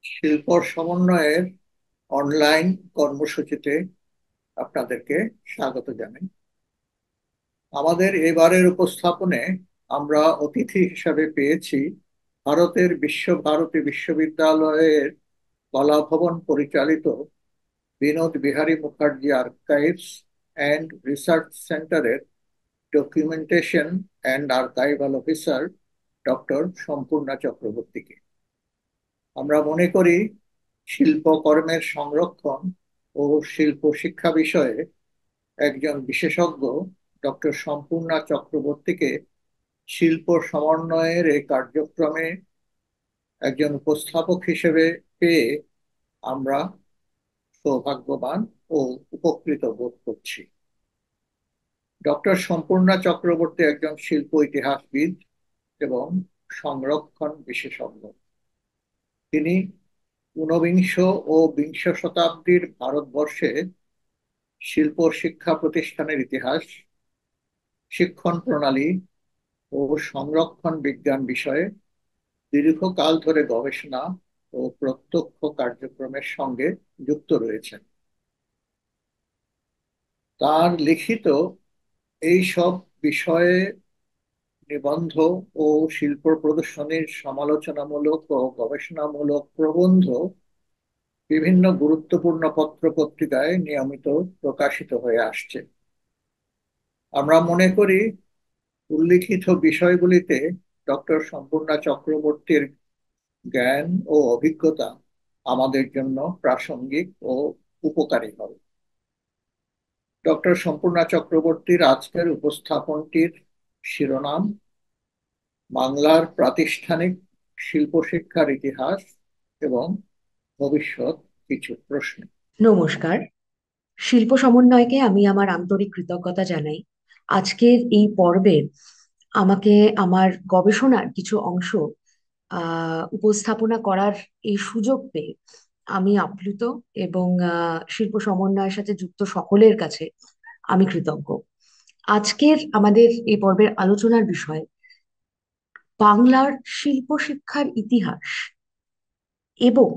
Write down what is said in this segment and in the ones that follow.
শিল্প সমন্বয়ের অনলাইন কর্মসূচিতে আপনাদেরকে স্বাগত জানাই। আমাদের এবারের উপস্থাপনে আমরা অতিথি হিসাবে পেয়েছি ভারতের বিশ্বভারতী বিশ্ববিদ্যালয়ের কলা ভবন পরিচালিত Binod Behari Mukherjee archives and research সেন্টারের documentation and archival officer doctor Sampurna চক্রবর্তীকে। আমরা মনে করি শিল্পকর্মের সংরক্ষণ ও শিল্প শিক্ষা বিষয়ে একজন বিশেষজ্ঞ ডক্টর সম্পূর্ণা চক্রবর্তীকে শিল্প সমন্বয়ের এই কার্যক্রমে একজন উপস্থাপক হিসেবে পেয়ে আমরা সৌভাগ্যবান ও উপকৃত বোধ করছি। ডক্টর সম্পূর্ণা চক্রবর্তী একজন শিল্প ইতিহাসবিদ এবং সংরক্ষণ বিশেষজ্ঞ। তিনি ঊনবিংশ ও বিংশ শতাব্দীর ভারতবর্ষে শিল্প শিক্ষা প্রতিষ্ঠানের ইতিহাস, শিক্ষণ প্রণালী ও সংরক্ষণ বিজ্ঞান বিষয়ে দীর্ঘকাল ধরে গবেষণা ও প্রত্যক্ষ কার্যক্রমের সঙ্গে যুক্ত রয়েছেন। তার লিখিত এই সব বিষয়ে নিবন্ধ ও শিল্প প্রদর্শনীর সমালোচনামূলক ও গবেষণামূলক প্রবন্ধ বিভিন্ন গুরুত্বপূর্ণ পত্র পত্রিকায় নিয়মিত প্রকাশিত হয়ে আসছে। আমরা মনে করি উল্লিখিত বিষয়গুলিতে ডক্টর সম্পূর্ণা চক্রবর্তীর জ্ঞান ও অভিজ্ঞতা আমাদের জন্য প্রাসঙ্গিক ও উপকারী হবে। ডক্টর সম্পূর্ণা চক্রবর্তীর আজকের উপস্থাপনটির শিরোনাম বাংলার প্রাতিষ্ঠানিক শিল্প শিক্ষার ইতিহাস এবং ভবিষ্যৎ কিছু প্রশ্ন। নমস্কার। শিল্প সমন্বয়কে আমি আমার আন্তরিক কৃতজ্ঞতা জানাই। আজকের এই পর্বে আমাকে আমার গবেষণার কিছু অংশ উপস্থাপনা করার এই সুযোগ পেয়ে আমি আপ্লুত এবং শিল্প সমন্বয়ের সাথে যুক্ত সকলের কাছে আমি কৃতজ্ঞ। আজকের আমাদের এই পর্বের আলোচনার বিষয় বাংলার শিল্প শিক্ষার ইতিহাস এবং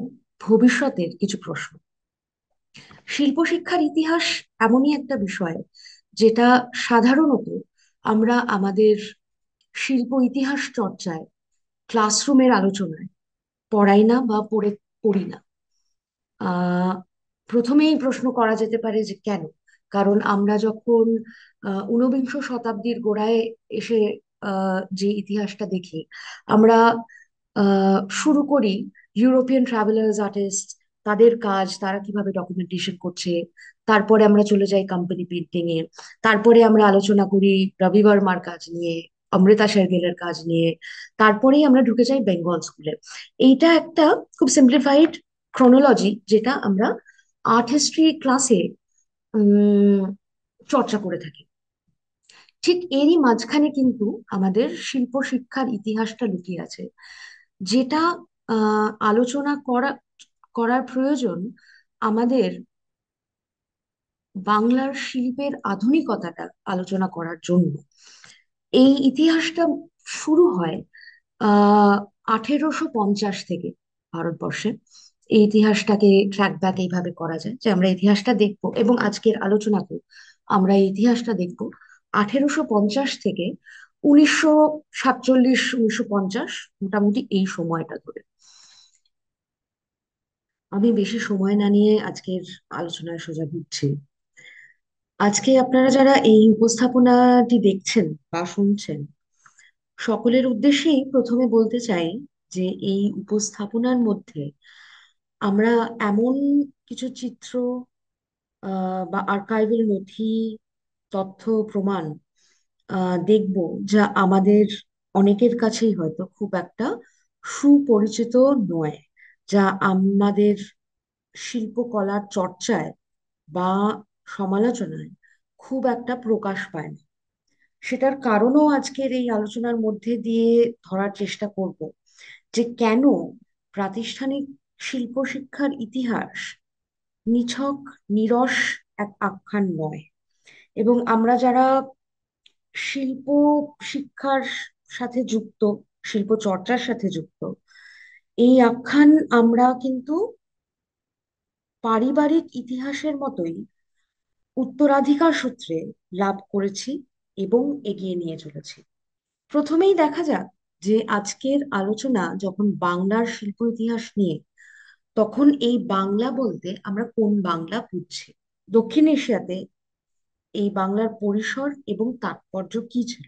ভবিষ্যতের কিছু প্রশ্ন। শিল্প শিক্ষার ইতিহাস এমনই একটা বিষয় যেটা সাধারণত আমরা আমাদের শিল্প ইতিহাস চর্চায় ক্লাসরুমের আলোচনায় পড়াই না বা পড়ি না। আহ প্রথমেই প্রশ্ন করা যেতে পারে যে কেন? কারণ আমরা যখন ঊনবিংশ শতাব্দীর গোড়ায় এসে যে ইতিহাসটা দেখি, আমরা শুরু করি ইউরোপিয়ান ট্রাভেলার্স আর্টিস্ট, তাদের কাজ, তারা কিভাবে ডকুমেন্টেশন করছে। তারপরে আমরা চলে যাই কোম্পানি পেন্টিং এ। তারপরে আমরা আলোচনা করি রবি বর্মার কাজ নিয়ে, অমৃতা শেরগিলের কাজ নিয়ে। তারপরেই আমরা ঢুকে যাই বেঙ্গল স্কুলে। এইটা একটা খুব সিম্পলিফাইড ক্রোনোলজি, যেটা আমরা আর্ট হিস্ট্রি ক্লাসে উম চর্চা করে থাকি। ঠিক এরই মাঝখানে কিন্তু আমাদের শিল্প শিক্ষার ইতিহাসটা লুকিয়ে আছে, যেটা আলোচনা করার প্রয়োজন আমাদের বাংলার শিল্পের আধুনিকতাটা আলোচনা করার জন্য। এই ইতিহাসটা শুরু হয় 1850 থেকে ভারতবর্ষে। এই ইতিহাসটাকে ট্র্যাক ব্যাক এইভাবে করা যায় যে আমরা ইতিহাসটা দেখবো, এবং আজকের আলোচনাতেও আমরা এই ইতিহাসটা দেখবো 1850 থেকে 1947 1950, মোটামুটি এই সময়টা ধরে। আমি বেশি সময় না নিয়ে আজকের আলোচনায় সোজা ঢুকছি। আজকে আপনারা যারা এই উপস্থাপনাটি দেখছেন বা শুনছেন, সকলের উদ্দেশ্যেই প্রথমে বলতে চাই যে এই উপস্থাপনার মধ্যে আমরা এমন কিছু চিত্র বা আর্কাইভাল নথি, তথ্য, প্রমাণ দেখব যা আমাদের অনেকের কাছেই হয়তো খুব একটা সুপরিচিত নয়, যা আমাদের শিল্পকলার চর্চায় বা সমালোচনায় খুব একটা প্রকাশ পায় না। সেটার কারণও আজকের এই আলোচনার মধ্যে দিয়ে ধরার চেষ্টা করব, যে কেন প্রাতিষ্ঠানিক শিল্প শিক্ষার ইতিহাস নিছক নিরস এক আখ্যান নয়, এবং আমরা যারা শিল্প শিক্ষার সাথে যুক্ত, শিল্প চর্চার সাথে যুক্ত, এই আখ্যান আমরা কিন্তু পারিবারিক ইতিহাসের মতোই উত্তরাধিকার সূত্রে লাভ করেছি এবং এগিয়ে নিয়ে চলেছি। প্রথমেই দেখা যাক যে আজকের আলোচনা যখন বাংলার শিল্প ইতিহাস নিয়ে, তখন এই বাংলা বলতে আমরা কোন বাংলা বুঝছি। দক্ষিণ এশিয়াতে এই বাংলার পরিসর এবং তাৎপর্য কি ছিল।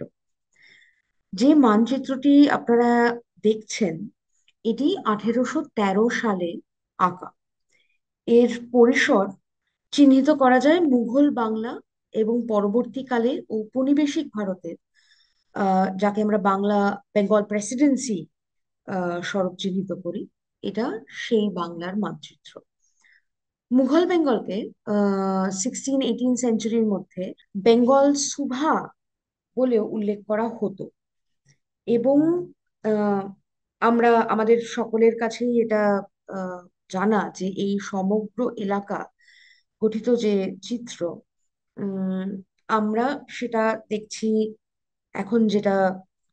যে মানচিত্রটি আপনারা দেখছেন, এটি 1813 সালে আঁকা। এর পরিসর চিহ্নিত করা যায় মুঘল বাংলা এবং পরবর্তীকালে ঔপনিবেশিক ভারতের, যাকে আমরা বাংলা বেঙ্গল প্রেসিডেন্সি স্বরূপ চিহ্নিত করি। এটা সেই বাংলার মানচিত্র। মুঘল বেঙ্গলকে 16-18 সেঞ্চুরির মধ্যে বেঙ্গল সুভা বলেও উল্লেখ করা হতো। এবং আহ, আমরা আমাদের সকলের কাছেই এটা জানা যে এই সমগ্র এলাকা গঠিত যে চিত্র, উম, আমরা সেটা দেখছি এখন, যেটা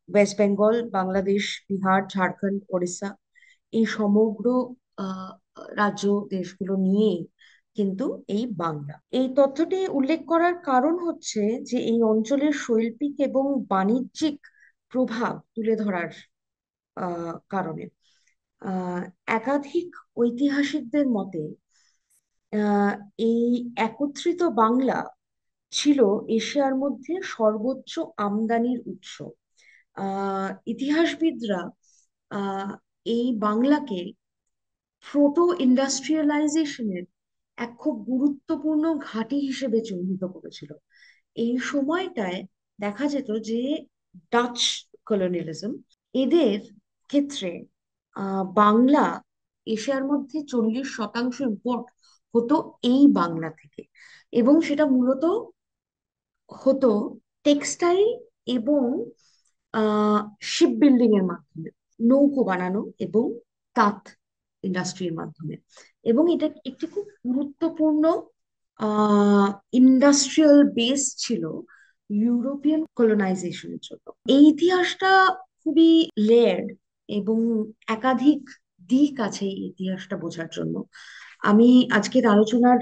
ওয়েস্ট বেঙ্গল, বাংলাদেশ, বিহার, ঝাড়খণ্ড, ওড়িশা, এই সমগ্র আহ, রাজ্য দেশগুলো নিয়ে কিন্তু এই বাংলা। এই তথ্যটি উল্লেখ করার কারণ হচ্ছে যে এই অঞ্চলের শৈল্পিক এবং বাণিজ্যিক প্রভাব তুলে ধরার কারণে। আহ, একাধিক ঐতিহাসিকদের মতে আহ, এই একত্রিত বাংলা ছিল এশিয়ার মধ্যে সর্বোচ্চ আমদানির উৎস। ইতিহাসবিদরা আহ, এই বাংলাকে প্রোটো ইন্ডাস্ট্রিয়ালাইজেশনের এক খুব গুরুত্বপূর্ণ ঘাঁটি হিসেবে চিহ্নিত করেছিল। এই সময়টায় দেখা যেত যে ডাচ কলোনিয়ালিজম, এদের ক্ষেত্রে বাংলা, এশিয়ার মধ্যে 40% ইম্পোর্ট হতো এই বাংলা থেকে। এবং সেটা মূলত হতো টেক্সটাইল এবং শিপ বিল্ডিং এর মাধ্যমে, নৌকো বানানো এবং তাঁত ইন্ডাস্ট্রির মাধ্যমে। এবং এটা একটি খুব গুরুত্বপূর্ণ ইন্ডাস্ট্রিয়াল বেস ছিল ইউরোপিয়ান কলোনাইজেশনের জন্য। এই ইতিহাসটা খুবই লেয়ার্ড এবং একাধিক দিক আছে এই ইতিহাসটা বোঝার জন্য। আমি আজকের আলোচনার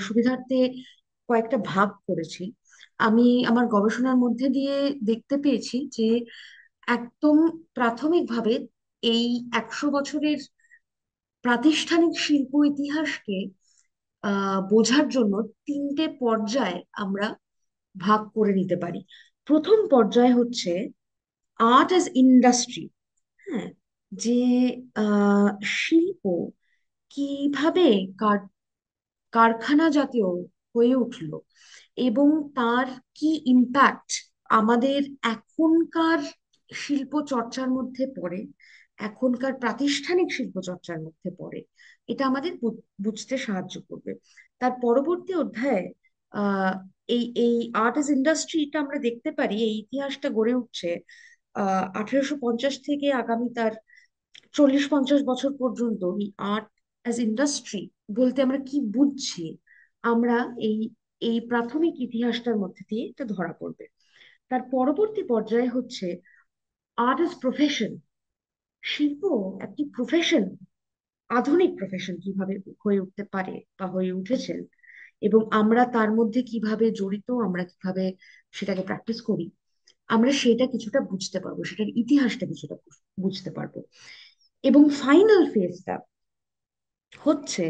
সুবিধার্থে কয়েকটা ভাগ করেছি। আমি আমার গবেষণার মধ্যে দিয়ে দেখতে পেয়েছি যে একদম প্রাথমিকভাবে এই 100 বছরের প্রাতিষ্ঠানিক শিল্প ইতিহাসকে বোঝার জন্য তিনটে পর্যায়ে আমরা ভাগ করে নিতে পারি। প্রথম পর্যায় হচ্ছে আর্ট অ্যাজ ইন্ডাস্ট্রি। হ্যাঁ, যে আহ, শিল্প কিভাবে কারখানা জাতীয় হয়ে উঠলো এবং তার কি ইম্প্যাক্ট আমাদের এখনকার শিল্প চর্চার মধ্যে পড়ে, এখনকার প্রাতিষ্ঠানিক শিল্প চর্চার মধ্যে পড়ে, এটা আমাদের বুঝতে সাহায্য করবে। তার পরবর্তী অধ্যায়ে আহ এই এই আর্ট ইজ ইন্ডাস্ট্রিটা আমরা দেখতে পারি, এই ইতিহাসটা গড়ে উঠছে 1850 থেকে আগামী তার 40-50 বছর পর্যন্ত। এই আর্ট অ্যাজ ইন্ডাস্ট্রি বলতে আমরা কি বুঝছি, আমরা এই এই প্রাথমিক ইতিহাসটার মধ্যে দিয়ে এটা ধরা পড়বে। তার পরবর্তী পর্যায়ে হচ্ছে আর্ট এজ প্রফেশন। শিল্প একটি প্রফেশন, আধুনিক প্রফেশন কিভাবে হয়ে উঠতে পারে বা হয়ে উঠেছেন, এবং আমরা তার মধ্যে কিভাবে জড়িত, আমরা কিভাবে সেটাকে প্র্যাকটিস করি, আমরা সেটা কিছুটা বুঝতে পারবো, সেটার ইতিহাসটা কিছুটা বুঝতে পারবো। এবং ফাইনাল ফেজটা হচ্ছে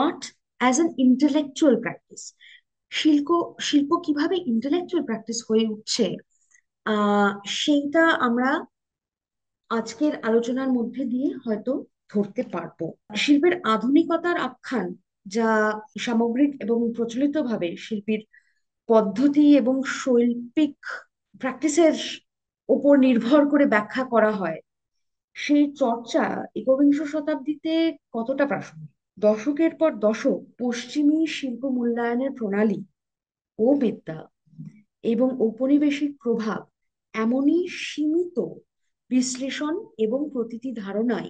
art as an intellectual practice. শিল্প শিল্প কিভাবে ইন্টেলেকচুয়াল প্র্যাকটিস হয়ে উঠছে, সেইটা আমরা আজকের আলোচনার মধ্যে দিয়ে হয়তো ধরতে পারবো। শিল্পের আধুনিকতার আখ্যান, যা সামগ্রিক এবং প্রচলিতভাবে শিল্পীর পদ্ধতি এবং শৈল্পিক প্র্যাকটিসের উপর নির্ভর করে ব্যাখ্যা করা হয়, সেই চর্চা একবিংশ শতাব্দীতে কতটা প্রাসঙ্গিক। দশকের পর দশক পশ্চিমী শিল্প মূল্যায়নের প্রণালী ও বিদ্যা এবং ঔপনিবেশিক প্রভাব এমনই সীমিত বিশ্লেষণ এবং প্রতীতি ধারণায়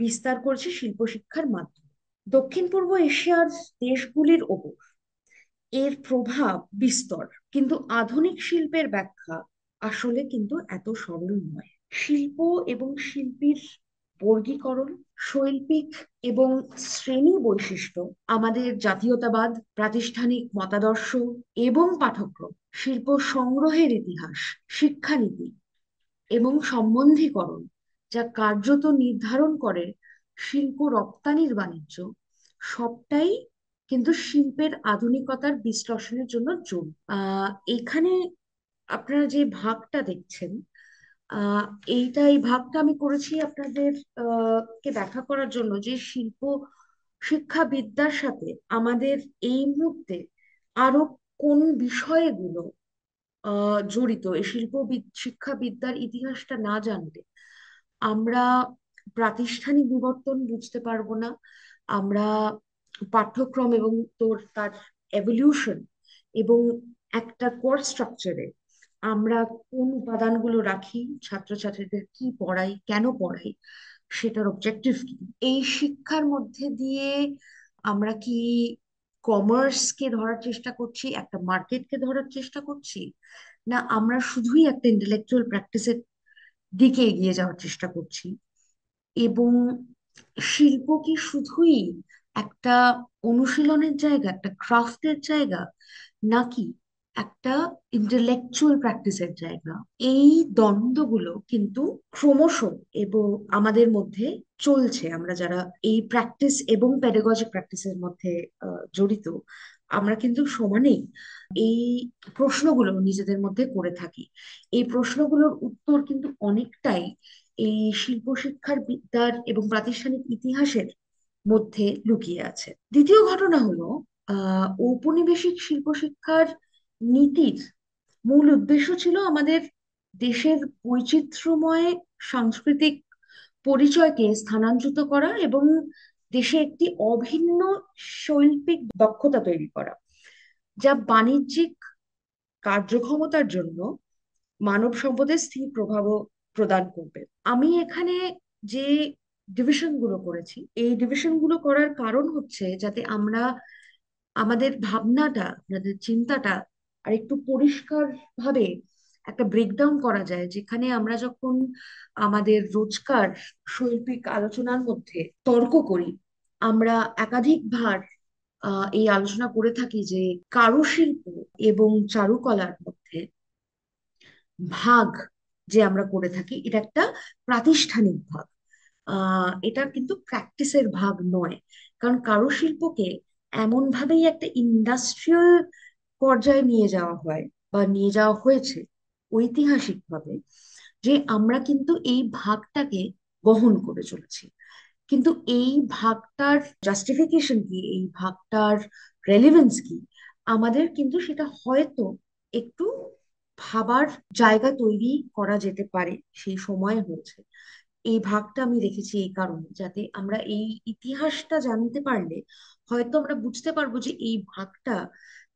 বিস্তার করছে শিল্প শিক্ষার মাধ্যমে দক্ষিণ পূর্ব এশিয়ার দেশগুলির ওপর এর প্রভাব বিস্তর। কিন্তু আধুনিক শিল্পের ব্যাখ্যা আসলে কিন্তু এত সরল নয়। শিল্প এবং শিল্পীর বর্গীকরণ, শৈল্পিক এবং শ্রেণী বৈশিষ্ট্য, আমাদের জাতীয়তাবাদ, প্রাতিষ্ঠানিক মতাদর্শ এবং পাঠ্যক্রম, শিল্প সংগ্রহের ইতিহাস, শিক্ষানীতি এবং সম্বন্ধীকরণ, যা কার্যত নির্ধারণ করে শিল্প রপ্তানির বাণিজ্য, সবটাই কিন্তু শিল্পের আধুনিকতার বিশ্লেষণের জন্য জরুরি। এখানে আপনারা যে ভাগটা দেখছেন, আহ এই ভাগটা আমি করেছি আপনাদের কে ব্যাখ্যা করার জন্য যে শিল্প শিক্ষাবিদ্যার সাথে আমাদের এই মুহূর্তে আরো কোন বিষয়গুলো জড়িত। এই শিক্ষাবিদ্যার ইতিহাসটা না জানলে আমরা প্রাতিষ্ঠানিক বিবর্তন বুঝতে পারবো না। আমরা পাঠ্যক্রম এবং তার এভলিউশন এবং একটা কোর্স স্ট্রাকচারে আমরা কোন উপাদানগুলো রাখি, ছাত্রছাত্রীদের কি পড়াই, কেন পড়াই, সেটার অবজেক্টিভ কি, এই শিক্ষার মধ্যে দিয়ে আমরা কি কমার্সকে ধরার চেষ্টা করছি, একটা মার্কেটকে ধরার চেষ্টা করছি, না আমরা শুধুই একটা ইন্টেলেকচুয়াল প্র্যাকটিসের দিকে এগিয়ে যাওয়ার চেষ্টা করছি। এবং শিল্প কি শুধুই একটা অনুশীলনের জায়গা, একটা ক্রাফটের জায়গা, নাকি একটা ইন্টেলেকচুয়াল প্র্যাকটিসের জায়গা? এই দ্বন্দ্বগুলো কিন্তু ক্রমশ এবং আমাদের মধ্যে চলছে। আমরা যারা এই প্র্যাকটিস এবং প্যাডাগজিক প্র্যাকটিসের মধ্যে জড়িত, আমরা কিন্তু সমানেই এই প্রশ্নগুলো নিজেদের মধ্যে করে থাকি। এই প্রশ্নগুলোর উত্তর কিন্তু অনেকটাই এই শিল্প শিক্ষার বিদ্যার এবং প্রাতিষ্ঠানিক ইতিহাসের মধ্যে লুকিয়ে আছে। দ্বিতীয় ঘটনা হলো, ঔপনিবেশিক শিল্প শিক্ষার নীতির মূল উদ্দেশ্য ছিল আমাদের দেশের বৈচিত্র্যময় সাংস্কৃতিক পরিচয়কে স্থানান্তরিত করা এবং দেশে একটি অভিন্ন শৈল্পিক দক্ষতা তৈরি করা, যা বাণিজ্যিক কার্যক্ষমতার জন্য মানব সম্পদের স্থির প্রভাবও প্রদান করবে। আমি এখানে যে ডিভিশন গুলো করেছি, এই ডিভিশন গুলো করার কারণ হচ্ছে যাতে আমরা আমাদের ভাবনাটা, আমাদের চিন্তাটা আর একটু পরিষ্কার ভাবে একটা ব্রেকডাউন করা যায়, যেখানে আমরা যখন আমাদের রোজকার শৈল্পিক আলোচনার মধ্যে তর্ক করি, আমরা একাধিকবার এই আলোচনা করে থাকি যে কারুশিল্প এবং চারুকলার মধ্যে ভাগ যে আমরা করে থাকি, এটা একটা প্রাতিষ্ঠানিক ভাগ। এটা কিন্তু প্র্যাকটিসের ভাগ নয়। কারণ কারুশিল্পকে এমন ভাবেই একটা ইন্ডাস্ট্রিয়াল পর্যায়ে নিয়ে যাওয়া হয় বা নিয়ে যাওয়া হয়েছে ঐতিহাসিকভাবে, যে আমরা কিন্তু এই ভাগটাকে বহন করে চলেছি। কিন্তু এই ভাগটার জাস্টিফিকেশন কি, এই ভাগটার রেলিভেন্স কি, আমাদের কিন্তু সেটা হয়তো একটু ভাবার জায়গা তৈরি করা যেতে পারে, সেই সময় হয়েছে। এই ভাগটা আমি রেখেছি এই কারণে, যাতে আমরা এই ইতিহাসটা জানতে পারলে হয়তো আমরা বুঝতে পারবো যে এই ভাগটা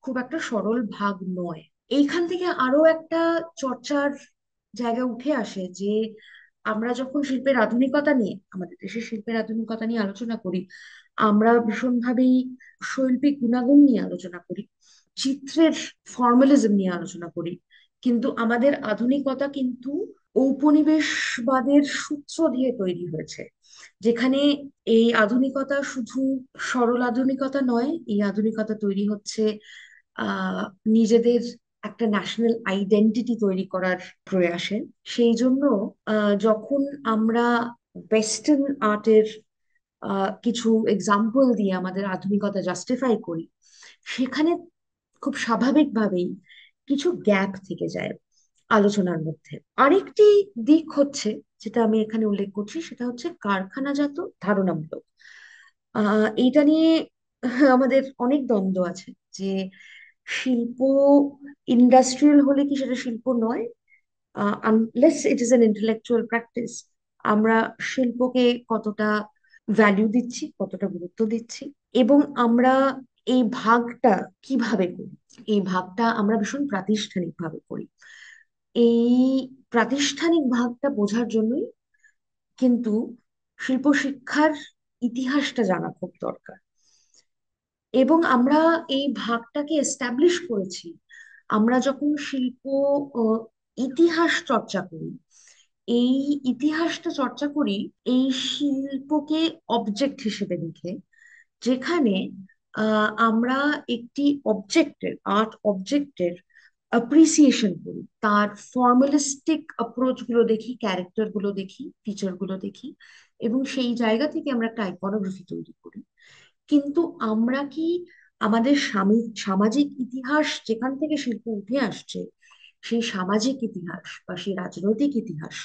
খুব একটা সরল ভাগ নয়। এইখান থেকে আরো একটা চর্চার জায়গা উঠে আসে যে আমরা যখন শিল্পের আধুনিকতা নিয়ে, আমাদের দেশের শিল্পের আধুনিকতা নিয়ে আলোচনা করি, আমরা ভীষণভাবেই শৈল্পিক গুণাগুণ নিয়ে আলোচনা করি, চিত্রের ফর্মালিজম নিয়ে আলোচনা করি। কিন্তু আমাদের আধুনিকতা কিন্তু ঔপনিবেশবাদের সূত্র দিয়ে তৈরি হয়েছে, যেখানে এই আধুনিকতা শুধু সরল আধুনিকতা নয়, এই আধুনিকতা তৈরি হচ্ছে আহ নিজেদের একটা ন্যাশনাল আইডেন্টিটি তৈরি করার প্রয়াসে। সেই জন্য যখন আমরা ওয়েস্টার্ন আর্টের কিছু এক্সাম্পল দিয়ে আমাদের আধুনিকতা জাস্টিফাই করি, সেখানে খুব স্বাভাবিকভাবেই কিছু গ্যাপ থেকে যায় আলোচনার মধ্যে। আরেকটি দিক হচ্ছে, যেটা আমি এখানে উল্লেখ করছি, সেটা হচ্ছে কারখানাজাত ধারণামূলক। এইটা নিয়ে আমাদের অনেক দ্বন্দ্ব আছে যে শিল্প ইন্ডাস্ট্রিয়াল হলে কি সেটা শিল্প নয়, unless it is an intellectual practice. আমরা শিল্পকে কতটা ভ্যালিউ দিচ্ছি, কতটা গুরুত্ব দিচ্ছি, এবং আমরা এই ভাগটা কিভাবে করি। এই ভাগটা আমরা ভীষণ প্রাতিষ্ঠানিক ভাবে করি। এই প্রাতিষ্ঠানিক ভাগটা বোঝার জন্যই কিন্তু শিল্প শিক্ষার ইতিহাসটা জানা খুব দরকার। এবং আমরা এই ভাগটাকে এস্টাবলিশ করেছি আমরা যখন শিল্প আহ, ইতিহাস চর্চা করি। এই ইতিহাসটা চর্চা করি এই শিল্পকে অবজেক্ট হিসেবে দেখে, যেখানে আমরা একটি অবজেক্টের, আর্ট অবজেক্টের অ্যাপ্রিসিয়েশন করি, তার ফর্মালিস্টিক অ্যাপ্রোচ গুলো দেখি, ক্যারেক্টার গুলো দেখি, ফিচার গুলো দেখি, এবং সেই জায়গা থেকে আমরা একটা আইকনোগ্রাফি তৈরি করি। কিন্তু আমরা কি আমাদের সামাজিক ইতিহাস, যেখান থেকে শিল্প উঠে আসছে, সেই সামাজিক ইতিহাস বা সেই রাজনৈতিক ইতিহাস,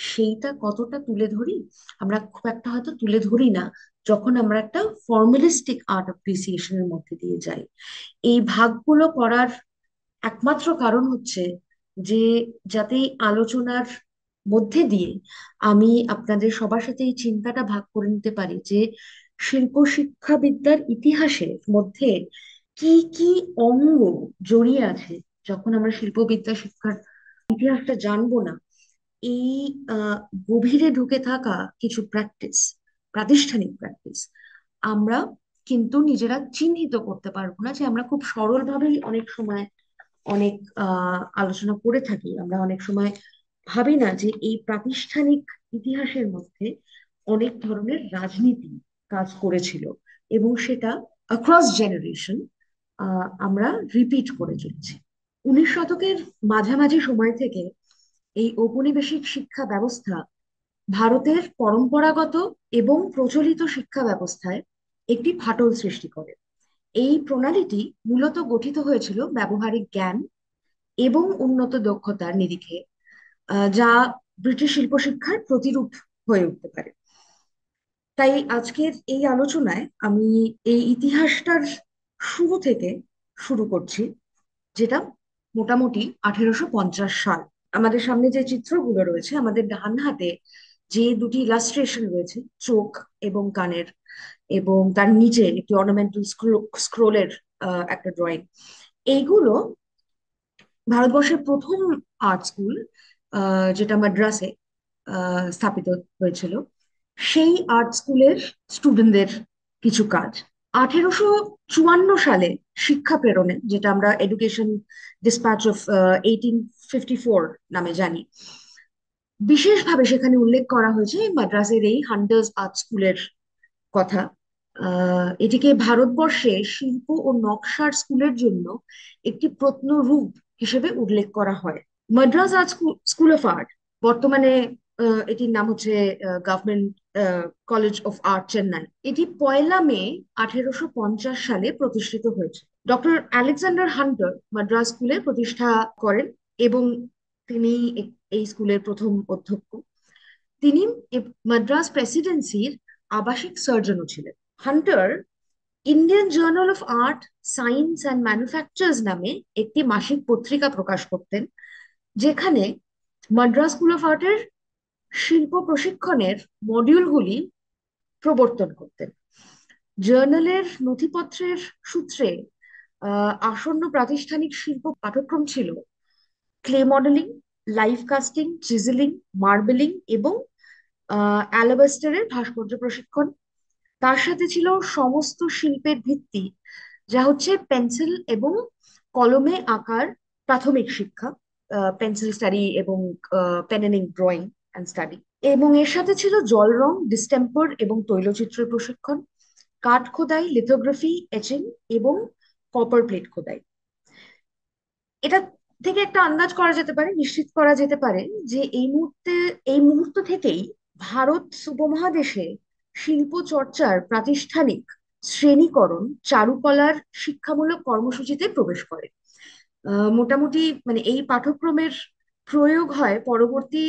সেইটা কতটা তুলে ধরি? আমরা খুব একটা হয়তো তুলে ধরি না, যখন আমরা একটা ফর্মালিস্টিক আর্ট অ্যাপ্রিসিয়েশনের মধ্যে দিয়ে যাই। এই ভাগগুলো করার একমাত্র কারণ হচ্ছে যে, যাতে এই আলোচনার মধ্যে দিয়ে আমি আপনাদের সবার সাথে এই চিন্তাটা ভাগ করে নিতে পারি যে শিল্প শিক্ষাবিদ্যার ইতিহাসের মধ্যে কি কি অঙ্গ জড়িয়ে আছে। যখন আমরা শিল্পবিদ্যা শিক্ষার ইতিহাসটা জানবো না, এই আহ গভীরে ঢুকে থাকা কিছু প্র্যাকটিস, প্রাতিষ্ঠানিক প্র্যাকটিস, আমরা কিন্তু নিজেরা চিহ্নিত করতে পারবো না। যে আমরা খুব সরলভাবেই অনেক সময় অনেক আলোচনা করে থাকি, আমরা অনেক সময় ভাবি না যে এই প্রাতিষ্ঠানিক ইতিহাসের মধ্যে অনেক ধরনের রাজনীতি কাজ করেছিল, এবং সেটা অ্যাক্রস জেনারেশন আমরা রিপিট করে চলছি। 19 শতকের মাঝামাঝি সময় থেকে এই ঔপনিবেশিক শিক্ষা ব্যবস্থা ভারতের পরম্পরাগত এবং প্রচলিত শিক্ষা ব্যবস্থায় একটি ফাটল সৃষ্টি করে। এই প্রণালীটি মূলত গঠিত হয়েছিল ব্যবহারিক জ্ঞান এবং উন্নত দক্ষতার নিরিখে, যা ব্রিটিশ শিল্প শিক্ষার প্রতিরূপ হয়ে উঠতে পারে। তাই আজকের এই আলোচনায় আমি এই ইতিহাসটার শুরু থেকে শুরু করছি, যেটা মোটামুটি 1850 সাল। আমাদের সামনে যে চিত্রগুলো রয়েছে, আমাদের ডান হাতে যে দুটি ইলাস্ট্রেশন রয়েছে, চোখ এবং কানের, এবং তার নিচে একটি অর্নামেন্টাল স্ক্রোলের একটা ড্রয়িং, এইগুলো ভারতবর্ষের প্রথম আর্ট স্কুল, যেটা মাদ্রাসে স্থাপিত হয়েছিল, সেই আর্ট স্কুলের স্টুডেন্টদের কিছু কাজ। 1854 সালে শিক্ষা প্রেরণে, যেটা আমরা এডুকেশন ডিসপ্যাচ অফ 1854 নামে জানি, বিশেষভাবে সেখানে উল্লেখ করা হয়েছে মাদ্রাসের এই হান্টার্স আর্ট স্কুলের কথা। এটিকে ভারতবর্ষে শিল্প ও নকশার স্কুলের জন্য একটি প্রত্নরূপ হিসেবে উল্লেখ করা হয়। Madras art school of art, বর্তমানে এটির নাম হচ্ছে government college of art Chennai, এটি 1লা মে 1850 সালে প্রতিষ্ঠিত হয়েছে। ডক্টর আলেকজান্ডার হান্টার মাদ্রাজ স্কুলের প্রতিষ্ঠা করেন, এবং তিনি এই স্কুলের প্রথম অধ্যক্ষ। তিনি মাদ্রাজ প্রেসিডেন্সির আবাসিক সার্জনও ছিলেন। Hunter Indian journal of art, science and manufacturers নামে একটি মাসিক পত্রিকা প্রকাশ করতেন, যেখানে মাদ্রাজ স্কুল অফ আর্টের শিল্প প্রশিক্ষণের মডিউলগুলি প্রবর্তন করতেন। জার্নালের নথিপত্রের সূত্রে আসন্ন প্রাতিষ্ঠানিক শিল্প পাঠ্যক্রম ছিল clay modelling, live casting, চিজেলিং, marbling এবং অ্যালাবাস্টারের ভাস্কর্য প্রশিক্ষণ। তার সাথে ছিল সমস্ত শিল্পের ভিত্তি, যা হচ্ছে পেন্সিল এবং কলমে আঁকার প্রাথমিক শিক্ষা, পেন্সিল স্টাডি এবং pen and drawing and study. এবং এর সাথে ছিল জল রং, ডিস্টেম্পার এবং তৈলচিত্রের প্রশিক্ষণ, কাঠ খোদাই, লিথোগ্রাফি, এচিং এবং কপার প্লেট খোদাই। এটা থেকে একটা আন্দাজ করা যেতে পারে, নিশ্চিত করা যেতে পারে যে এই মুহূর্ত থেকেই ভারত উপমহাদেশে শিল্প চর্চার প্রাতিষ্ঠানিক শ্রেণীকরণ চারুকলার শিক্ষামূলক কর্মসূচিতে প্রবেশ করে। মোটামুটি মানে এই পাঠ্যক্রমের প্রয়োগ হয় পরবর্তী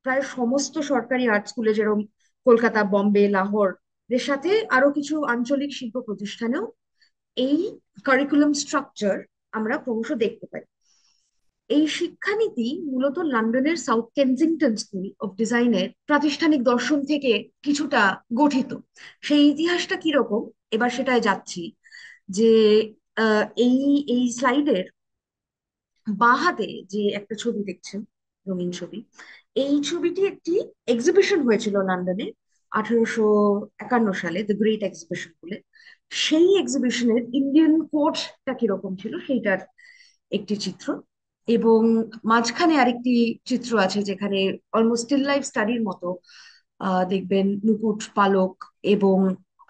প্রায় সমস্ত সরকারি আর্ট স্কুলে, যেরকম কলকাতা, বম্বে, লাহোর এর সাথে আরো কিছু আঞ্চলিক শিল্প প্রতিষ্ঠানেও এই কারিকুলাম স্ট্রাকচার আমরা ক্রমশ দেখতে পাই। এই শিক্ষানীতি মূলত লন্ডনের সাউথ কেনজিংটন স্কুল অফ ডিজাইনের প্রাতিষ্ঠানিক দর্শন থেকে কিছুটা গঠিত। সেই ইতিহাসটা কিরকম, এবার সেটাই যাচ্ছি। যে এই এই স্লাইডের বাঁ হাতে যে একটা ছবি দেখছেন, রঙিন ছবি, এই ছবিটি একটি এক্সিবিশন হয়েছিল লন্ডনে 1851 সালে, দ্য গ্রেট এক্সিবিশন বলে। সেই এক্সিবিশনের ইন্ডিয়ান কোর্টটা কিরকম ছিল সেইটার একটি চিত্র। এবং মাঝখানে আরেকটি চিত্র আছে যেখানে অলমোস্ট স্টিল লাইফ স্টাডির মতো দেখবেন মুকুট পালক এবং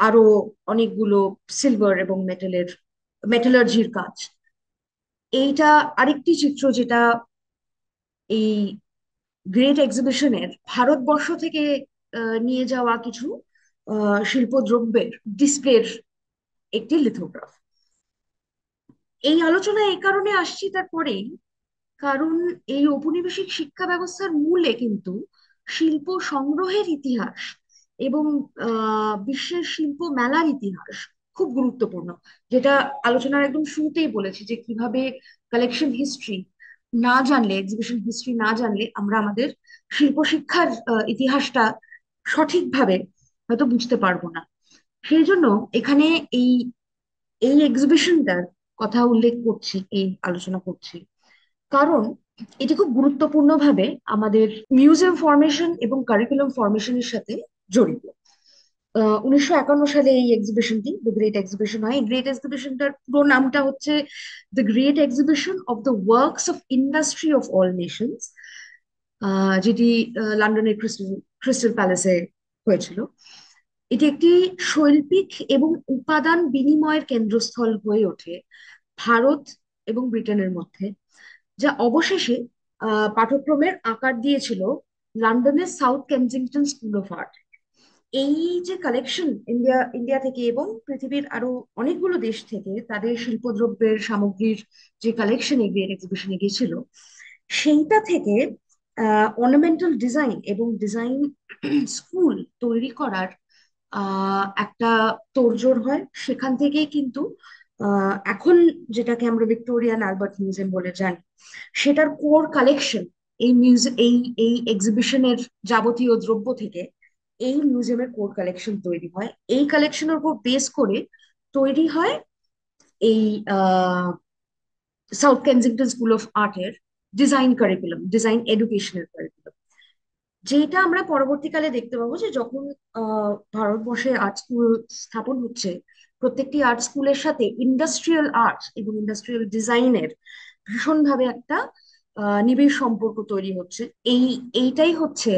আরো অনেকগুলো সিলভার এবং মেটালার্জির কাজ। এইটা আরেকটি চিত্র যেটা এই গ্রেট এক্সিবিশনের ভারতবর্ষ থেকে নিয়ে যাওয়া কিছু শিল্পদ্রব্যের ডিসপ্লের একটি লিথোগ্রাফ। এই আলোচনা এই কারণে আসছি তারপরেই, কারণ এই ঔপনিবেশিক শিক্ষা ব্যবস্থার মূলে কিন্তু শিল্প সংগ্রহের ইতিহাস এবং বিশ্বের শিল্প মেলার ইতিহাস খুব গুরুত্বপূর্ণ। যেটা আলোচনার একদম শুরুতেই বলেছি যে কিভাবে কালেকশন হিস্ট্রি না জানলে, এক্সিবিশন হিস্ট্রি না জানলে আমরা আমাদের শিল্প শিক্ষার ইতিহাসটা সঠিকভাবে হয়তো বুঝতে পারবো না। সেই জন্য এখানে এই এই এক্সিবিশনটার কথা উল্লেখ করছি, এই আলোচনা করছি, কারণ এটি খুব গুরুত্বপূর্ণভাবে আমাদের মিউজিয়াম ফরমেশন এবং কারিকুলাম ফরমেশনের সাথে জড়িত। 1951 সালে এই এক্সিবিশনটি দ্য গ্রেট এক্সিবিশন হয়। এই গ্রেট এক্সিবিশনটার পুরো নামটা হচ্ছে the great exhibition of the works of industry of all Nations, যেটি লন্ডনের ক্রিস্টাল ক্রিস্টাল প্যালেসে হয়েছিল। এটি একটি শৈল্পিক এবং উপাদান বিনিময়ের কেন্দ্রস্থল হয়ে ওঠে ভারত এবং ব্রিটেনের মধ্যে, যা অবশেষে পাঠ্যক্রমের আকার দিয়েছিল লন্ডনের সাউথ কেনজিংটন স্কুল অফ আর্ট। এই যে কালেকশন ইন্ডিয়া ইন্ডিয়া থেকে এবং পৃথিবীর আরো অনেকগুলো দেশ থেকে তাদের শিল্পদ্রব্যের সামগ্রীর যে কালেকশন এই গ্রেট এক্সিবিশনে গিয়েছিল, সেইটা থেকে অর্নামেন্টাল ডিজাইন এবং ডিজাইন স্কুল তৈরি করার একটা তোড়জোড় হয়। সেখান থেকেই কিন্তু এখন যেটাকে আমরা ভিক্টোরিয়ান অ্যালবার্ট মিউজিয়াম বলে জানি, সেটার কোর কালেকশন এই মিউজিয়াম এই এক্সিবিশনের যাবতীয় দ্রব্য থেকে এই মিউজিয়ামের কোর কালেকশন তৈরি হয়। এই কালেকশনের উপর বেস করে তৈরি হয় এই সাউথ কেনজিংটন স্কুল অফ আর্টের design curriculum, design educational curriculum, যেটা আমরা পরবর্তীকালে দেখতে পাবো যে যখন ভারতবর্ষে আর্ট স্কুল স্থাপন হচ্ছে, প্রত্যেকটি আর্ট স্কুলের সাথে ইন্ডাস্ট্রিয়াল আর্ট এবং ইন্ডাস্ট্রিয়াল ডিজাইনের ভীষণভাবে একটা নিবিড় সম্পর্ক তৈরি হচ্ছে। এইটাই হচ্ছে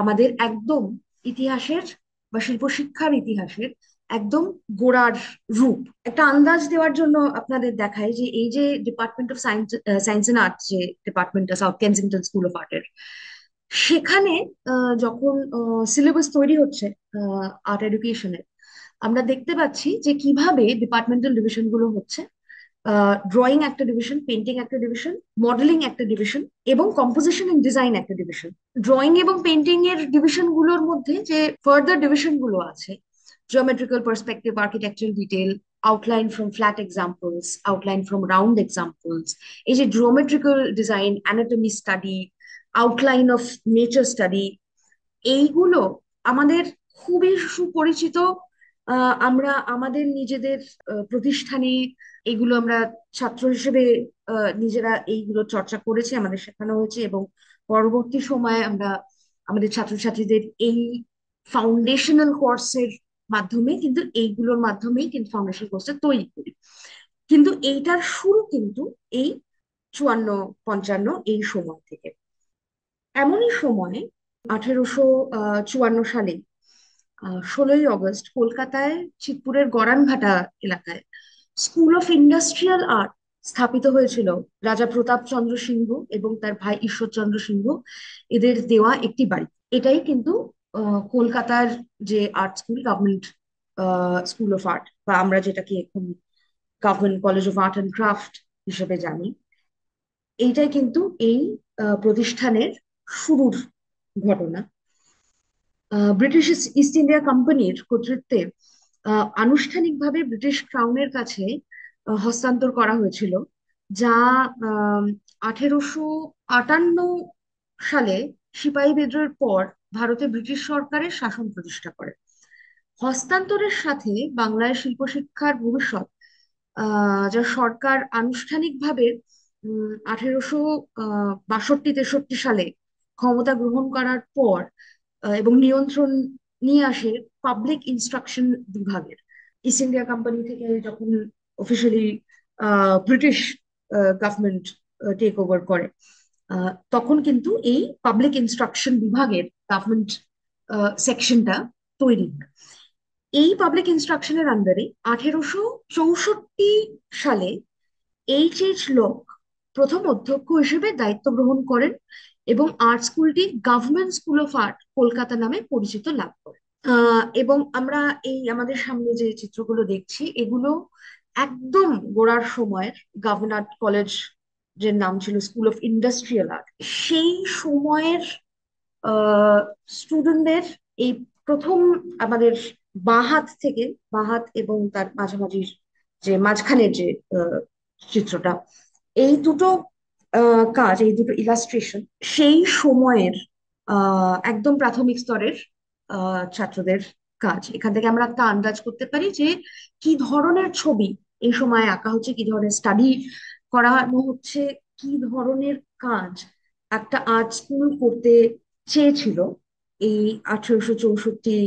আমাদের একদম ইতিহাসের বা শিল্প শিক্ষার ইতিহাসের একদম গোড়ার রূপ। একটা আন্দাজ দেওয়ার জন্য আপনাদের দেখায় যে এই যে department of science science and arts, যে ডিপার্টমেন্টটা সাউথ কেনজিংটন স্কুল অফ আর্টের, সেখানে যখন সিলেবাস তৈরি হচ্ছে আর্ট এডুকেশনের, আমরা দেখতে পাচ্ছি যে কিভাবে ডিপার্টমেন্টাল ডিভিশন গুলো হচ্ছে। ড্রয়িং একটা ডিভিশন, পেন্টিং একটা ডিভিশন, মডেলিং একটা ডিভিশন এবং কম্পোজিশন এন্ড ডিজাইন একটা ডিভিশন। ড্রয়িং এবং পেন্টিং এর ডিভিশন গুলোর মধ্যে যে ফার্দার ডিভিশন গুলো আছে, geometrical perspective, architectural detail, outline from flat examples, outline from round examples, এই যে geometrical design, anatomy study, outline of nature study, এইগুলো আমাদের খুবই সুপরিচিত। আমরা আমাদের নিজেদের প্রতিষ্ঠানে এগুলো আমরা ছাত্র হিসেবে নিজেরা এইগুলো চর্চা করেছি, আমাদের শেখানো হয়েছে এবং পরবর্তী সময়ে আমরা আমাদের ছাত্রছাত্রীদের এই ফাউন্ডেশনাল কোর্সের মাধ্যমে কিন্তু এইগুলোর মাধ্যমেই কিন্তু ফাউন্ডেশন কোর্সটা তৈরি করি। কিন্তু এইটার শুরু কিন্তু এই 54-55 এই সময় থেকে। এমনই সময় 1854 সালে 16ই অগস্ট কলকাতায় চিৎপুরের গড়ানঘাটা এলাকায় স্কুল অফ ইন্ডাস্ট্রিয়াল আর্ট স্থাপিত হয়েছিল রাজা প্রতাপ চন্দ্র সিংহ এবং তার ভাই ঈশ্বরচন্দ্র সিংহ এদের দেওয়া একটি বাড়ি। এটাই কিন্তু কলকাতার যে art school, government school of art, বা আমরা যেটাকে এখন government college of art and craft হিসেবে জানি, এইটাই কিন্তু এই প্রতিষ্ঠানের শুরুর ঘটনা। ব্রিটিশ ইস্ট ইন্ডিয়া কোম্পানির কর্তৃত্বে আনুষ্ঠানিকভাবে ব্রিটিশ ক্রাউনের কাছে হস্তান্তর করা হয়েছিল, যা 1858 সালে সিপাহী বিদ্রোহের পর ভারতে ব্রিটিশ সরকারের শাসন প্রতিষ্ঠা করে। হস্তান্তরের সাথে বাংলায় শিল্প শিক্ষার ভবিষ্যৎ, যা সরকার আনুষ্ঠানিকভাবে 1862-63 সালে ক্ষমতা গ্রহণ করার পর এবং নিয়ন্ত্রণ নিয়ে আসে পাবলিক ইনস্ট্রাকশন বিভাগের। ইস্ট ইন্ডিয়া কোম্পানি থেকে যখন officially British government take over করে। তখন কিন্তু এই পাবলিক ইনস্ট্রাকশন বিভাগের গভর্নমেন্ট সেকশনটা তৈরি হয়। এই পাবলিক ইনস্ট্রাকশনের আন্ডারে 1864 সালে এইচ লক প্রথম অধ্যক্ষ হিসেবে দায়িত্ব গ্রহণ করেন এবং আর্ট স্কুলটি government school of art Kolkata নামে পরিচিত লাভ করে। এবং আমরা এই আমাদের সামনে যে চিত্রগুলো দেখছি, এগুলো একদম গোড়ার সময়ের গভর্নমেন্ট আর্ট কলেজ, যে নাম ছিল স্কুল অফ ইন্ডাস্ট্রিয়াল আর্ট, সেই সময়ের স্টুডেন্টদের এই প্রথম আমাদের বাঁ থেকে, বাঁ এবং তার মাঝামাঝি যে মাঝখানের যে আহ, চিত্রটা, এই দুটো কাজ, এই দুটো ইলাস্ট্রেশন সেই সময়ের একদম প্রাথমিক স্তরের ছাত্রদের কাজ। এখান থেকে আমরা একটা আন্দাজ করতে পারি যে কি ধরনের ছবি এই সময় আঁকা হচ্ছে, কি ধরনের স্টাডি করানো হচ্ছে, কি ধরনের কাজ একটা আর্ট স্কুল করতে চেয়েছিল এই 1864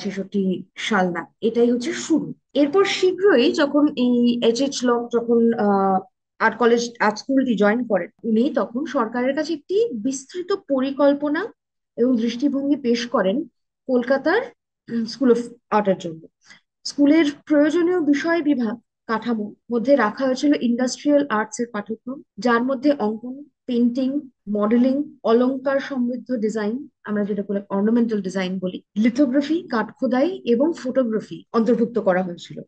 ছেষট্টি সাল না। এটাই হচ্ছে শুরু। এরপর শীঘ্রই যখন এই লক যখন আর্ট কলেজ আর্ট স্কুলটি জয়েন করেন, উনি তখন সরকারের কাছে একটি বিস্তৃত পরিকল্পনা এবং দৃষ্টিভঙ্গি পেশ করেন কলকাতার স্কুল অফ আর্টের জন্য। স্কুলের প্রয়োজনীয় বিষয় বিভাগ কাঠামো মধ্যে রাখা হয়েছিল ইন্ডাস্ট্রিয়াল আর্টস এর পাঠ্যক্রম, যার মধ্যে অঙ্কন, পেন্টিং, মডেলিং, অলংকার সমৃদ্ধ ডিজাইন, আমরা যেটা বলে অর্নামেন্টাল ডিজাইন বলি, লিথোগ্রাফি, কাঠখোদাই এবং ফটোগ্রাফি অন্তর্ভুক্ত করা হয়েছিল।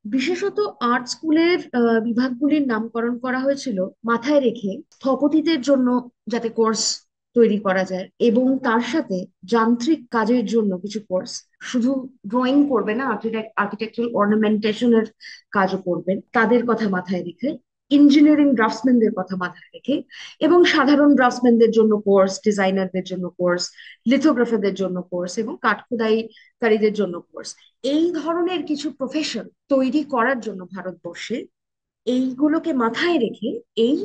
বিশেষত আর্ট স্কুলের বিভাগগুলির নামকরণ করা হয়েছিল মাথায় রেখে স্থপতিদের জন্য যাতে কোর্স তৈরি করা যায়, এবং তার সাথে যান্ত্রিক কাজের জন্য কিছু কোর্স। শুধু ড্রয়িং করবে না, আর্কিটেকচারাল অর্নামেন্টেশনের কাজও করবেন, তাদের কথা মাথায় রেখে। ইঞ্জিনিয়ারিং ড্রাফটসম্যানদের কথা মাথায় রেখে, এবং সাধারণ ড্রাফটসম্যানদের জন্য কোর্স, ডিজাইনারদের জন্য কোর্স, লিথোগ্রাফারদের জন্য কোর্স এবং কাঠখোদাইকারীদের জন্য কোর্স। এই ধরনের কিছু প্রফেশন তৈরি করার জন্য ভারতবর্ষে এইগুলোকে মাথায় রেখে এই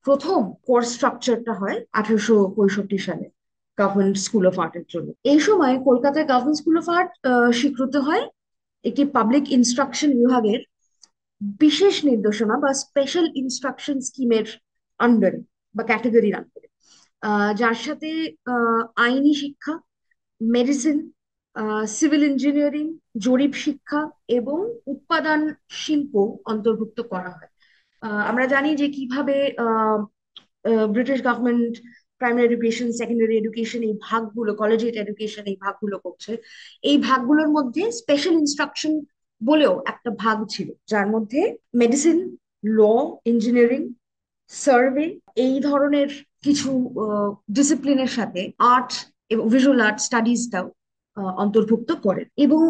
প্রথম কোর্স স্ট্রাকচারটা হয় 1865 সালে গভর্নমেন্ট স্কুল অফ আর্টের জন্য। এই সময় কলকাতায় গভর্নমেন্ট স্কুল অফ আর্ট স্বীকৃত হয় একটি পাবলিক ইনস্ট্রাকশন বিভাগের বিশেষ নির্দেশনা বা স্পেশাল ইনস্ট্রাকশন স্কিমের আন্ডারে বা ক্যাটাগরির আন্ডারে, যার সাথে আইনি শিক্ষা, মেডিসিন, সিভিল ইঞ্জিনিয়ারিং, জরিপ শিক্ষা এবং উৎপাদন শিল্প অন্তর্ভুক্ত করা হয়। আমরা জানি যে কিভাবে British government primary education, secondary education, এই ভাগগুলো, কলেজিয়েট এডুকেশন এই ভাগগুলো করছে। এই ভাগগুলোর মধ্যে স্পেশাল ইনস্ট্রাকশন বলেও একটা ভাগ ছিল, যার মধ্যে মেডিসিন, ল, ইঞ্জিনিয়ারিং, সার্ভে, এই ধরনের কিছু ডিসিপ্লিনের সাথে আর্ট এবং ভিজুয়াল আর্ট স্টাডিজটাও অন্তর্ভুক্ত করেন। এবং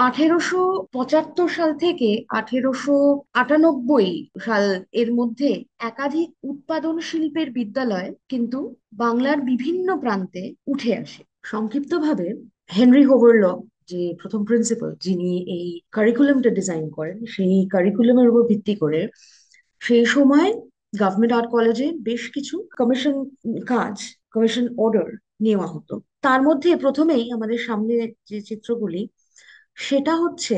1875 সাল থেকে 1898 সাল এর মধ্যে একাধিক উৎপাদন শিল্পের বিদ্যালয় কিন্তু বাংলার বিভিন্ন প্রান্তে উঠে আসে। সংক্ষিপ্তভাবে, হেনরি হোভারলক, যে প্রথম প্রিন্সিপাল যিনি এই কারিকুলামটা ডিজাইন করেন, সেই কারিকুলামের উপর ভিত্তি করে সেই সময় গভর্নমেন্ট আর্ট কলেজে বেশ কিছু কমিশন কাজ, কমিশন অর্ডার নেওয়া হতো। তার মধ্যে প্রথমেই আমাদের সামনে যে চিত্রগুলি, সেটা হচ্ছে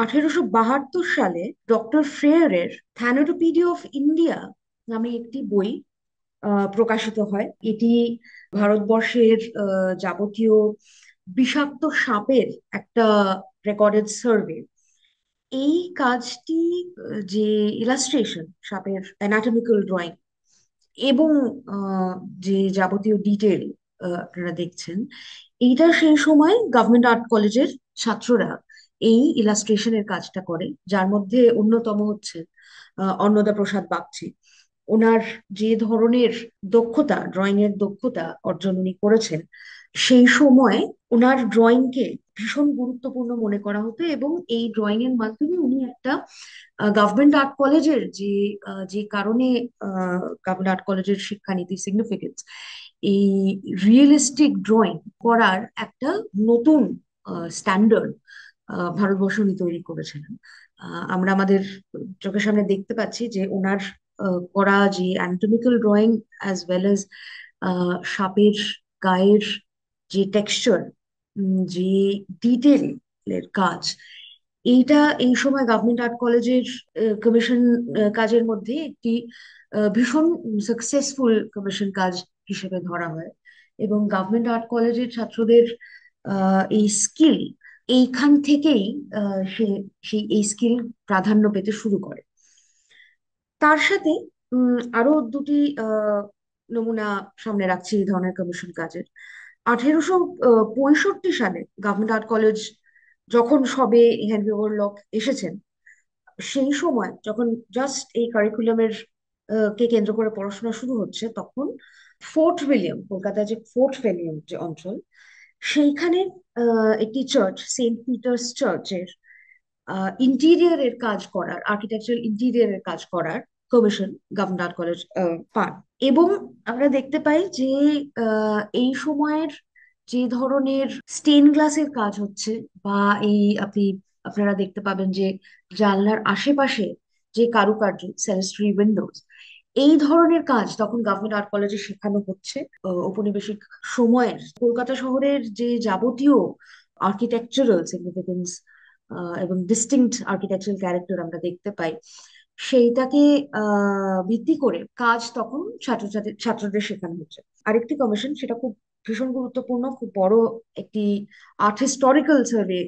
1872 সালে ডক্টর ফ্রেয়ারের থ্যানোটোপিডিয়া অফ ইন্ডিয়া নামে একটি বই প্রকাশিত হয়। এটি ভারতবর্ষের যাবতীয় বিষাক্ত সাপের একটা রেকর্ডেড সার্ভে। এই কাজটি, যে ইলাস্ট্রেশন, সাপের অ্যানাটমিক্যাল ড্রয়িং এবং আহ, যে যাবতীয় ডিটেল আপনারা দেখছেন, এইটা সেই সময় গভর্নমেন্ট আর্ট কলেজের ছাত্ররা এই ইলাস্ট্রেশনের কাজটা করে, যার মধ্যে অন্যতম হচ্ছে অন্নদা প্রসাদ বাগচি। ওনার যে ধরনের দক্ষতা, ড্রয়িং এর দক্ষতা অর্জন উনি করেছেন, সেই সময় ওনার ড্রয়িংকে ভীষণ গুরুত্বপূর্ণ মনে করা হতো, এবং এই ড্রয়িং এর মাধ্যমে উনি একটা গভর্নমেন্ট আর্ট কলেজের যে কারণে গভর্নমেন্ট আর্ট কলেজের শিক্ষানীতি সিগনিফিকেন্স, এই রিয়েলিস্টিক ড্রয়িং করার একটা নতুন স্ট্যান্ডার্ড ভারতবর্ষ উনি তৈরি করেছিলেন। আমরা আমাদের চোখের সামনে দেখতে পাচ্ছি যে ওনার করা যে anatomical drawing as well as সাপের গায়ের যে টেক্সচার, যে ডিটেলের কাজ, এইটা এই সময় গভর্নমেন্ট আর্ট কলেজের কমিশন কাজের মধ্যে একটি ভীষণ সাকসেসফুল কমিশন কাজ হিসেবে ধরা হয়। এবং গভর্নমেন্ট আর্ট কলেজের ছাত্রদের এই স্কিল এইখান থেকেই সে সেই এই স্কিল প্রাধান্য পেতে শুরু করে। তার সাথে আরো দুটি নমুনা সামনে রাখছি এই ধরনের কমিশন কাজের। 1865 সালে গভর্নমেন্ট আর্ট কলেজ যখন সবে হেনরি ওরলক এসেছেন, সেই সময় যখন জাস্ট এই কারিকুলামের কে কেন্দ্র করে পড়াশোনা শুরু হচ্ছে, তখন ফোর্ট উইলিয়াম, কলকাতার যে ফোর্ট উইলিয়াম যে অঞ্চল, সেইখানে একটি চার্চ, সেন্ট পিটার্স চার্চের ইন্টিরিয়ারের কাজ করার, আর্কিটেকচারাল ইন্টিরিয়ারের কাজ করার কমিশন গভর্নমেন্ট আর্ট কলেজ পান। এবং আমরা দেখতে পাই যে এই সময়ের যে ধরনের স্টেন গ্লাসের কাজ হচ্ছে, বা এই আপনারা দেখতে পাবেন যে জানলার আশেপাশে যে কারুকার্য, স্যানিটারি উইন্ডোজ, এই ধরনের কাজ তখন গভর্নমেন্ট আর্ট কলেজে শেখানো হচ্ছে। ঔপনিবেশিক সময়ের কলকাতা শহরের যে যাবতীয় আর্কিটেকচারাল সিগনিফিকেন্স এবং ডিস্টিংক্ট আর্কিটেকচারাল ক্যারেক্টার আমরা দেখতে পাই, সেইটাকে ভিত্তি করে কাজ তখন ছাত্রদের শেখানো হচ্ছে। আরেকটি কমিশন, সেটা খুব ভীষণ গুরুত্বপূর্ণ, খুব বড় একটি আর্ট হিস্টোরিক্যাল সার্ভে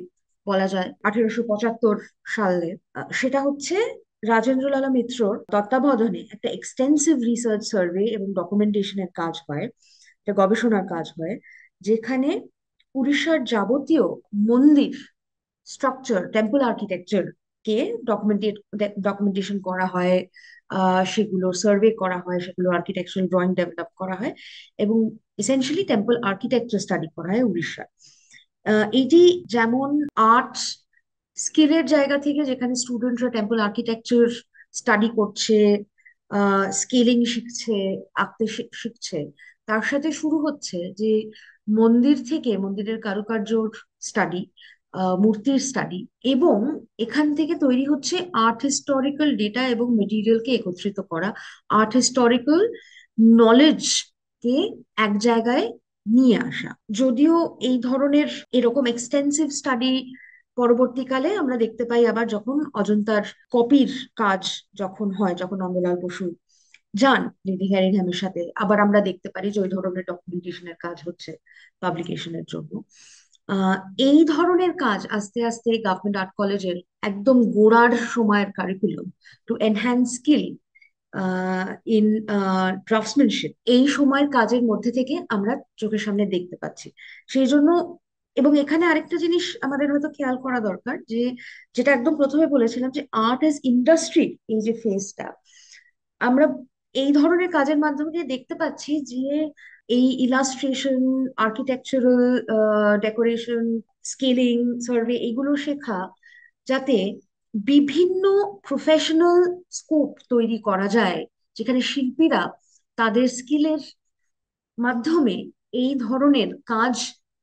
বলা যায়, 1875 সালে। সেটা হচ্ছে রাজেন্দ্রলাল মিত্রর তত্ত্বাবধানে একটা এক্সটেন্সিভ রিসার্চ সার্ভে এবং ডকুমেন্টেশনের কাজ হয়, একটা গবেষণার কাজ হয়, যেখানে উড়িষ্যার যাবতীয় মন্দির স্ট্রাকচার, টেম্পল আর্কিটেকচার কে ডকুমেন্টেশন করা হয়, সেগুলো সার্ভে করা হয়, সেগুলো আর্কিটেকচারাল ড্রয়িং ডেভেলপ করা হয়, এবং এসেনশিয়ালি টেম্পল আর্কিটেকচার স্টাডি করা হয় উড়িষ্যা। এটি যেমন আর্ট স্কিলের জায়গা থেকে, যেখানে স্টুডেন্টরা টেম্পল আর্কিটেকচার স্টাডি করছে, স্কেলিং শিখছে, আঁকতে শিখছে, তার সাথে শুরু হচ্ছে যে মন্দির থেকে মন্দিরের কারুকার্যর স্টাডি, মূর্তির স্টাডি, এবং এখান থেকে তৈরি হচ্ছে আর্ট হিস্টোরিক্যাল ডেটা এবং মেটেরিয়ালকে একত্রিত করা, আর্ট হিস্টোরিক্যাল নলেজ কে এক জায়গায় নিয়ে আসা। যদিও এই ধরনের এরকম এক্সটেন্সিভ স্টাডি পরবর্তীকালে আমরা দেখতে পাই, আবার যখন অজন্তার কপির কাজ যখন হয়, যখন নন্দলাল বসু যান লিডি হ্যারিংহ্যামের সাথে, আবার আমরা দেখতে পারি যে ওই ধরনের ডকুমেন্টেশনের কাজ হচ্ছে পাবলিকেশনের জন্য। আহ এই ধরনের কাজ আস্তে আস্তে গভর্নমেন্ট আর্ট কলেজের একদম গোড়ার সময়ের curriculum to enhance skill in draftsmanship, এই সময়ের কাজের মধ্যে থেকে আমরা চোখের সামনে দেখতে পাচ্ছি। সেই জন্য, এবং এখানে আরেকটা জিনিস আমাদের হয়তো খেয়াল করা দরকার, যে যেটা একদম প্রথমে বলেছিলাম, যে আর্ট এজ ইন্ডাস্ট্রি, এই যে ফেসটা আমরা এই ধরনের কাজের মাধ্যমে দিয়ে দেখতে পাচ্ছি, যে এই illustration, architectural decoration, scaling, survey, এগুলো শেখা যাতে বিভিন্ন প্রফেশনাল স্কোপ তৈরি করা যায়, যেখানে শিল্পীরা তাদের স্কিলের মাধ্যমে এই ধরনের কাজ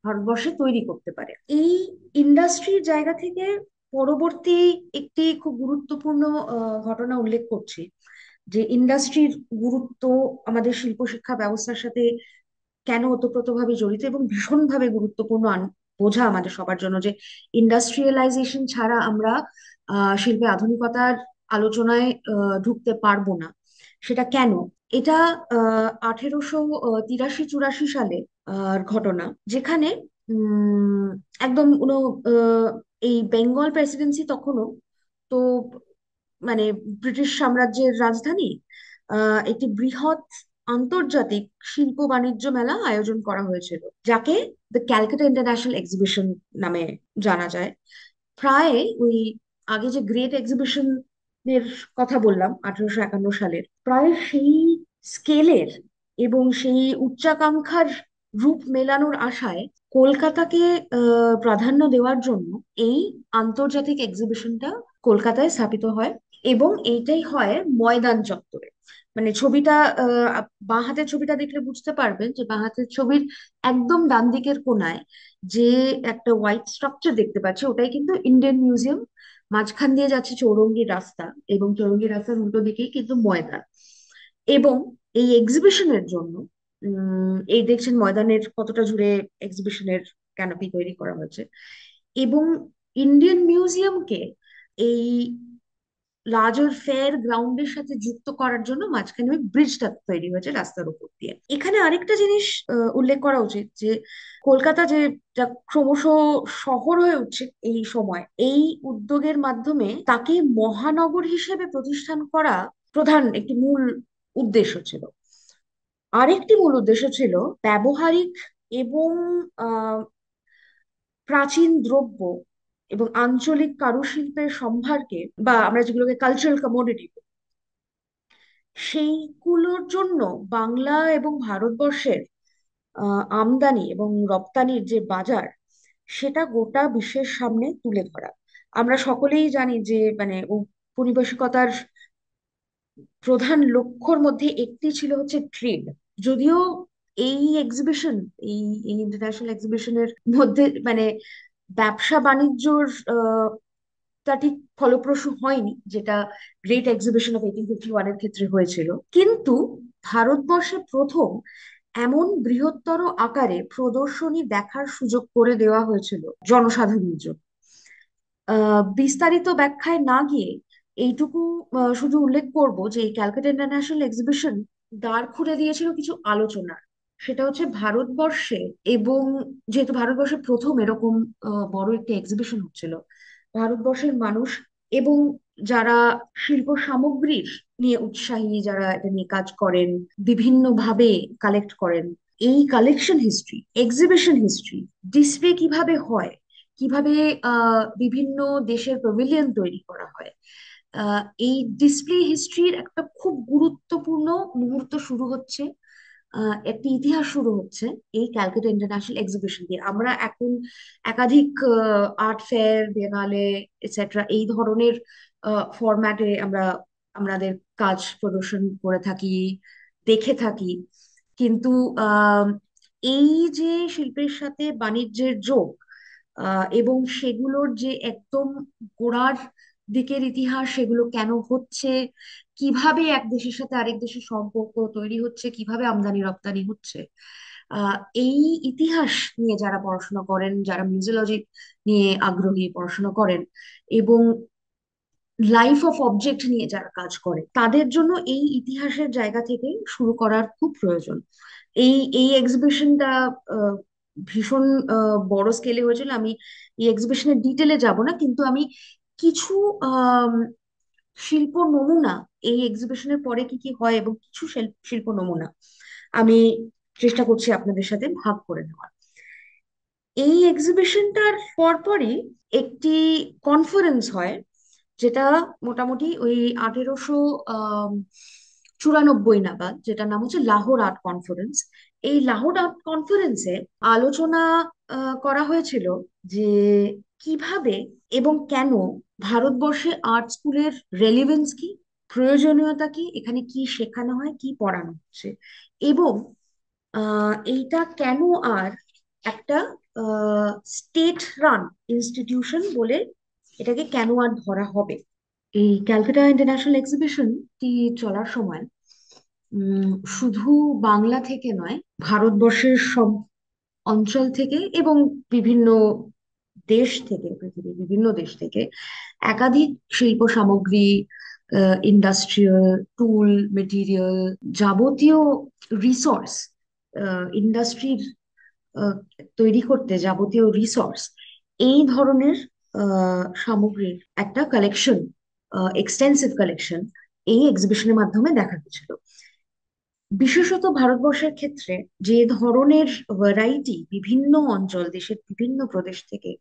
ভারতবর্ষে তৈরি করতে পারে। এই ইন্ডাস্ট্রির জায়গা থেকে পরবর্তী একটি খুব গুরুত্বপূর্ণ ঘটনা উল্লেখ করছি, যে ইন্ডাস্ট্রির গুরুত্ব আমাদের শিল্প শিক্ষা ব্যবস্থার সাথে কেন ওতপ্রোতভাবে জড়িত এবং ভীষণভাবে গুরুত্বপূর্ণ বোঝা আমাদের সবার জন্য, যে ইন্ডাস্ট্রিয়ালাইজেশন ছাড়া আমরা শিল্পে আধুনিকতার আলোচনায় ঢুকতে পারবো না। সেটা কেন? এটা 1883-84 সালে ঘটনা, যেখানে উম একদম এই বেঙ্গল প্রেসিডেন্সি তখনও তো, মানে ব্রিটিশ সাম্রাজ্যের রাজধানী, একটি বৃহৎ আন্তর্জাতিক শিল্প বাণিজ্য মেলা আয়োজন করা হয়েছিল, যাকে দ্য ক্যালকাটা ইন্টারন্যাশনাল এক্সিবিশন নামে জানা যায়। প্রায় ওই আগে যে গ্রেট এক্সিবিশন এর কথা বললাম 1851 সালের, প্রায় সেই স্কেলের এবং সেই উচ্চাকাঙ্ক্ষার রূপ মেলানোর আশায় কলকাতাকে প্রাধান্য দেওয়ার জন্য এই আন্তর্জাতিক এক্সিবিশনটা কলকাতায় স্থাপিত হয়। এবং এইটাই হয় ময়দান চত্বরে। মানে ছবিটা, বাঁ হাতের ছবিটা দেখলে বুঝতে পারবেন যে বাঁ হাতের ছবির একদম ডান দিকের কোণায় যে একটা হোয়াইট স্ট্রাকচার দেখতে পাচ্ছি, ওটাই কিন্তু ইন্ডিয়ান মিউজিয়াম। মাঝখান দিয়ে যাচ্ছে চৌরঙ্গি রাস্তা, এবং চৌরঙ্গি রাস্তার উল্টো দিকেই কিন্তু ময়দান। এবং এই এক্সিবিশনের জন্য এই দেখছেন ময়দানের কতটা জুড়ে এক্সিবিশনের ক্যানোপি তৈরি করা হয়েছে। এবং ইন্ডিয়ান মিউজিয়ামকে এই লার্জার ফেয়ার গ্রাউন্ডের সাথে যুক্ত করার জন্য মাঝখানে ওই ব্রিজটা তৈরি হয়েছে রাস্তার উপর দিয়ে। এখানে আরেকটা জিনিস উল্লেখ করা উচিত যে কলকাতা যে যা ক্রমশ শহর হয়ে উঠছে এই সময়, এই উদ্যোগের মাধ্যমে তাকে মহানগর হিসেবে প্রতিষ্ঠান করা প্রধান একটি মূল উদ্দেশ্য ছিল। আরেকটি মূল উদ্দেশ্য ছিল ব্যবহারিক এবং আহ প্রাচীন দ্রব্য এবং আঞ্চলিক কারুশিল্পের সম্ভারকে, বা আমরা যেগুলোকে কালচারাল কমোডিটি, সেইগুলোর জন্য বাংলা এবং ভারতবর্ষের আমদানি এবং রপ্তানির যে বাজার, সেটা গোটা বিশ্বের সামনে তুলে ধরা। আমরা সকলেই জানি যে মানে ঔপনিবেশিকতার প্রধান লক্ষ্যর মধ্যে একটি ছিল হচ্ছে ট্রেড। যদিও এই এক্সিবিশন, এই ইন্টারন্যাশনাল এক্সিবিশনের মধ্যে মানে ব্যবসা বাণিজ্যর তা ঠিক ফলপ্রসূ হয়নি, যেটা গ্রেট এক্সিবিশন অফ 1851 এর ক্ষেত্রে হয়েছিল, কিন্তু ভারতবর্ষে প্রথম এমন বৃহত্তর আকারে প্রদর্শনী দেখার সুযোগ করে দেওয়া হয়েছিল জনসাধারণের জন্য। বিস্তারিত ব্যাখ্যায় না গিয়ে এইটুকু শুধু উল্লেখ করব যে এই ক্যালকাটা ইন্টারন্যাশনাল এক্সিবিশন দ্বার খুলে দিয়েছিল কিছু আলোচনার। সেটা হচ্ছে ভারতবর্ষে, এবং যেহেতু ভারতবর্ষে প্রথম এরকম বড় একটি এক্সিবিশন হচ্ছিল, ভারতবর্ষের মানুষ এবং যারা শিল্প সামগ্রীর নিয়ে উৎসাহী, যারা এটা নিয়ে কাজ করেন, বিভিন্ন ভাবে কালেক্ট করেন, এই collection history, exhibition history, display কিভাবে হয়, কিভাবে বিভিন্ন দেশের প্যাভিলিয়ন তৈরি করা হয়, এই ডিসপ্লে হিস্ট্রির একটা খুব গুরুত্বপূর্ণ মুহূর্ত শুরু হচ্ছে, একটি ইতিহাস শুরু হচ্ছে এই ক্যালকাটা ইন্টারন্যাশনাল এক্সিবিশন দিয়ে। আমরা এখন একাধিক আর্ট ফেয়ার, বিয়েনালে এটসেট্রা এই ধরনের ফরম্যাটে আমরা আমাদের কাজ প্রদর্শন করে থাকি, দেখে থাকি, কিন্তু আহ এই যে শিল্পের সাথে বাণিজ্যের যোগ, এবং সেগুলোর যে একদম গোড়ার দিকের ইতিহাস, সেগুলো কেন হচ্ছে, কিভাবে এক দেশের সাথে আরেক দেশের সম্পর্ক তৈরি হচ্ছে, কিভাবে আমদানি রপ্তানি হচ্ছে, আহ এই ইতিহাস নিয়ে যারা পড়াশোনা করেন, যারা মিউজিওলজি নিয়ে আগ্রহী, পড়াশোনা করেন, এবং লাইফ অফ অবজেক্ট নিয়ে যারা কাজ করে, তাদের জন্য এই ইতিহাসের জায়গা থেকে শুরু করার খুব প্রয়োজন। এই এই এক্সিবিশনটা ভীষণ বড় স্কেলে হয়েছিল। আমি এই এক্সিবিশনের ডিটেলে যাব না, কিন্তু আমি কিছু আম, শিল্প নমুনা, এই এক্সিবিশনের পরে কি কি হয় এবং কিছু শিল্প নমুনা আমি চেষ্টা করছি আপনাদের সাথে ভাগ করে নেওয়ার। এই এক্সিবিশনটার পরপরই একটি কনফারেন্স হয়, যেটা মোটামুটি ওই 1894 নাগাদ, যেটার নাম হচ্ছে লাহোর আর্ট কনফারেন্স। এই লাহোর আর্ট কনফারেন্সে আলোচনা করা হয়েছিল যে কিভাবে এবং কেন ভারতবর্ষে আর্ট স্কুলের রেলিভেন্স কি, প্রয়োজনীয়তা কি, এখানে কি শেখানো হয়, কি পড়ানো হচ্ছে, এবং এইটা কেন আর একটা স্টেট রান ইনস্টিটিউশন বলে এটাকে কেন আর ধরা হবে। এই ক্যালকাটা ইন্টারন্যাশনাল এক্সিবিশনটি চলার সময় শুধু বাংলা থেকে নয়, ভারতবর্ষের সব অঞ্চল থেকে এবং বিভিন্ন দেশ থেকে, পৃথিবীর বিভিন্ন দেশ থেকে একাধিক শিল্প সামগ্রী, ইন্ডাস্ট্রিয়াল টুল, মেটেরিয়াল, যাবতীয় রিসোর্স, ইন্ডাস্ট্রির তৈরি করতে যাবতীয় রিসোর্স, এই ধরনের সামগ্রীর একটা কালেকশন, এক্সটেন্সিভ কালেকশন এই এক্সিবিশনের মাধ্যমে দেখা গেছিল। বিশেষত ভারতবর্ষের ক্ষেত্রে যে ধরনের ভ্যারাইটি, বিভিন্ন অঞ্চল, দেশের বিভিন্ন প্রদেশ থেকে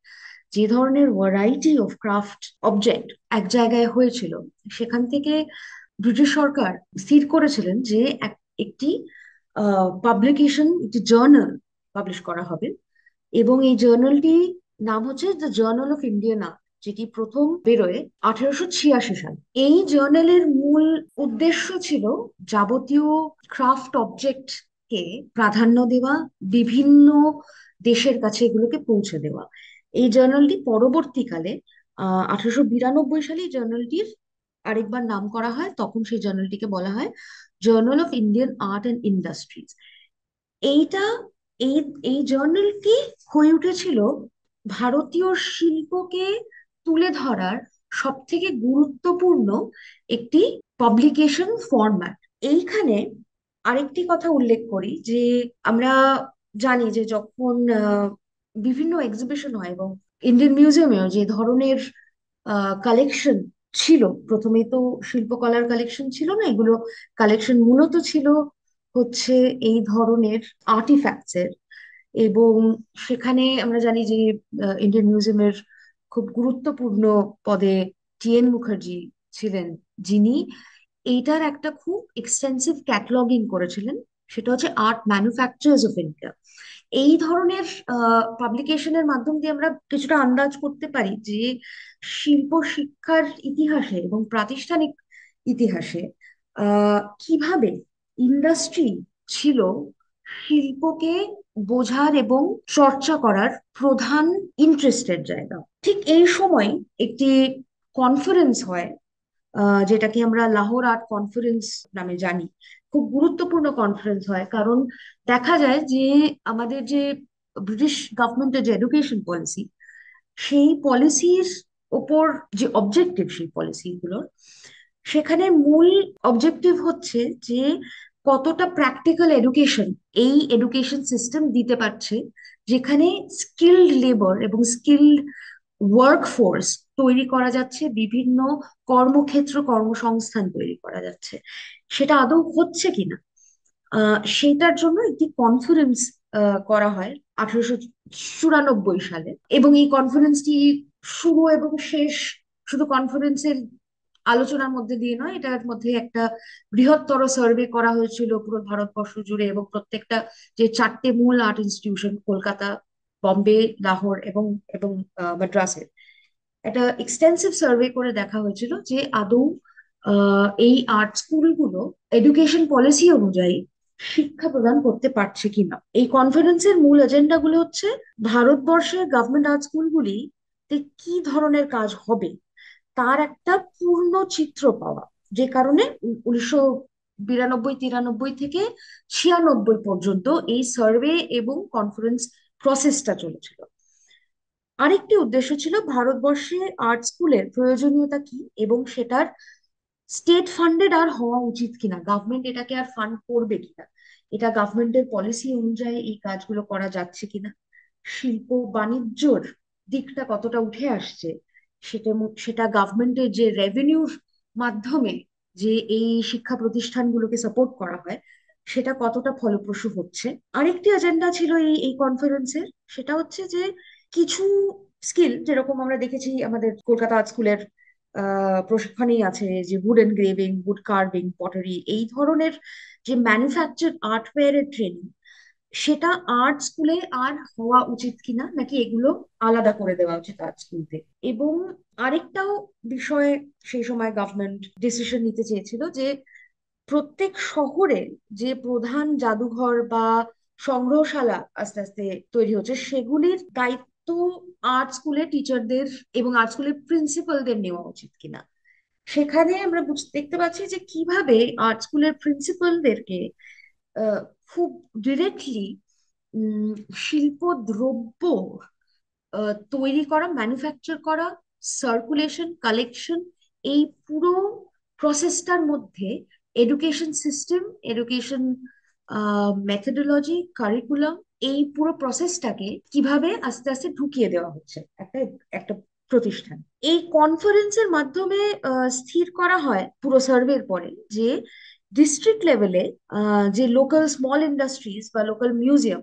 যে ধরনের ভ্যারাইটি অফ ক্রাফট অবজেক্ট এক জায়গায় হয়েছিল, সেখান থেকে ব্রিটিশ সরকার স্থির করেছিলেন যে একটি পাবলিকেশন, একটি জার্নাল পাবলিশ করা হবে, এবং এই জার্নালটি নাম হচ্ছে the journal of Indian art, যেটি প্রথম বেরোয় 1886 সালে। এই জার্নালের মূল উদ্দেশ্য ছিল যাবতীয় ক্রাফট অবজেক্ট কে প্রাধান্য দেওয়া, বিভিন্ন দেশের কাছে এগুলোকে পৌঁছে দেওয়া। এই জার্নালটি পরবর্তীকালে 1892 সালে এই জার্নালটির আরেকবার নাম করা হয়, তখন সেই জার্নালটিকে বলা হয় journal of Indian art and industries. এইটা, এই এই জার্নালটি হয়ে উঠেছিল ভারতীয় শিল্পকে তুলে ধরার সব থেকে গুরুত্বপূর্ণ একটি পাবলিকেশন ফরম্যাট। এইখানে আরেকটি কথা উল্লেখ করি যে আমরা জানি যে যখন বিভিন্ন এক্সিবিশন হয়, এবং ইন্ডিয়ান মিউজিয়ামেও যে ধরনের কালেকশন ছিল, প্রথমে তো শিল্পকলার কালেকশন ছিল না, এগুলো কালেকশন মূলত ছিল হচ্ছে এই ধরনের আর্টিফ্যাক্টস। এবং সেখানে আমরা জানি যে ইন্ডিয়ান মিউজিয়ামের খুব গুরুত্বপূর্ণ পদে টিএন মুখার্জি ছিলেন, যিনি এইটার একটা খুব এক্সটেন্সিভ ক্যাটালগিং করেছিলেন। সেটা হচ্ছে আর্ট ম্যানুফ্যাকচারার্স অফ ইন্ডিয়া। এই ধরনের পাবলিকেশনের মাধ্যম দিয়ে আমরা কিছুটা আন্দাজ করতে পারি যে শিল্প শিক্ষার ইতিহাসে এবং প্রাতিষ্ঠানিক ইতিহাসে কিভাবে ইন্ডাস্ট্রি ছিল শিল্পকে বোঝার এবং চর্চা করার প্রধান ইন্টারেস্টের জায়গা। ঠিক এই সময় একটি কনফারেন্স হয়, যেটাকে আমরা লাহোর আর্ট কনফারেন্স নামে জানি। খুব গুরুত্বপূর্ণ কনফারেন্স হয়, কারণ দেখা যায় যে আমাদের যে ব্রিটিশ গভর্নমেন্টের যে এডুকেশন পলিসি, সেই পলিসির ওপর যে অবজেক্টিভ, সেই পলিসিগুলোর সেখানে মূল অবজেক্টিভ হচ্ছে যে কতটা প্র্যাকটিক্যাল এডুকেশন এই এডুকেশন সিস্টেম দিতে পারছে, যেখানে স্কিল্ড লেবার এবং স্কিল্ড ওয়ার্কফোর্স তৈরি করা যাচ্ছে, বিভিন্ন কর্মক্ষেত্র কর্মসংস্থান তৈরি করা যাচ্ছে। সেটা আদৌ হচ্ছে কিনা সেটার জন্য একটি কনফারেন্স করা হয় 1894 সালে। এবং এই কনফারেন্সটি শুরু এবং শেষ শুধু কনফারেন্সের আলোচনার মধ্যে দিয়ে নয়, এটার মধ্যে একটা বৃহত্তর সার্ভে করা হয়েছিল পুরো ভারতবর্ষ জুড়ে, এবং প্রত্যেকটা যে চারটে মূল আর্ট ইনস্টিটিউশন, কলকাতা, বম্বে, লাহোর এবং এবং মাদ্রাসের একটা এক্সটেন্সিভ সার্ভে করে দেখা হয়েছিল যে আদৌ এই আর্ট স্কুলগুলো এডুকেশন পলিসি অনুযায়ী শিক্ষা প্রদান করতে পারছে কিনা। এই কনফারেন্সের মূল এজেন্ডাগুলো হচ্ছে ভারতবর্ষের গভর্নমেন্ট আর্ট স্কুলগুলিতে কি ধরনের কাজ হবে তার একটা পূর্ণ চিত্র পাওয়া। যে কারণে 1992 93 থেকে 96 পর্যন্ত এই সার্ভে এবং কনফারেন্স প্রসেসটা চলেছিল। আরেকটি উদ্দেশ্য ছিল ভারতবর্ষে আর্ট স্কুলের প্রয়োজনীয়তা কি, এবং সেটার স্টেট ফান্ডেড আর হওয়া উচিত কিনা, গভর্নমেন্ট এটাকে আর ফান্ড করবে কিনা, এটা গভর্নমেন্টের পলিসি অনুযায়ী এই কাজগুলো করা যাচ্ছে কিনা, শিল্প বাণিজ্যর দিকটা কতটা উঠে আসছে, সেটা গভর্নমেন্টের যে রেভিনিউর মাধ্যমে যে এই শিক্ষা প্রতিষ্ঠানগুলোকে সাপোর্ট করা হয় সেটা কতটা ফলপ্রসূ হচ্ছে। আরেকটি এজেন্ডা ছিল এই এই কনফারেন্সের, সেটা হচ্ছে যে কিছু স্কিল, যেরকম আমরা দেখেছি আমাদের কলকাতা আর্ট স্কুলের প্রশিক্ষণেই আছে যে wood engraving, wood carving, pottery, এই ধরনের যে ম্যানুফ্যাকচার আর্টওয়্যারের ট্রেনিং, সেটা আর্ট স্কুলে আর হওয়া উচিত কিনা, নাকি এগুলো আলাদা করে দেওয়া উচিত আর্ট স্কুল থেকে। এবং আরেকটাও বিষয়ে সেই সময় গভর্নমেন্ট ডিসিশন নিতে চেয়েছিল যে প্রত্যেক শহরে যে প্রধান জাদুঘর বা সংগ্রহশালা আস্তে আস্তে তৈরি হচ্ছে, সেগুলির দায়িত্ব আর্ট স্কুলের টিচারদের এবং আর্ট স্কুলের প্রিন্সিপালদের নেওয়া উচিত কিনা। সেখানে আমরা দেখতে পাচ্ছি যে কিভাবে আর্ট স্কুলের প্রিন্সিপালদেরকে খুব ডিরেক্টলি শিল্প দ্রব্য তৈরি করা, ম্যানুফ্যাকচার করা, সার্কুলেশন, কালেকশন, এই পুরো প্রসেসটার মধ্যে education system, education methodology, curriculum, এই পুরো প্রসেসটাকে কিভাবে আস্তে আস্তে ঢুকিয়ে দেওয়া হচ্ছে একটা একটা প্রতিষ্ঠান। এই কনফারেন্সের মাধ্যমে স্থির করা হয় পুরো সার্ভের পরে যে ডিস্ট্রিক্ট লেভেলে যে লোকাল স্মল ইন্ডাস্ট্রিজ বা লোকাল মিউজিয়াম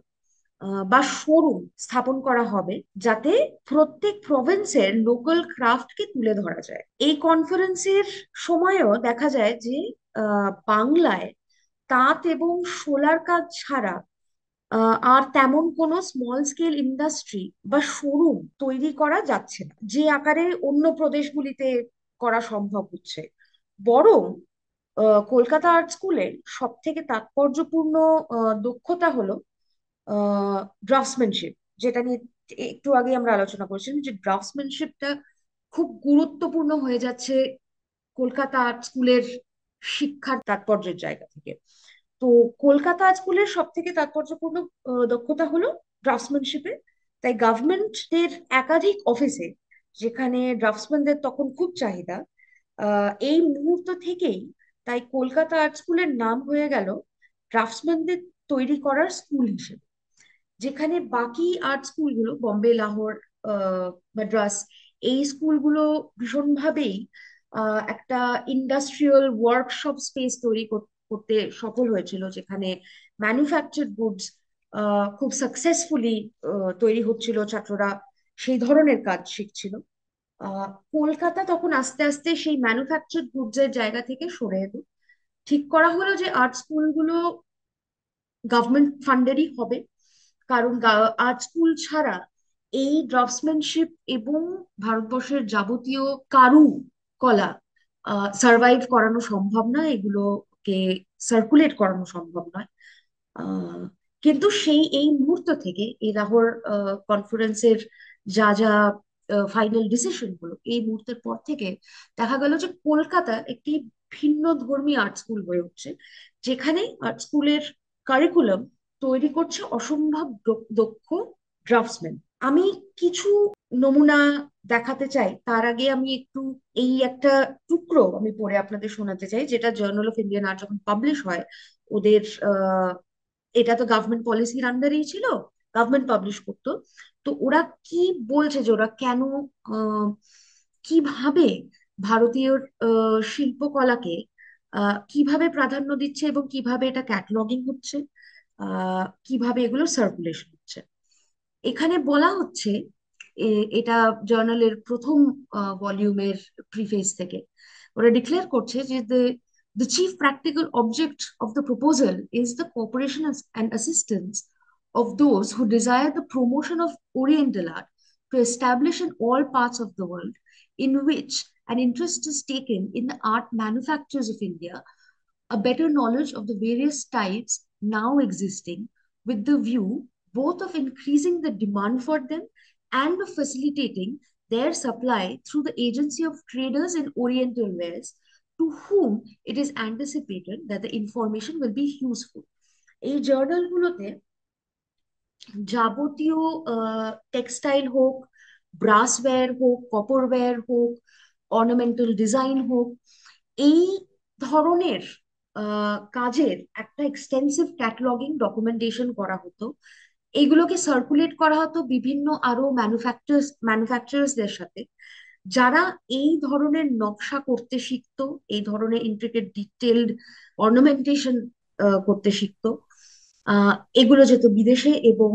বা শোরুম স্থাপন করা হবে, যাতে প্রত্যেক প্রভিন্সের লোকাল ক্রাফটকে তুলে ধরা যায়। এই কনফারেন্সের সময়ও দেখা যায় যে বাংলায় তাঁত এবং শোলার কাজ ছাড়া আর তেমন কোনো স্মল স্কেল ইন্ডাস্ট্রি বা শোরুম তৈরি করা যাচ্ছে না, যে আকারে অন্য প্রদেশগুলিতে করা সম্ভব হচ্ছে। বরং কলকাতা আর্ট স্কুলের সব থেকে তাৎপর্যপূর্ণ দক্ষতা হলো ড্রাফটসম্যানশিপ, যেটা নিয়ে একটু আগে আমরা আলোচনা করছিলাম যে ড্রাফটসম্যানশিপটা খুব গুরুত্বপূর্ণ হয়ে যাচ্ছে কলকাতা আর্ট স্কুলের শিক্ষার তাৎপর্যের জায়গা থেকে। তো কলকাতা আর্ট স্কুলের সব থেকে তাৎপর্যপূর্ণ দক্ষতা হলো ড্রাফটসম্যানশিপে। তাই গভর্নমেন্টের একাধিক অফিসে, যেখানে ড্রাফটসম্যানদের তখন খুব চাহিদা, এই মুহূর্ত থেকেই তাই কলকাতা আর্ট স্কুলের নাম হয়ে গেল ড্রাফটসম্যানদের তৈরি করার স্কুল হিসেবে। যেখানে বাকি আর্ট স্কুলগুলো, বম্বে, লাহোর, মাদ্রাস, এই স্কুলগুলো ভীষণভাবেই একটা ইন্ডাস্ট্রিয়াল ওয়ার্কশপ স্পেস তৈরি করতে সফল হয়েছিল, যেখানে ম্যানুফ্যাকচার্ড গুডস খুব সাকসেসফুলি তৈরি হচ্ছিল, ছাত্ররা সেই ধরনের কাজ শিখছিল। আহ কলকাতা তখন আস্তে আস্তে সেই ম্যানুফ্যাকচার্ড গুডস এর জায়গা থেকে সরে এলো। ঠিক করা হলো যে আর্ট স্কুলগুলো গভর্নমেন্ট ফান্ডেরই হবে, কারণ আর্ট স্কুল ছাড়া এই ড্রাফটসম্যানশিপ এবং ভারতবর্ষের যাবতীয় কারু কলা সার্ভাইভ করানো সম্ভব নয়, এগুলোকে সার্কুলেট করানো সম্ভব নয়। আহ, কিন্তু এই মুহূর্ত থেকে এই লাহোর কনফারেন্সের যা যা ফাইনাল ডিসিশন গুলো, এই মুহূর্তের পর থেকে দেখা গেল যে কলকাতা একটি ভিন্ন ধর্মী আর্ট স্কুল হয়ে উঠছে, যেখানে আর্ট স্কুলের কারিকুলাম তৈরি করছে অসম্ভব দক্ষ ড্রাফটসম্যান। আমি কিছু নমুনা দেখাতে চাই, তার আগে আমি একটু এই একটা টুকরো আমি পড়ে আপনাদের শোনাতে চাই, যেটা জার্নাল অফ ইন্ডিয়ান আর্ট যখন পাবলিশ হয় ওদের, এটা তো গভর্নমেন্ট পলিসির আন্ডারেই ছিল, গভর্নমেন্ট পাবলিশ করতো। তো ওরা কি বলছে, যে ওরা কেন, আহ, কিভাবে ভারতীয় শিল্পকলাকে কিভাবে প্রাধান্য দিচ্ছে এবং কিভাবে এটা ক্যাটালগিং হচ্ছে, কিভাবে এগুলো সার্কুলেশন হচ্ছে। এখানে বলা হচ্ছে, এটা জার্নালের প্রথম ভলিউমের প্রিফেস থেকে ওরা ডিক্লেয়ার করছে যে the chief practical object of the proposal is the cooperation and assistance of those who desire the promotion of Oriental art to establish in all parts of the world in which an interest is taken in the art manufactures of India, a better knowledge of the various types now existing, with the view both of increasing the demand for them and of facilitating their supply through the agency of traders in Oriental wares, to whom it is anticipated that the information will be useful. এই জার্নালগুলোতে যাবতীয় textile হোক, ব্রাসওয়্যার হোক, কপারওয়্যার হোক, ornamental design হোক, এই ধরনের কাজের একটা এক্সটেন্সিভ ক্যাটালগিং ডকুমেন্টেশন করা হতো। এইগুলোকে সার্কুলেট করা হতো বিভিন্ন আরো ম্যানুফ্যাকচারার্সদের সাথে, যারা এই ধরনের নকশা করতে শিখতো, এই ধরনের ইন্ট্রিকেট ডিটেলড অর্নামেন্টেশন করতে শিখতো। এগুলো যেত বিদেশে এবং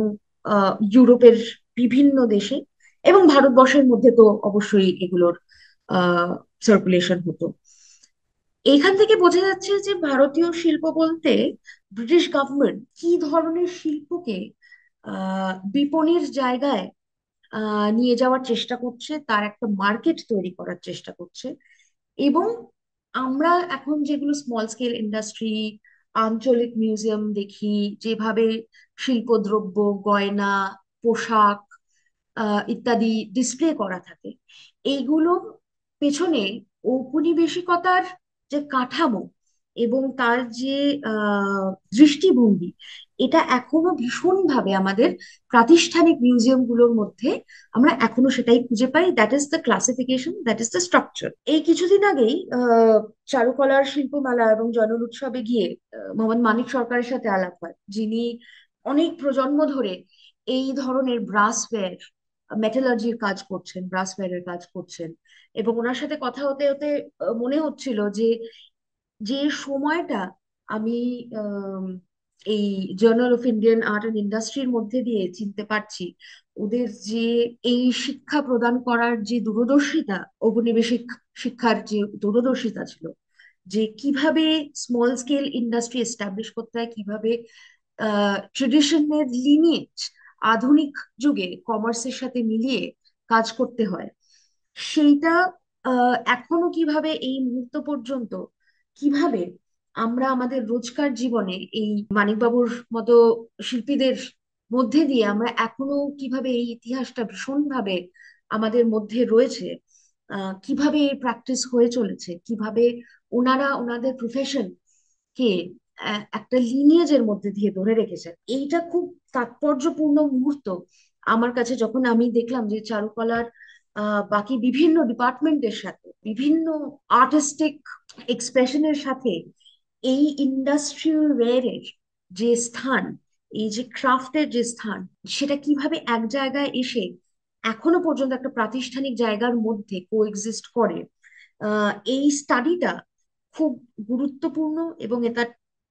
ইউরোপের বিভিন্ন দেশে, এবং ভারতবর্ষের মধ্যে তো অবশ্যই এগুলোর সার্কুলেশন হতো। এইখান থেকে বোঝা যাচ্ছে যে ভারতীয় শিল্প বলতে ব্রিটিশ গভর্নমেন্ট কি ধরনের শিল্পকে বিপণির জায়গায় নিয়ে যাওয়ার চেষ্টা করছে, তার একটা মার্কেট তৈরি করার চেষ্টা করছে। এবং আমরা এখন যেগুলো স্মল স্কেল ইন্ডাস্ট্রি, আঞ্চলিক মিউজিয়াম দেখি, যেভাবে শিল্পদ্রব্য, গয়না, পোশাক ইত্যাদি ডিসপ্লে করা থাকে, এইগুলোর পেছনে ঔপনিবেশিকতার যে কাঠামো এবং তার যে আহ দৃষ্টিভঙ্গি, এটা এখনো ভীষণভাবে আমাদের প্রাতিষ্ঠানিক মিউজিয়াম গুলোর মধ্যে আমরা এখনো সেটাই খুঁজে পাই। That is the classification, that is the structure. এই কিছুদিন আগেই চারুকলার শিল্পমেলা এবং জনল উৎসবে গিয়ে মোহাম্মদ মানিক সরকারের সাথে আলাপ হয়, যিনি অনেক প্রজন্ম ধরে এই ধরনের ব্রাসওয়্যার, মেটালার্জির কাজ করছেন, ব্রাসওয়্যারের কাজ করছেন। এবং ওনার সাথে কথা হতে হতে মনে হচ্ছিল যে যে সময়টা আমি আম, এই journal of Indian art and ইন্ডাস্ট্রির মধ্যে দিয়ে চিনতে পারছি, ওদের যে এই শিক্ষা প্রদান করার যে দূরদর্শিতা, ঔপনিবেশিক শিক্ষার যে দূরদর্শিতা ছিল, যে কিভাবে স্মল স্কেল ইন্ডাস্ট্রি এস্টাবলিশ করতে হয়, কিভাবে ট্রেডিশনের লিনিয়েজ আধুনিক যুগে কমার্সের সাথে মিলিয়ে কাজ করতে হয়, সেইটা এখনো কিভাবে এই মুহূর্ত পর্যন্ত, কিভাবে আমরা আমাদের রোজকার জীবনে এই মানিকবাবুর মতো শিল্পীদের মধ্যে দিয়ে আমরা এখনো কিভাবে এই ইতিহাসটা ভীষণভাবে আমাদের মধ্যে রয়েছে, কিভাবে এই প্র্যাকটিস হয়ে চলেছে, কিভাবে ওনারা ওনাদের প্রফেশন কে একটা লিনিয়েজের মধ্যে দিয়ে ধরে রেখেছেন, এইটা খুব তাৎপর্যপূর্ণ মুহূর্ত আমার কাছে যখন আমি দেখলাম যে চারুকলার বাকি বিভিন্ন ডিপার্টমেন্টের সাথে, বিভিন্ন আর্টিস্টিক এক্সপ্রেশনের সাথে এই ইন্ডাস্ট্রিয়াল ওয়্যারের যে স্থান, এই যে ক্রাফটের যে স্থান, সেটা কিভাবে এক জায়গায় এসে এখনো পর্যন্ত একটা প্রাতিষ্ঠানিক জায়গার মধ্যে কোএক্সিস্ট করে, এই স্টাডিটা খুব গুরুত্বপূর্ণ এবং এটা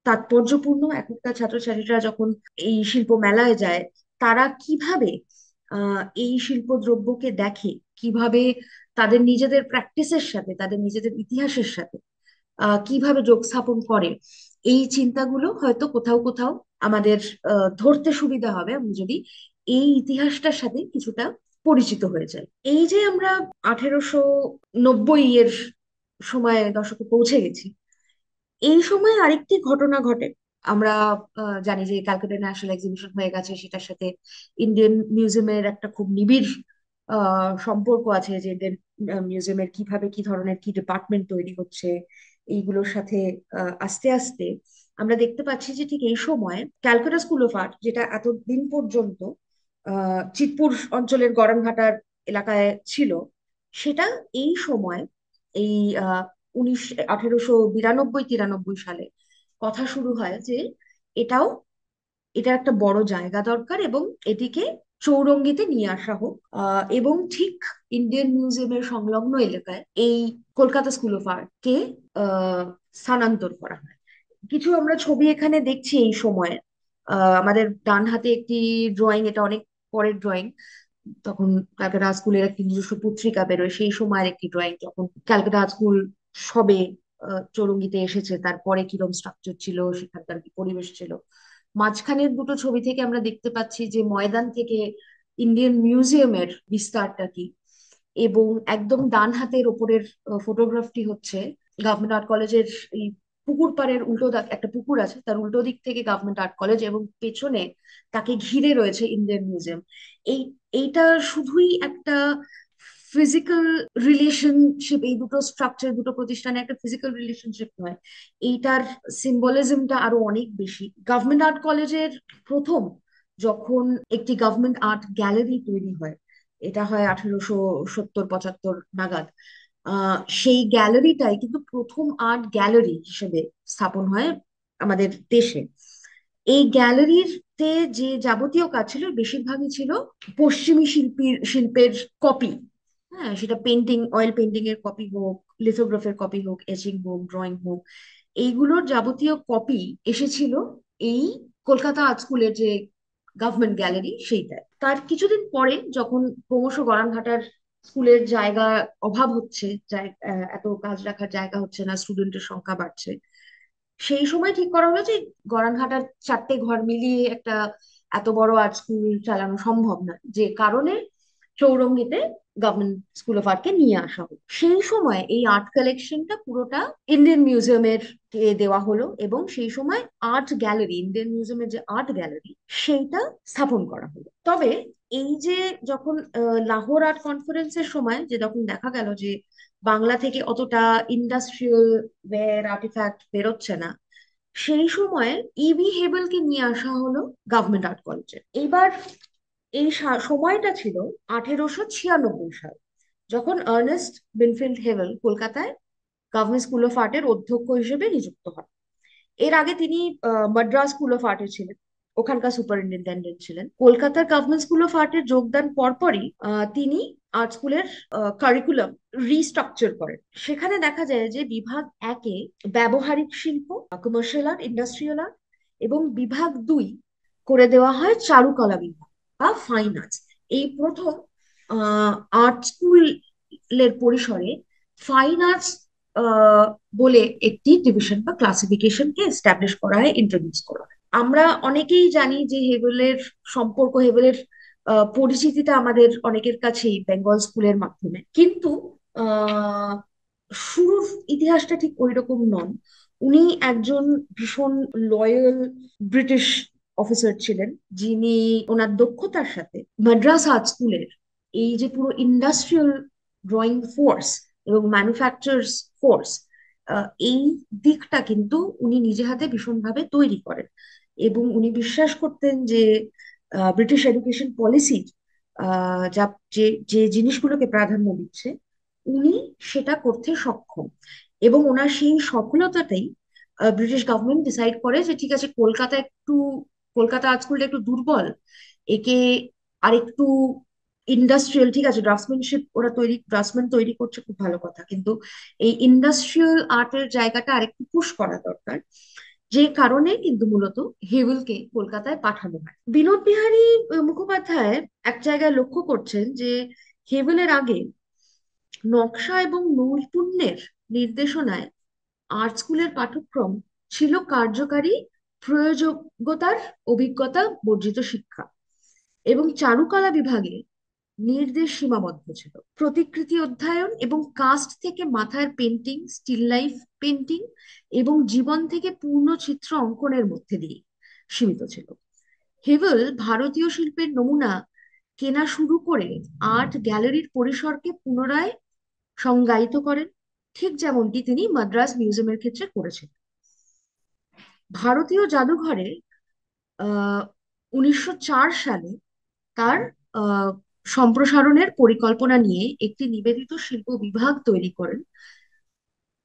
তাৎপর্যপূর্ণ। এখনকার ছাত্রছাত্রীরা যখন এই শিল্প মেলায় যায়, তারা কিভাবে এই শিল্পদ্রব্যকে দেখে, কিভাবে তাদের নিজেদের প্র্যাকটিসের সাথে, তাদের নিজেদের ইতিহাসের সাথে কিভাবে যোগ স্থাপন করে, এই চিন্তাগুলো হয়তো কোথাও কোথাও আমাদের ধরতে সুবিধা হবে আমি যদি এই ইতিহাসটার সাথে কিছুটা পরিচিত হয়ে যাই। এই যে আমরা 1890 এর সময় দশকে পৌঁছে গেছি, এই সময় আরেকটি ঘটনা ঘটে। আমরা জানি যে ক্যালকাটা ন্যাশনাল এক্সিবিশন হয়ে গেছে, সেটার সাথে ইন্ডিয়ান মিউজিয়ামের একটা খুব নিবিড় সম্পর্ক আছে, যে ইন্ডিয়ান মিউজিয়ামের কিভাবে কি ধরনের কি ডিপার্টমেন্ট তৈরি হচ্ছে এইগুলোর সাথে আস্তে আস্তে আমরা দেখতে পাচ্ছি যে ঠিক এই সময় ক্যালকাটা স্কুল অফ আর্ট, যেটা এতদিন পর্যন্ত চিৎপুর অঞ্চলের গড়ানঘাটার এলাকায় ছিল, সেটা এই সময় এই 1892-93 সালে কথা শুরু হয় যে এটাও, এটার একটা বড় জায়গা দরকার এবং এটিকে চৌরঙ্গিতে নিয়ে আসা হোক। এবং ঠিক ইন্ডিয়ান মিউজিয়ামের সংলগ্ন এলাকায় এই কলকাতা স্কুল অফ আর্ট কে আহ, স্থানান্তর করা হয়। কিছু আমরা ছবি এখানে দেখছি এই সময়। আমাদের ডান হাতে একটি ড্রয়িং, এটা অনেক পরের ড্রয়িং, তখন ক্যালকাটা আর্ট স্কুলের একটি নিজস্ব পত্রিকা বেরোয়, সেই সময়ের একটি ড্রয়িং, যখন ক্যালকাটা আর্ট স্কুল সবে চৌরঙ্গিতে এসেছে, তারপরে কিরকম স্ট্রাকচার ছিল, সেখানকার কি পরিবেশ ছিল। মাঝখানের দুটো ছবি থেকে আমরা দেখতে পাচ্ছি যে ময়দান থেকে ইন্ডিয়ান মিউজিয়ামের বিস্তারটা কি, এবং একদম ডান হাতের ওপরের ফটোগ্রাফটি হচ্ছে গভর্নমেন্ট আর্ট কলেজের এই পুকুর পাড়ের উল্টো একটা পুকুর আছে, তার উল্টো দিক থেকে গভর্নমেন্ট আর্ট কলেজ, এবং পেছনে তাকে ঘিরে রয়েছে ইন্ডিয়ান মিউজিয়াম। এই এইটা শুধুই একটা ফিজিক্যাল রিলেশনশিপ, এই দুটো স্ট্রাকচার, দুটো প্রতিষ্ঠানে একটা ফিজিক্যাল রিলেশনশিপ নয়, এইটার সিম্বলিজমটা আরো অনেক বেশি। গভর্নমেন্ট আর্ট কলেজের প্রথম যখন একটি গভর্নমেন্ট আর্ট গ্যালারি তৈরি হয়, এটা হয় 1870-75 নাগাদ, সেই গ্যালারিটাই কিন্তু প্রথম আর্ট গ্যালারি হিসেবে স্থাপন হয় আমাদের দেশে। এই গ্যালারিতে যে যাবতীয় কাজ ছিল, বেশিরভাগই ছিল পশ্চিমী শিল্পের কপি। হ্যাঁ, সেটা পেন্টিং, অয়েল পেন্টিং এর কপি হোক, লিথোগ্রাফের কপি হোক, এচিং হোক, ড্রয়িং হোক, এইগুলোর যাবতীয় কপি এসেছিল এই কলকাতা আর্ট স্কুলের যে গভর্নমেন্ট গ্যালারি সেইটায়। তার কিছুদিন পরে যখন ক্রমশ গড়ানঘাটার স্কুলের জায়গা অভাব হচ্ছে, এত কাজ রাখার জায়গা হচ্ছে না, স্টুডেন্টের সংখ্যা বাড়ছে, সেই সময় ঠিক করা হলো যে গড়ানঘাটার চারটে ঘর মিলিয়ে একটা এত বড় আর্ট স্কুল চালানো সম্ভব না, যে কারণে চৌরঙ্গিতে গভর্নমেন্ট স্কুল অফ আর্টকে নিয়ে আসা হলো। সেই সময় এই আর্ট কালেকশনটা পুরোটা ইন্ডিয়ান মিউজিয়ামের কে দেওয়া হলো, এবং সেই সময় আর্ট গ্যালারি, ইন্ডিয়ান মিউজিয়ামের যে আর্ট গ্যালারি, সেইটা স্থাপন করা হলো। তবে এই যে যখন লাহোর আর্ট কনফারেন্সের সময় যে যখন দেখা গেল যে বাংলা থেকে অতটা ইন্ডাস্ট্রিয়াল ওয়্যার আর্টিফ্যাক্ট বেরোচ্ছে না, সেই সময় ইবি হেবেলকে নিয়ে আসা হলো গভর্নমেন্ট আর্ট কলেজে। এবার এই সময়টা ছিল 1896 সাল, যখন আর্নেস্ট বিনফিল্ড হেভেল কলকাতায় গভর্নমেন্ট স্কুল অফ আর্টের অধ্যক্ষ হিসেবে নিযুক্ত হন। এর আগে তিনি মাদ্রাস স্কুল অফ আর্টে ছিলেন, ওখানকার সুপারিনটেন্ডেন্ট ছিলেন। কলকাতার গভর্নমেন্ট স্কুল অফ আর্টের যোগদান পরপরই তিনি আর্ট স্কুলের কারিকুলাম রিস্ট্রাকচার করেন। সেখানে দেখা যায় যে বিভাগ একে ব্যবহারিক শিল্প, কমার্শিয়াল আর্ট, ইন্ডাস্ট্রিয়াল আর্ট, এবং বিভাগ দুই করে দেওয়া হয় চারুকলা বিভাগ বা ফাইন আর্টস। এই প্রথম আর্ট স্কুলের পরিসরে ফাইন আর্টস বলে একটি ডিভিশন বা ক্লাসিফিকেশনকে এস্টাবলিশ করা হয়, ইন্ট্রোডিউস করা হয়। আমরা অনেকেই জানি যে হেভেলের সম্পর্ক, হেভেলের পরিচিতিটা আমাদের অনেকের কাছেই বেঙ্গল স্কুলের মাধ্যমে, কিন্তু আহ শুরুর ইতিহাসটা ঠিক ওইরকম নন। উনি একজন ভীষণ লয়াল ব্রিটিশ অফিসার ছিলেন, যিনি ওনার দক্ষতার সাথে মাদ্রাস আর্ট স্কুলের এই যে পুরো ইন্ডাস্ট্রিয়াল ড্রয়িং ফোর্স এবং ম্যানুফ্যাকচারার্স ফোর্স, এই দিকটা কিন্তু উনি নিজে হাতে ভীষণভাবে তৈরি করেন। এবং উনি বিশ্বাস করতেন যে ব্রিটিশ এডুকেশন পলিসি যা যে যে জিনিসগুলোকে প্রাধান্য দিচ্ছে, উনি সেটা করতে সক্ষম। এবং ওনার সেই সফলতাতেই ব্রিটিশ গভর্নমেন্ট ডিসাইড করে যে ঠিক আছে, কলকাতা আর্ট স্কুলটা একটু দুর্বল, একে আরেকটু ইন্ডাস্ট্রিয়াল, ঠিক আছে ড্রাফটসম্যানশিপ ওরা ড্রাফটসম্যান তৈরি করছে, খুব ভালো কথা, কিন্তু এই ইন্ডাস্ট্রিয়াল আর্টের জায়গাটা আরেকটু পুশ করা দরকার। যে কারণে কিন্তু মূলত হেভেলকে কলকাতায় পাঠানো হয়। বিনোদ বিহারী মুখোপাধ্যায় এক জায়গায় লক্ষ্য করছেন যে হেভেলের আগে নকশা এবং নৈপুণ্যের নির্দেশনায় আর্ট স্কুলের পাঠ্যক্রম ছিল কার্যকারী প্রয়োজকতার অভিজ্ঞতা বর্জিত শিক্ষা, এবং চারুকলা বিভাগে নির্দেশ সীমাবদ্ধ ছিল। প্রতিকৃতি অধ্যয়ন এবং কাস্ট থেকে মাথার পেন্টিং, স্টিল লাইফ পেন্টিং এবং জীবন থেকে পূর্ণ চিত্র অঙ্কনের মধ্যে দিয়ে সীমিত ছিল। হেভেল ভারতীয় শিল্পের নমুনা কেনা শুরু করে আর্ট গ্যালারির পরিসরকে পুনরায় সংজ্ঞায়িত করেন, ঠিক যেমনটি তিনি মাদ্রাজ মিউজিয়ামের ক্ষেত্রে করেছেন। ভারতীয় জাদুঘরে আহ 1904 সালে তার আহ, সম্প্রসারণের পরিকল্পনা নিয়ে একটি নিবেদিত শিল্প বিভাগ তৈরি করেন,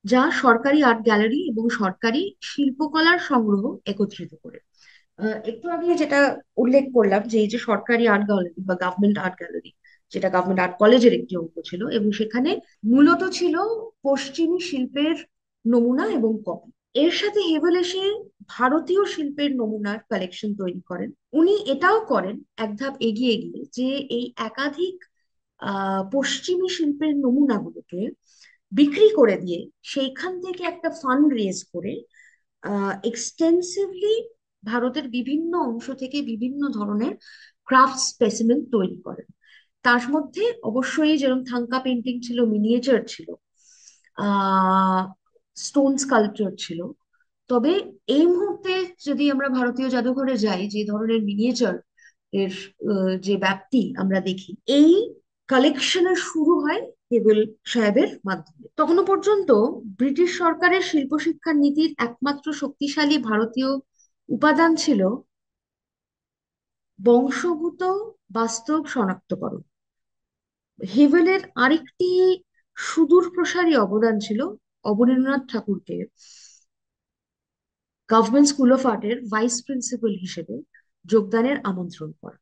যা সরকারি আর্ট গ্যালারি এবং সরকারি শিল্পকলার সংগ্রহ একত্রিত করে। একটু আগে যেটা উল্লেখ করলাম যে এই যে সরকারি আর্ট গ্যালারি বা গভর্নমেন্ট আর্ট গ্যালারি, যেটা গভর্নমেন্ট আর্ট কলেজের একটি অঙ্গ ছিল, এবং সেখানে মূলত ছিল পশ্চিমী শিল্পের নমুনা এবং কপি। এর সাথে হেভেল এসে ভারতীয় শিল্পের নমুনার কালেকশন তৈরি করেন। উনি এটাও করেন এক ধাপ এগিয়ে গিয়ে, যে এই একাধিক পশ্চিমী শিল্পের নমুনাগুলোকে বিক্রি করে দিয়ে সেইখান থেকে একটা ফান্ড রেজ করে এক্সটেন্সিভলি ভারতের বিভিন্ন অংশ থেকে বিভিন্ন ধরনের ক্রাফট স্পেসিমেন তৈরি করেন। তার মধ্যে অবশ্যই যেরকম থাঙ্কা পেন্টিং ছিল, মিনিয়েচার ছিল, আহ স্টোন স্কাল্পচার ছিল। তবে এই মুহূর্তে যদি আমরা ভারতীয় জাদুঘরে যাই, যে ধরনের মিনিয়েচার এর যে ব্যাপ্তি আমরা দেখি, এই কালেকশনের শুরু হয় হেবেল সাহেবের মাধ্যমে। তখনও পর্যন্ত ব্রিটিশ সরকারের শিল্প শিক্ষা নীতির একমাত্র শক্তিশালী ভারতীয় উপাদান ছিল বংশগত বাস্তব শনাক্তকরণ। হেভেলের আরেকটি সুদূরপ্রসারী অবদান ছিল অবনীন্দ্রনাথ ঠাকুরকে গভর্নমেন্ট স্কুল অফ আর্টের ভাইস প্রিন্সিপাল হিসেবে যোগদানের আমন্ত্রণ করা।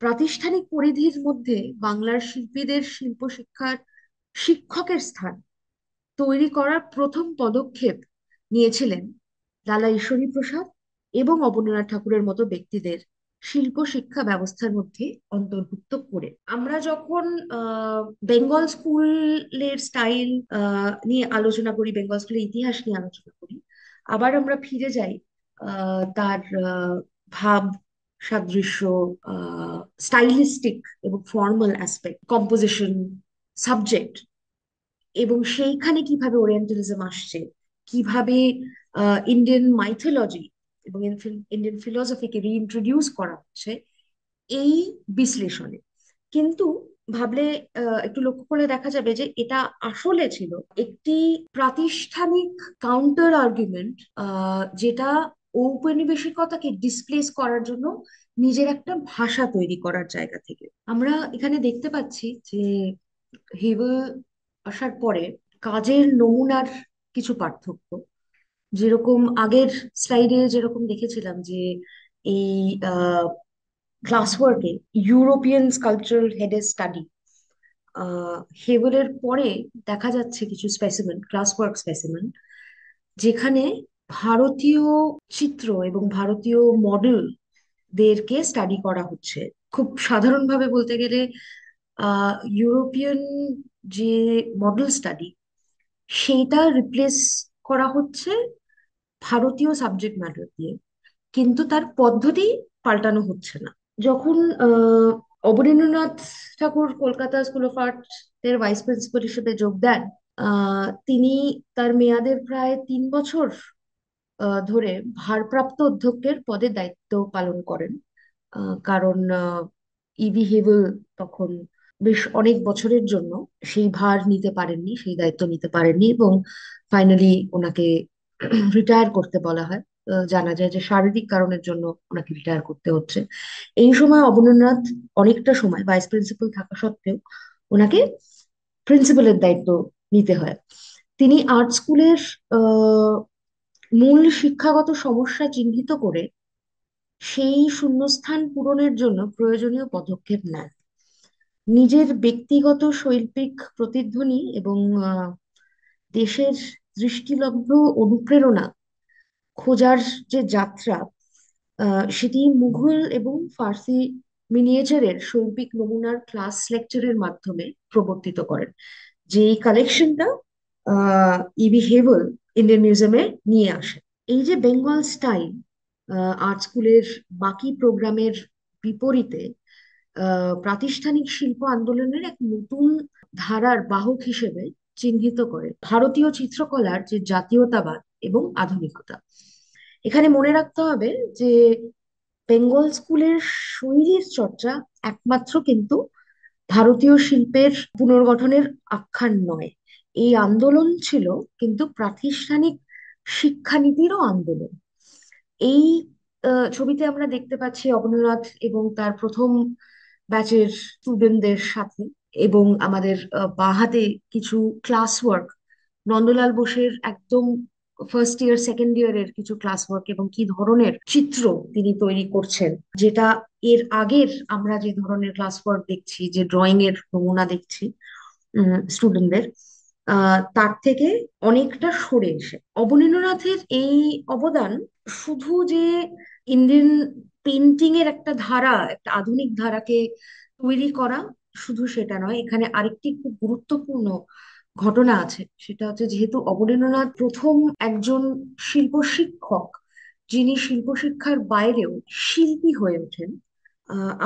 প্রাতিষ্ঠানিক পরিধির মধ্যে বাংলার শিল্পীদের শিল্প শিক্ষার শিক্ষকের স্থান তৈরি করার প্রথম পদক্ষেপ নিয়েছিলেন লালা ঈশ্বরী প্রসাদ এবং অবনীন্দ্রনাথ ঠাকুরের মতো ব্যক্তিদের শিল্প শিক্ষা ব্যবস্থার মধ্যে অন্তর্ভুক্ত করে। আমরা যখন বেঙ্গল স্কুলের স্টাইল নিয়ে আলোচনা করি, বেঙ্গল স্কুলের ইতিহাস নিয়ে আলোচনা করি, আবার আমরা ফিরে যাই তার ভাব সাদৃশ্য, স্টাইলিস্টিক এবং ফর্মাল অ্যাসপেক্ট, কম্পোজিশন, সাবজেক্ট, এবং সেইখানে কিভাবে ওরিয়েন্টালিজম আসছে, কিভাবে ইন্ডিয়ান মাইথোলজি এবং ইন্ডিয়ান ফিলোসফিকে রিইন্ট্রোডিউস করা হচ্ছে এই বিশ্লেষণে। কিন্তু ভাবলে একটু লক্ষ্য করে দেখা যাবে যে এটা আসলে ছিল একটি প্রাতিষ্ঠানিক কাউন্টার আর্গুমেন্ট, যেটা ঔপনিবেশিকতাকে ডিসপ্লেস করার জন্য নিজের একটা ভাষা তৈরি করার জায়গা থেকে। আমরা এখানে দেখতে পাচ্ছি যে হেগেল আসার পরে কাজের নমুনার কিছু পার্থক্য। যেরকম আগের স্লাইডে যেরকম দেখেছিলাম যে এই ক্লাস ওয়ার্কে ইউরোপিয়ান স্কাল্পচারাল হেডের স্টাডি, হেভেলের পরে দেখা যাচ্ছে কিছু স্পেসিমেন, ক্লাস ওয়ার্ক স্পেসিমেন, যেখানে ভারতীয় চিত্র এবং ভারতীয় মডেল দেরকে স্টাডি করা হচ্ছে। খুব সাধারণভাবে বলতে গেলে ইউরোপিয়ান যে মডেল স্টাডি, সেইটা রিপ্লেস করা হচ্ছে ভারতীয় সাবজেক্ট ম্যাটার দিয়ে, কিন্তু তার পদ্ধতি পাল্টানো হচ্ছে না। যখন অবনীন্দ্রনাথ ঠাকুর কলকাতা স্কুল অফ আর্ট এর ভাইস প্রিন্সিপাল হিসেবে যোগ দেন, তিনি তার মেয়াদের প্রায় 3 বছর ধরে ভারপ্রাপ্ত অধ্যক্ষের পদে দায়িত্ব পালন করেন। কারণ ইভি হেভেল তখন বেশ অনেক বছরের জন্য সেই ভার নিতে পারেননি, সেই দায়িত্ব নিতে পারেননি, এবং ফাইনালি ওনাকে রিটায়ার করতে বলা হয়। জানা যায় যে শারীরিক কারণের জন্য ওনাকে রিটায়ার করতে হচ্ছে। এই সময় অবনীন্দ্রনাথ অনেকটা সময় ভাইস প্রিন্সিপাল থাকা সত্ত্বেও ওনাকে প্রিন্সিপালের দায়িত্ব নিতে হয়। তিনি আর্ট স্কুলের আহ, মূল শিক্ষাগত সমস্যা চিহ্নিত করে সেই শূন্যস্থান পূরণের জন্য প্রয়োজনীয় পদক্ষেপ নেন। নিজের ব্যক্তিগত শৈল্পিক প্রতিধ্বনি এবং দেশের দৃষ্টিলব্ধ অনুপ্রেরণা খোঁজার যে যাত্রা, সেটি মুঘল এবং ফার্সি মিনিয়েচারের শৈল্পিক নমুনার ক্লাস লেকচারের মাধ্যমে প্রবর্তিত করেন, যে এই কালেকশনটা ইবি হেভেল ইন্ডিয়ান মিউজিয়ামে নিয়ে আসে। এই যে বেঙ্গল স্টাইল আর্ট স্কুলের বাকি প্রোগ্রামের বিপরীতে প্রাতিষ্ঠানিক শিল্প আন্দোলনের এক নতুন ধারার বাহক হিসেবে চিহ্নিত করে ভারতীয় চিত্রকলার যে জাতীয়তাবাদ এবং আধুনিকতা। এখানে মনে রাখতে হবে যে বেঙ্গল স্কুলের শৈলীর চর্চা একমাত্র কিন্তু ভারতীয় শিল্পের পুনর্গঠনের আখ্যান নয়। এই আন্দোলন ছিল কিন্তু প্রাতিষ্ঠানিক শিক্ষানীতিরও আন্দোলন। এই ছবিতে আমরা দেখতে পাচ্ছি অবনীন্দ্রনাথ এবং তার প্রথম ব্যাচের স্টুডেন্টদের সাথে, এবং আমাদের বাঁ হাতে কিছু ক্লাস ওয়ার্ক, নন্দলাল বোসের একদম ফার্স্ট ইয়ার সেকেন্ড ইয়ারের কিছু ক্লাস ওয়ার্ক এবং কি ধরনের চিত্র তিনি তৈরি করছেন, যেটা এর আগের আমরা যে ধরনের ক্লাস ওয়ার্ক দেখছি, যে ড্রয়িং এর নমুনা দেখছি স্টুডেন্টদের, তার থেকে অনেকটা সরে এসে অবনীন্দ্রনাথের এই অবদান শুধু যে ইন্ডিয়ান পেন্টিং এর একটা ধারা, একটা আধুনিক ধারাকে তৈরি করা, শুধু সেটা নয়, এখানে আরেকটি খুব গুরুত্বপূর্ণ ঘটনা আছে। সেটা হচ্ছে, যেহেতু অবনীন্দ্রনাথ প্রথম একজন শিল্প শিক্ষক যিনি শিল্প শিক্ষার বাইরেও শিল্পী হয়ে ওঠেন,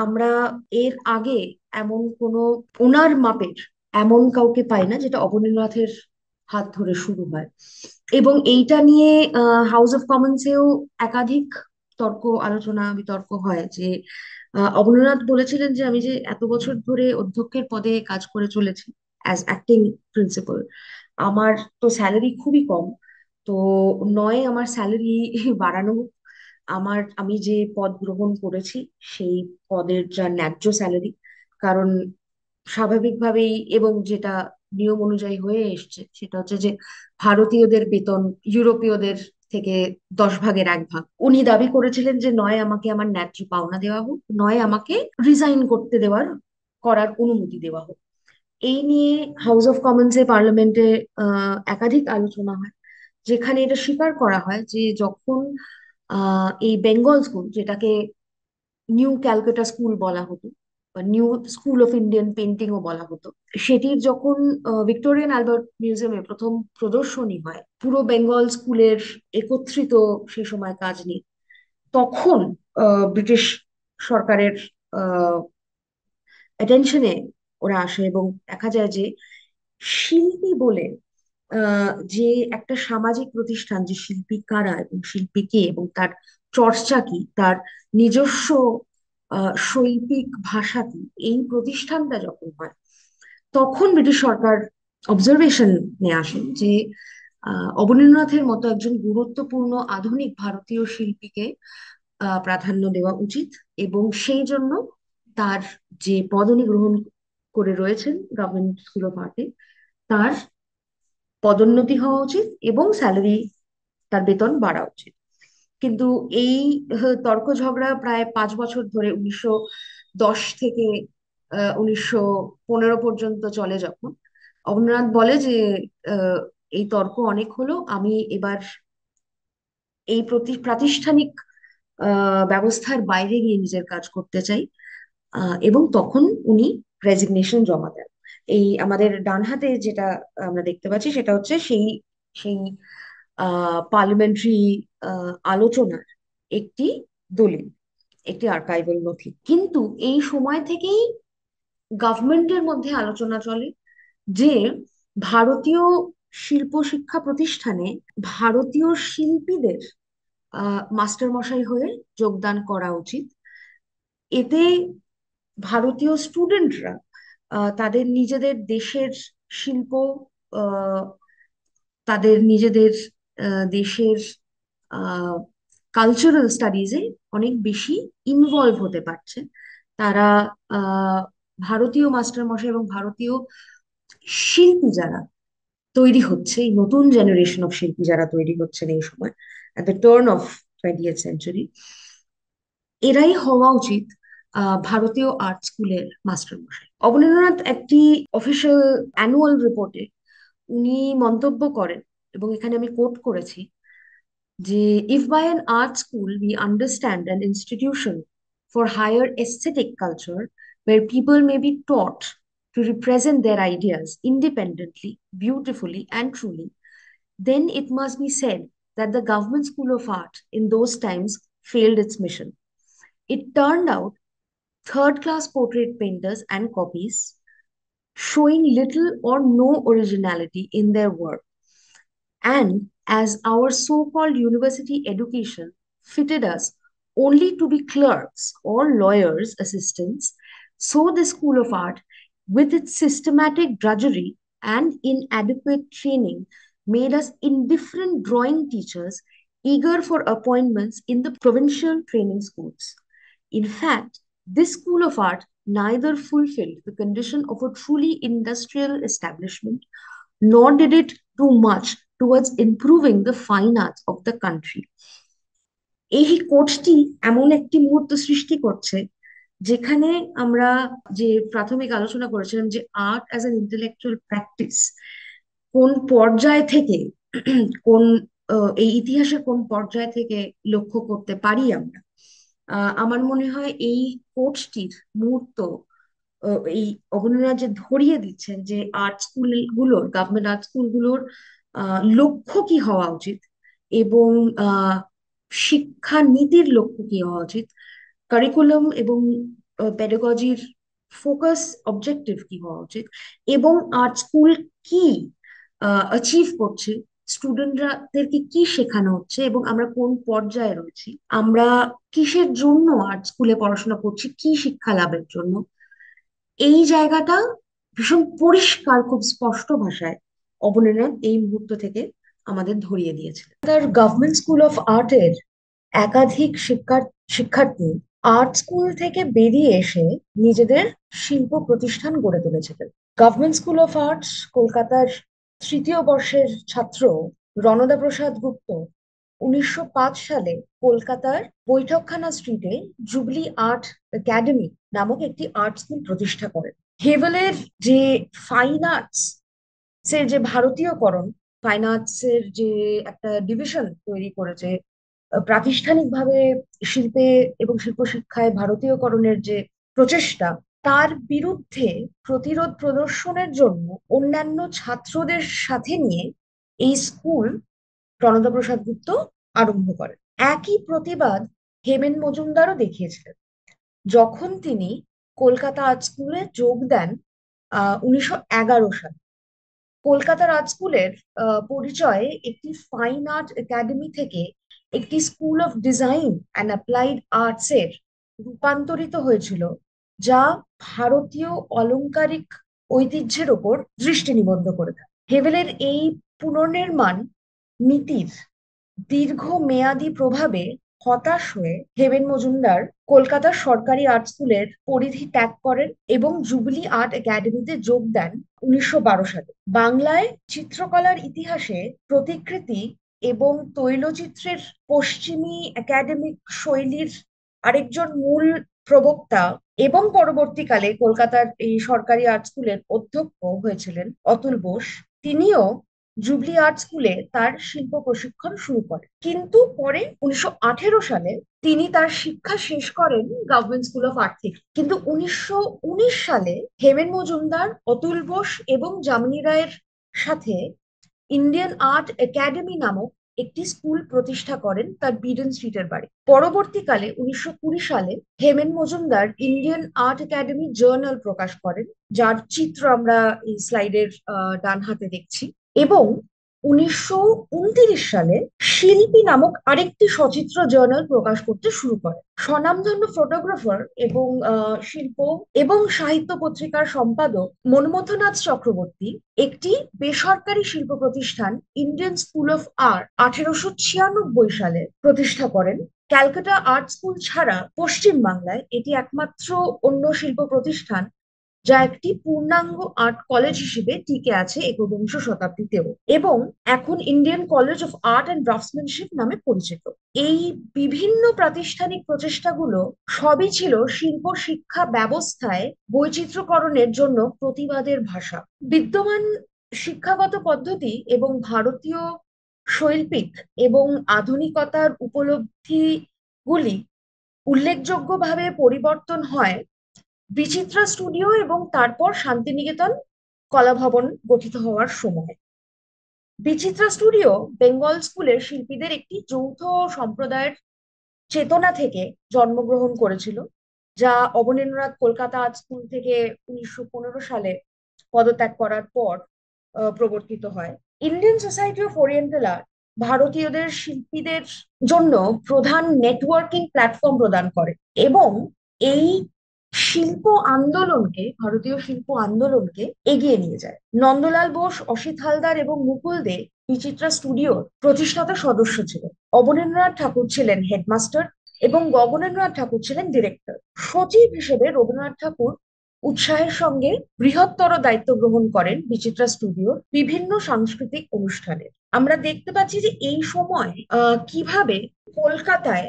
আমরা এর আগে এমন কোনো ওনার মাপের এমন কাউকে পাই না যেটা অবনীন্দ্রনাথের হাত ধরে শুরু হয়। এবং এইটা নিয়ে হাউস অফ কমন্সেও একাধিক তর্ক আলোচনা বিতর্ক হয় যে অবনীন্দ্রনাথ বলেছিলেন যে আমি যে এত বছর ধরে অধ্যক্ষের পদে কাজ করে চলেছি অ্যাজ অ্যাক্টিং প্রিন্সিপাল, আমার তো স্যালারি খুবই কম। তো নয় আমার স্যালারি বাড়ানো হোক, আমি যে পদ গ্রহণ করেছি সেই পদের যা ন্যায্য স্যালারি, কারণ স্বাভাবিকভাবেই এবং যেটা নিয়ম অনুযায়ী হয়ে এসছে সেটা হচ্ছে যে ভারতীয়দের বেতন ইউরোপীয়দের থেকে 10 ভাগের 1 ভাগ। উনি দাবি করেছিলেন যে নয় আমাকে আমার ন্যায্য পাওনা দেওয়া হোক, নয় আমাকে রিজাইন করতে করার অনুমতি দেওয়া হোক। এই নিয়ে হাউস অফ কমন্সে পার্লামেন্টে একাধিক আলোচনা হয়, যেখানে এটা স্বীকার করা হয় যে যখন এই বেঙ্গল স্কুল, যেটাকে নিউ ক্যালকাটা স্কুল বলা হতো বা নিউ স্কুল অফ ইন্ডিয়ান পেন্টিংও বলা হতো, সেটির যখন ভিক্টোরিয়ান অ্যালবার্ট মিউজিয়ামে প্রথম প্রদর্শনী হয় পুরো বেঙ্গল স্কুলের একত্রিত সে সময় কাজ নিয়ে, তখন ব্রিটিশ সরকারের অ্যাটেনশনে ওরা আসে এবং দেখা যায় যে শিল্পী বলে যে একটা সামাজিক প্রতিষ্ঠান, যে শিল্পী কারা এবং শিল্পী কে এবং তার চর্চা কি, তার নিজস্ব শৈল্পিক ভাষা কি, এই প্রতিষ্ঠানটা যখন হয়, তখন ব্রিটিশ সরকার অবজারভেশন নিয়ে আসেন যে অবনীন্দ্রনাথের মতো একজন গুরুত্বপূর্ণ আধুনিক ভারতীয় শিল্পীকে প্রাধান্য দেওয়া উচিত, এবং সেই জন্য তার যে পদ উনি গ্রহণ করে রয়েছেন গভর্নমেন্ট স্কুল অফ আর্টে, তার পদোন্নতি হওয়া উচিত এবং স্যালারি, তার বেতন বাড়া উচিত। কিন্তু এই তর্ক ঝগড়া প্রায় 5 বছর ধরে, 1910 থেকে 1915 পর্যন্ত চলে। যখন অবনীন্দ্রনাথ বলে যে আহ, এই তর্ক অনেক হলো, আমি এবার এই প্রাতিষ্ঠানিক ব্যবস্থার বাইরে গিয়ে নিজের কাজ করতে চাই, এবং তখন উনি রেজিগনেশন জমা দেন। এই আমাদের ডান হাতে যেটা আমরা দেখতে পাচ্ছি সেটা হচ্ছে সেই সেই পার্লামেন্টারি আলোচনার একটি দলিল, একটি আর্কাইভাল নথি। কিন্তু এই সময় থেকেই গভর্নমেন্টের মধ্যে আলোচনা চলে যে ভারতীয় শিল্প শিক্ষা প্রতিষ্ঠানে ভারতীয় শিল্পীদের মাস্টার মশাই হয়ে যোগদান করা উচিত। এতে ভারতীয় স্টুডেন্টরা তাদের নিজেদের দেশের শিল্প, আহ, তাদের নিজেদের দেশের কালচারাল স্টাডিজে অনেক বেশি ইনভলভ হতে পারছে। তারা আহ ভারতীয় মাস্টারমশাই এবং ভারতীয় শিল্পী যারা তৈরি হচ্ছে, এই নতুন জেনারেশন অফ শিল্পী যারা তৈরি হচ্ছেন এই সময়, at the turn off 20th century, এরাই হওয়া উচিত ভারতীয় আর্ট স্কুলের মাস্টারমশাই। অবনীন্দ্রনাথ একটি অফিসিয়াল অ্যানুয়াল রিপোর্টে উনি মন্তব্য করেন, এবং এখানে আমি কোট করেছি, যে if by an art school we understand an institution for higher aesthetic culture where people may be taught to represent their ideas independently, beautifully, and truly, then it must be said that the government school of art in those times failed its mission. It turned out third class portrait painters and copies, showing little or no originality in their work. And as our so called university education fitted us only to be clerks or lawyers' assistants, so the School of Art, with its systematic drudgery and inadequate training, made us indifferent drawing teachers eager for appointments in the provincial training schools. In fact, this School of Art neither fulfilled the condition of a truly industrial establishment nor did it do much towards improving the fine arts of the country. এই কোর্সটি এমন একটি মুহূর্ত সৃষ্টি করছে যেখানে আমরা যে প্রাথমিক আলোচনা করেছিলাম যে art as an intellectual practice কোন পর্যায় থেকে কোন এই ইতিহাসের কোন পর্যায় থেকে লক্ষ্য করতে পারি আমরা। আমার মনে হয় এই কোর্সটির মুহূর্ত এই অবনীন্দ্রনাথ যে ধরিয়ে দিচ্ছেন যে আর্ট স্কুলগুলোর, গভর্নমেন্ট আর্ট স্কুলগুলোর লক্ষ্য কি হওয়া উচিত, এবং শিক্ষা নীতির লক্ষ্য কি হওয়া উচিত, কারিকুলাম এবং পেডাগজির ফোকাস অবজেক্টিভ কি হওয়া উচিত, এবং আর্ট স্কুল কি অ্যাচিভ করছে, স্টুডেন্টদেরকে কি শেখানো হচ্ছে, এবং আমরা কোন পর্যায়ে রয়েছি, আমরা কিসের জন্য আর্ট স্কুলে পড়াশোনা করছি, কি শিক্ষা লাভের জন্য। এই জায়গাটা ভীষণ পরিষ্কার, খুব স্পষ্ট ভাষায় অবনীন্দ্রনাথ এই মুহূর্ত থেকে আমাদের ধরিয়ে দিয়েছিলেন। তার গভর্নমেন্ট স্কুল অফ আর্টের একাধিক শিক্ষার্থী আর্ট স্কুল থেকে বেরিয়ে এসে নিজেদের শিল্প প্রতিষ্ঠান গড়ে তুলেছিলেন। গভর্নমেন্ট স্কুল অফ আর্টস কলকাতার তৃতীয় বর্ষের ছাত্র রণদা প্রসাদ গুপ্ত 1905 সালে কলকাতার বৈঠকখানা স্ট্রিটে জুবলি আর্ট একাডেমি নামক একটি আর্ট স্কুল প্রতিষ্ঠা করেন। হেভেলের যে ফাইন আর্টস এর যে ভারতীয়করণ, ফাইন আর্টস এর যে একটা ডিভিশন তৈরি করেছে, প্রাতিষ্ঠানিকভাবে শিল্পে এবং শিল্প শিক্ষায় ভারতীয়করণের যে প্রচেষ্টা, তার বিরুদ্ধে প্রতিরোধ প্রদর্শনের জন্য অন্যান্য ছাত্রদের সাথে নিয়ে এই স্কুল প্রণতা প্রসাদ গুপ্ত আরম্ভ করেন। একই প্রতিবাদ হেমেন মজুমদারও দেখিয়েছিলেন যখন তিনি কলকাতা আর্ট স্কুলে যোগ দেন 1911 সালে। কলকাতার আর্ট স্কুলের পরিচয়ে একটি ফাইন আর্ট একাডেমি থেকে একটি school of design and applied arts এর রূপান্তরিত হয়েছিল, যা ভারতীয় অলংকারিক ঐতিহ্যের ওপর দৃষ্টি নিবদ্ধ করে থাকে। হেভেলের এই পুনর্নির্মাণ নীতির দীর্ঘমেয়াদী প্রভাবে হতাশ হয়ে হেমেন মজুমদার কলকাতার সরকারি আর্ট স্কুলের পরিধি ত্যাগ করেন এবং জুবিলি আর্ট একাডেমিতে যোগ দেন 1912 সালে। বাংলায় চিত্রকলার ইতিহাসে প্রতিকৃতি এবং তৈলচিত্রের পশ্চিমী একাডেমিক শৈলীর আরেকজন মূল প্রবক্তা এবং পরবর্তীকালে কলকাতার এই সরকারি আর্ট স্কুলের অধ্যক্ষ হয়েছিলেন অতুল বোস, তিনিও জুবলি আর্ট স্কুলে তার শিল্প প্রশিক্ষণ শুরু করেন। কিন্তু পরে 1918 সালে তিনি তার শিক্ষা শেষ করেন গভর্নমেন্ট স্কুল অফ আর্ট থেকে। কিন্তু 1919 সালে হেমেন মজুমদার, অতুল বোস এবং যামিনী রায়ের সাথে ইন্ডিয়ান আর্ট একাডেমি নামক একটি স্কুল প্রতিষ্ঠা করেন তার বিডেন স্ট্রিটের বাড়ি। পরবর্তীকালে 1920 সালে Hemen Majumdar Indian art academy journal প্রকাশ করেন, যার চিত্র আমরা এই স্লাইডের ডান হাতে দেখছি। এবং 1929 সালে শিল্পী নামক আরেকটি সচিত্র জার্নাল প্রকাশ করতে শুরু করে। স্বনামধন্য ফটোগ্রাফার এবং শিল্প এবং সাহিত্য পত্রিকার সম্পাদক মনমথনাথ চক্রবর্তী একটি বেসরকারি শিল্প প্রতিষ্ঠান ইন্ডিয়ান স্কুল অফ আর্ট 1896 সালে প্রতিষ্ঠা করেন। ক্যালকাটা আর্ট স্কুল ছাড়া পশ্চিম বাংলায় এটি একমাত্র অন্য শিল্প প্রতিষ্ঠান যা একটি পূর্ণাঙ্গ আর্ট কলেজ হিসেবে টিকে আছে একবিংশ শতাব্দীতেও, এবং এখন Indian college of art and draftsmanship নামে পরিচিত। এই বিভিন্ন প্রাতিষ্ঠানিক প্রচেষ্টাগুলো সবই ছিল শিল্প শিক্ষা ব্যবস্থায় বৈচিত্র্যকরণের জন্য প্রতিবাদের ভাষা। বিদ্যমান শিক্ষাগত পদ্ধতি এবং ভারতীয় শৈল্পিক এবং আধুনিকতার উপলব্ধিগুলি উল্লেখযোগ্যভাবে পরিবর্তন হয় বিচিত্রা স্টুডিও এবং তারপর শান্তিনিকেতন কলাভবন গঠিত হওয়ার সময়। বিচিত্রা স্টুডিও বেঙ্গল স্কুলের শিল্পীদের একটি যৌথ সম্প্রদায়ের চেতনা থেকে জন্মগ্রহণ করেছিল, যা অবনীন্দ্রনাথ কলকাতা আর্ট স্কুল থেকে 1915 সালে পদত্যাগ করার পর প্রবর্তিত হয়। Indian society of oriental art ভারতীয়দের শিল্পীদের জন্য প্রধান নেটওয়ার্কিং প্ল্যাটফর্ম প্রদান করে এবং এই ভারতীয় শিল্প আন্দোলনকে এগিয়ে নিয়ে যায়। নন্দলাল বোস, অসিত হালদার এবং মুকুল দে বিচিত্রা স্টুডিওর প্রতিষ্ঠাতা সদস্য ছিলেন। অবনীন্দ্রনাথ ঠাকুর ছিলেন হেডমাস্টার এবং গগনেন্দ্রনাথ ঠাকুর ছিলেন ডিরেক্টর। সচিব হিসেবে রবীন্দ্রনাথ ঠাকুর উৎসাহের সঙ্গে বৃহত্তর দায়িত্ব গ্রহণ করেন বিচিত্রা স্টুডিওর বিভিন্ন সাংস্কৃতিক অনুষ্ঠানে। আমরা দেখতে পাচ্ছি যে এই সময় কিভাবে কলকাতায়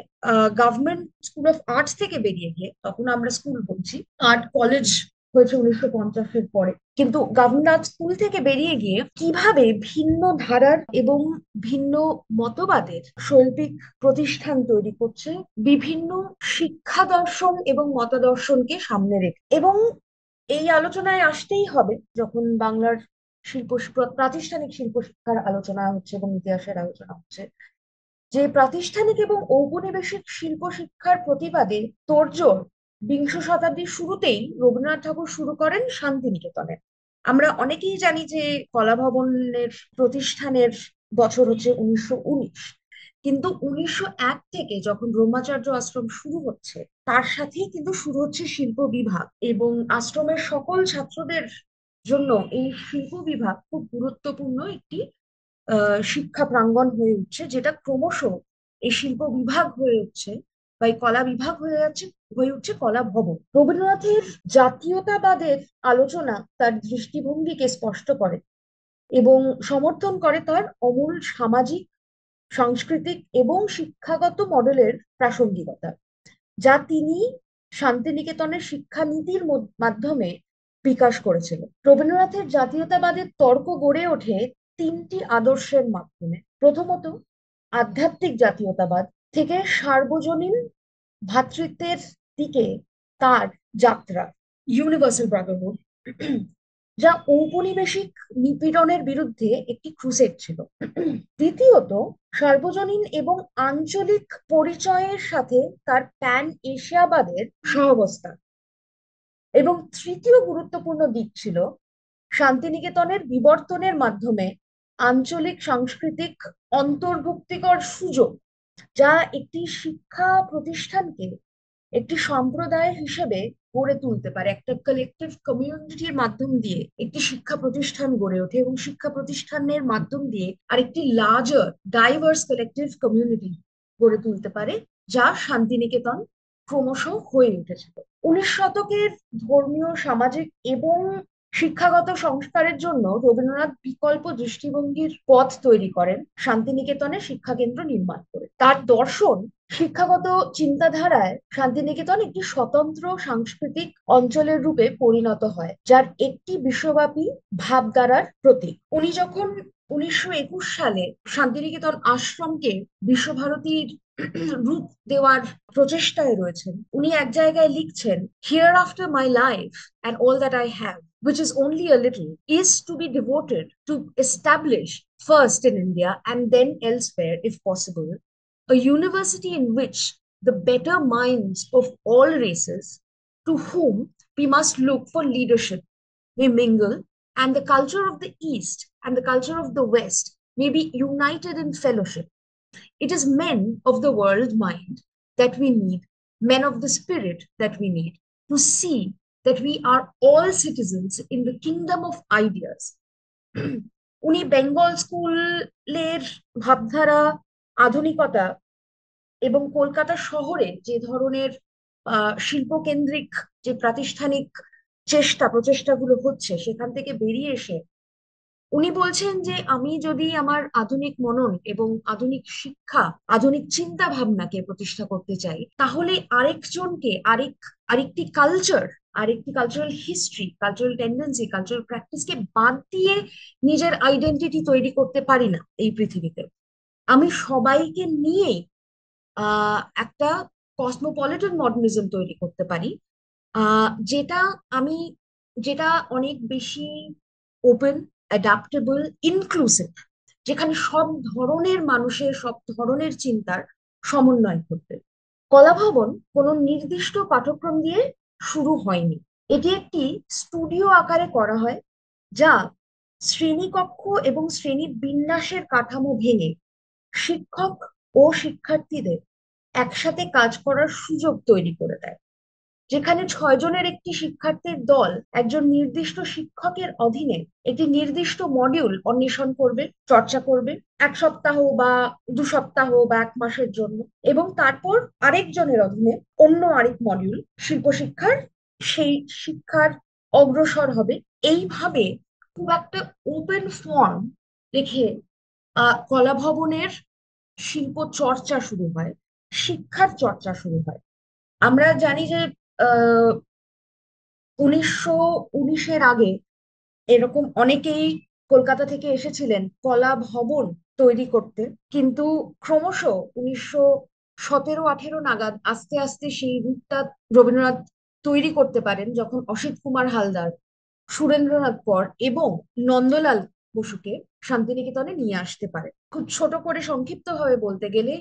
গভর্নমেন্ট স্কুল অফ আর্টস থেকে বেরিয়ে গিয়ে, তখন আমরা স্কুল বলছি, আর্ট কলেজ হয়েছে 1950-এর পরে, কিন্তু গভর্নমেন্ট স্কুল থেকে বেরিয়ে গিয়ে কিভাবে ভিন্ন ধারার এবং ভিন্ন মতবাদের শৈল্পিক প্রতিষ্ঠান তৈরি করছে বিভিন্ন শিক্ষা দর্শন এবং মতাদর্শনকে সামনে রেখে। এবং এই আলোচনায় আসতেই হবে যখন বাংলার শিল্প প্রাতিষ্ঠানিক শিল্প শিক্ষার আলোচনা হচ্ছে এবং ইতিহাসের আলোচনা হচ্ছে, যে প্রাতিষ্ঠানিক এবং ঔপনিবেশিক শিল্প শিক্ষার প্রতিবাদে তোড়জোড় বিংশ শতাব্দীর শুরুতেই রবীন্দ্রনাথ ঠাকুর শুরু করেন শান্তিনিকেতনে। আমরা অনেকেই জানি যে কলাভবনের প্রতিষ্ঠানের বছর হচ্ছে 1919, কিন্তু 1901 থেকে যখন ব্রহ্মাচার্য আশ্রম শুরু হচ্ছে তার সাথেই কিন্তু শুরু হচ্ছে শিল্প বিভাগ, এবং আশ্রমের সকল ছাত্রদের জন্য এই শিল্প বিভাগ খুব গুরুত্বপূর্ণ একটি শিক্ষা প্রাঙ্গণ হয়ে উঠছে, যেটা ক্রমশ এই শিল্প বিভাগ হয়ে উঠছে বা এই কলা বিভাগ হয়ে উঠছে কলা ভবন। রবীন্দ্রনাথের জাতীয়তাবাদের আলোচনা তার দৃষ্টিভঙ্গিকে স্পষ্ট করে এবং সমর্থন করে তার অমূল সামাজিক, সাংস্কৃতিক এবং শিক্ষাগত মডেলের প্রাসঙ্গিকতা, যা তিনি শান্তিনিকেতনের শিক্ষানীতির মাধ্যমে বিকাশ করেছিলেন। রবীন্দ্রনাথের জাতীয়তাবাদের তর্ক গড়ে ওঠে তিনটি আদর্শের মাধ্যমে। প্রথমত, আধ্যাত্মিক জাতীয়তাবাদ থেকে সার্বজনীন ভ্রাতৃত্বের দিকে তার যাত্রা, ইউনিভার্সাল ব্রাদারহুড, যা ঔপনিবেশিক নিপীড়নের বিরুদ্ধে একটি ক্রুসেড ছিল। দ্বিতীয়ত, সার্বজনীন এবং আঞ্চলিক পরিচয়ের সাথে তার প্যান এশিয়াবাদের সহাবস্থান। এবং তৃতীয় গুরুত্বপূর্ণ দিক ছিল শান্তিনিকেতনের বিবর্তনের মাধ্যমে আঞ্চলিক সাংস্কৃতিক অন্তর্ভুক্তিকর সুযোগ, যা একটি শিক্ষা প্রতিষ্ঠানকে একটি সম্প্রদায় হিসেবে গড়ে তুলতে পারে। একটা কালেকটিভ কমিউনিটির মাধ্যম দিয়ে একটি শিক্ষা প্রতিষ্ঠান গড়ে ওঠে এবং শিক্ষা প্রতিষ্ঠানের মাধ্যম দিয়ে আরেকটি লার্জার ডাইভার্স কালেকটিভ কমিউনিটি গড়ে তুলতে পারে, যা শান্তিনিকেতন ক্রমশ হয়ে উঠেছিল। 19 শতকের ধর্মীয়, সামাজিক এবং শিক্ষাগত সংস্কারের জন্য রবীন্দ্রনাথ বিকল্প দৃষ্টিভঙ্গির পথ তৈরি করেন শান্তিনিকেতনে শিক্ষাকেন্দ্র নির্মাণ করে। তার দর্শন শিক্ষাগত চিন্তাধারায় শান্তিনিকেতন একটি স্বতন্ত্র সাংস্কৃতিক অঞ্চলের রূপে পরিণত হয়, যার একটি বিশ্বব্যাপী ভাবধারার প্রতীক। উনি যখন 1921 সালে শান্তিনিকেতন আশ্রমকে বিশ্বভারতীর রূপ দেওয়ার প্রচেষ্টায় রয়েছেন, উনি এক জায়গায় লিখছেন, here after my life and all that I have, which is only a little, is to be devoted to establish first in India and then elsewhere, if possible, a university in which the better minds of all races to whom we must look for leadership may mingle, and the culture of the East and the culture of the West maybe united in fellowship. It is men of the world mind that we need, men of the spirit that we need to see that we are all citizens in the kingdom of ideas. উনি বেঙ্গল স্কুলের ভাবধারা, আধুনিকতা এবং কলকাতা শহরে যে ধরনের শিল্পকেন্দ্রিক যে প্রাতিষ্ঠানিক প্রচেষ্টাগুলো হচ্ছে সেখান থেকে বেরিয়ে এসে উনি বলছেন যে আমি যদি আমার আধুনিক মনন এবং আধুনিক শিক্ষা, আধুনিক চিন্তা ভাবনাকে প্রতিষ্ঠা করতে চাই, তাহলে আরেকজনকে আরেকটি কালচার, আরেকটি cultural history, cultural tendency, cultural প্র্যাকটিসকে বাদ দিয়ে নিজের আইডেন্টিটি তৈরি করতে পারি না এই পৃথিবীতে। আমি সবাইকে নিয়েই একটা কসমোপলিটন মডার্নিজম তৈরি করতে পারি, যেটা আমি যেটা অনেক বেশি ওপেন, অ্যাডাপ্টেবল, ইনক্লুসিভ, যেখানে সব ধরনের মানুষের সব ধরনের চিন্তার সমন্বয় ঘটবে। কলাভবন কোনো নির্দিষ্ট পাঠ্যক্রম দিয়ে শুরু হয়নি। এটি একটি স্টুডিও আকারে করা হয়, যা শ্রেণীকক্ষ এবং শ্রেণী বিন্যাসের কাঠামো ভেঙে শিক্ষক ও শিক্ষার্থীদের একসাথে কাজ করার সুযোগ তৈরি করে দেয়। যেখানে 6 জনের একটি শিক্ষার্থীর দল একজন নির্দিষ্ট শিক্ষকের অধীনে একটি নির্দিষ্ট মডিউল অন্বেষণ করবে, চর্চা করবে 1 সপ্তাহ বা 2 সপ্তাহ বা 1 মাসের জন্য, এবং তারপর আরেকজনের অধীনে অন্য আরেক মডিউল শিল্প শিক্ষার সেই শিক্ষার অগ্রসর হবে। এইভাবে খুব একটা ওপেন ফর্ম রেখে কলা ভবনের শিল্প চর্চা শুরু হয়, শিক্ষার চর্চা শুরু হয়। আমরা জানি যে 1919-এর আগে এরকম অনেকেই কলকাতা থেকে এসেছিলেন কলা ভবন তৈরি করতে, কিন্তু ক্রমশ 1917-18 নাগাদ আস্তে আস্তে সেই রূপটা রবীন্দ্রনাথ তৈরি করতে পারেন, যখন অসিত কুমার হালদার, সুরেন্দ্রনাথ কর এবং নন্দলাল বসুকে শান্তিনিকেতনে নিয়ে আসতে পারে। খুব ছোট করে সংক্ষিপ্ত ভাবে বলতে গেলে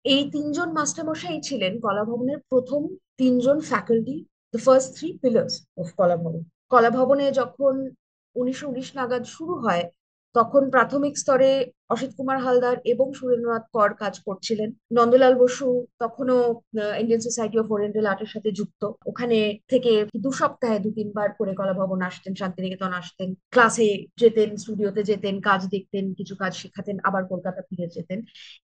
এই 3 জন মাস্টারমশাই ছিলেন কলা ভবনের প্রথম 3 জন faculty, the first 3 pillars of Kala Bhavana. কলা ভবনে যখন 1919 নাগাদ শুরু হয়, তখন প্রাথমিক স্তরে অসিত কুমার হালদার এবং সুরেন্দ্রনাথ কর কাজ করছিলেন। নন্দলাল বসু তখনও ইন্ডিয়ান সোসাইটি অফ ওরিয়েন্টাল আর্টের সাথে যুক্ত। ওখানে থেকে 2 সপ্তাহে 2-3 বার করে কলা ভবন আসতেন, শান্তিনিকেতন আসতেন, ক্লাসে যেতেন, স্টুডিওতে যেতেন, কাজ দেখতেন, কিছু কাজ শেখাতেন, আবার কলকাতা ফিরে যেতেন।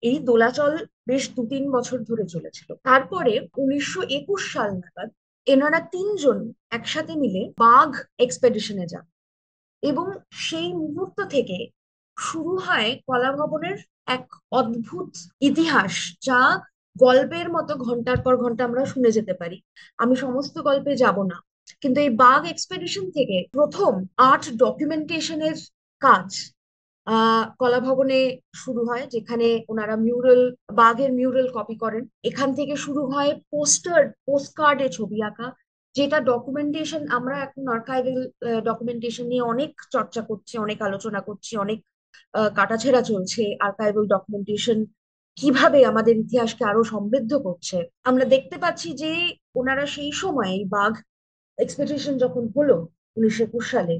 এই দোলাচল বেশ 2-3 বছর ধরে চলেছিল। তারপরে 1921 সাল নাগাদ এনারা 3 জন একসাথে মিলে বাঘ এক্সপেডিশনে যান, এবং সেই মুহূর্ত থেকে শুরু হয় কলা ভবনের এক অদ্ভুত ইতিহাস, যা গল্পের মতো ঘন্টার পর ঘন্টা আমরা শুনে যেতে পারি। আমি সমস্ত গল্পে যাব না, কিন্তু এই বাঘ এক্সপেডিশন থেকে প্রথম আর্ট ডকুমেন্টেশনের কাজ কলা ভবনে শুরু হয়, যেখানে ওনারা বাঘের মিউরাল কপি করেন। এখান থেকে শুরু হয় পোস্টকার্ডে ছবি আঁকা, যেটা ডকুমেন্টেশন। আমরা এখন আর্কাইভাল ডকুমেন্টেশন নিয়ে অনেক চর্চা করছি, অনেক আলোচনা করছি, অনেক কাটাছেঁড়া চলছে। আর্কাইভাল ডকুমেন্টেশন কিভাবে আমাদের ইতিহাসকে আরো সমৃদ্ধ করছে, আমরা দেখতে পাচ্ছি যে ওনারা সেই সময় বাঘ এক্সপেডিশন যখন হলো 1921 সালে,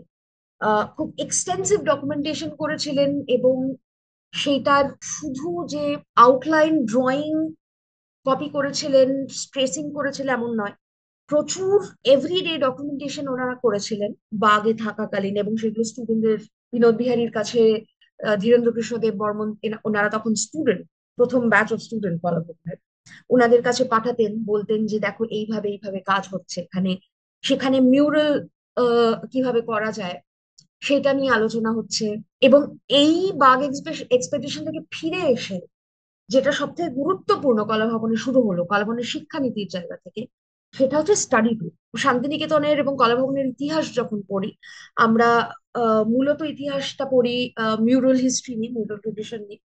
খুব এক্সটেন্সিভ ডকুমেন্টেশন করেছিলেন, এবং সেইটার শুধু যে আউটলাইন ড্রয়িং কপি করেছিলেন, স্ট্রেসিং করেছিলেন এমন নয়, প্রচুর এভরিডে ডকুমেন্টেশন ওনারা করেছিলেন বাগে থাকাকালীন, এবং সেগুলো স্টুডেন্টদের, বিনোদ বিহারীর কাছে, ধীরেন্দ্র কৃষ্ণদেব বর্মন, ওনারা তখন স্টুডেন্ট, প্রথম ব্যাচ অফ স্টুডেন্ট কলাভবনের, ওনাদের কাছে পাঠাতেন, বলতেন যে দেখো এইভাবে এইভাবে কাজ হচ্ছে এখানে। সেখানে মিউরাল কিভাবে করা যায় সেটা নিয়ে আলোচনা হচ্ছে। এবং এই বাগ এক্সপেডিশন থেকে ফিরে এসে যেটা সব থেকে গুরুত্বপূর্ণ কলা ভবনে শুরু হলো, কলা ভবনের শিক্ষানীতির জায়গা থেকে, সেটা হচ্ছে স্টাডি ট্যুর। শান্তিনিকেতনের এবং কলা ভবনের ইতিহাস যখন পড়ি, আমরা মূলত ইতিহাসটা পড়ি মিউরাল হিস্ট্রি নিয়ে, মিউরাল ট্রেডিশন নিয়ে,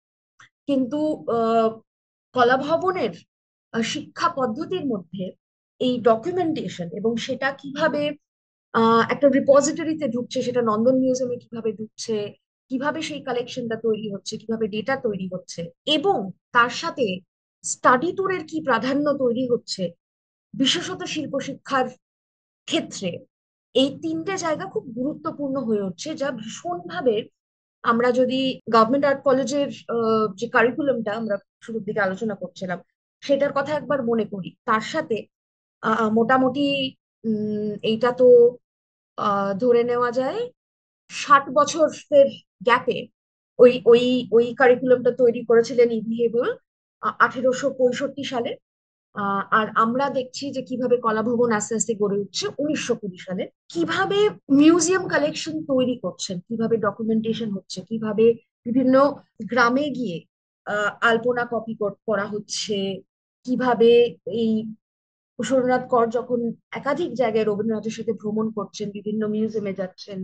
কিন্তু আহ কলা ভবনের শিক্ষা পদ্ধতির মধ্যে এই ডকুমেন্টেশন এবং সেটা কিভাবে একটা রিপোজিটরিতে ঢুকছে, সেটা নন্দন মিউজিয়ামে কিভাবে ঢুকছে, কিভাবে সেই কালেকশনটা তৈরি হচ্ছে, কিভাবে ডেটা তৈরি হচ্ছে, এবং তার সাথে স্টাডি ট্যুরের কি প্রাধান্য তৈরি হচ্ছে, বিশেষত শিল্প শিক্ষার ক্ষেত্রে, এই 3টে জায়গা খুব গুরুত্বপূর্ণ হয়ে উঠছে, যা ভীষণভাবে আমরা যদি গভর্নমেন্ট আর্ট কলেজের যে কারিকুলামটা আমরা শুরুর দিকে আলোচনা করছিলাম, সেটার কথা একবার মনে করি, তার সাথে মোটামুটি এইটা তো ধরে নেওয়া যায় 60 বছরের গ্যাপে ওই ওই ওই কারিকুলামটা তৈরি করেছিলেন ইভি হেবল 1865 সালে। আর আমরা দেখছি যে কিভাবে কলাভবন আস্তে আস্তে গড়ে উঠছে 1920 সালে। কিভাবে মিউজিয়াম কালেকশন তৈরি করছেন, কিভাবে ডকুমেন্টেশন হচ্ছে, কিভাবে বিভিন্ন গ্রামে গিয়ে আলপনা কপি করা হচ্ছে, কিভাবে এই সুরেন্দ্রনাথ কর যখন একাধিক জায়গায় রবীন্দ্রনাথের সাথে ভ্রমণ করছেন, বিভিন্ন মিউজিয়ামে যাচ্ছেন,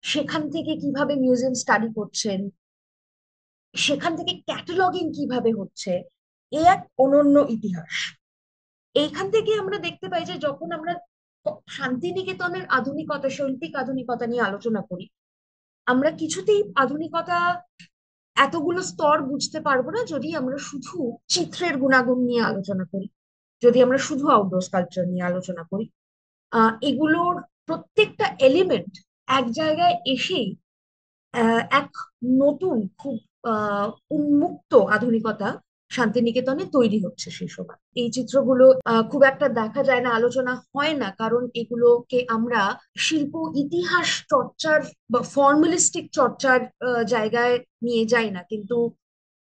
সেখান থেকে কিভাবে মিউজিয়াম স্টাডি করছেন, সেখান থেকে ক্যাটালগিং কিভাবে হচ্ছে, এ এক অনন্য ইতিহাস। এইখান থেকে আমরা দেখতে পাই যে যখন আমরা শান্তিনিকেতনের আধুনিকতা, শৈল্পিক আধুনিকতা নিয়ে আলোচনা করি, আমরা কিছুতেই আধুনিকতা এতগুলো স্তর বুঝতে পারবো না যদি আমরা শুধু চিত্রের গুণাগুণ নিয়ে আলোচনা করি, যদি আমরা শুধু আউটডোর স্কাল্পচার নিয়ে আলোচনা করি। এগুলোর প্রত্যেকটা এলিমেন্ট এক জায়গায় এসেই এক নতুন, খুব উন্মুক্ত আধুনিকতা শান্তিনিকেতনে তৈরি হচ্ছে সেই সময়। এই চিত্রগুলো খুব একটা দেখা যায় না, আলোচনা হয় না, কারণ এগুলোকে আমরা শিল্প ইতিহাস চর্চার বা ফর্মালিস্টিক চর্চার জায়গায় নিয়ে যাই না। কিন্তু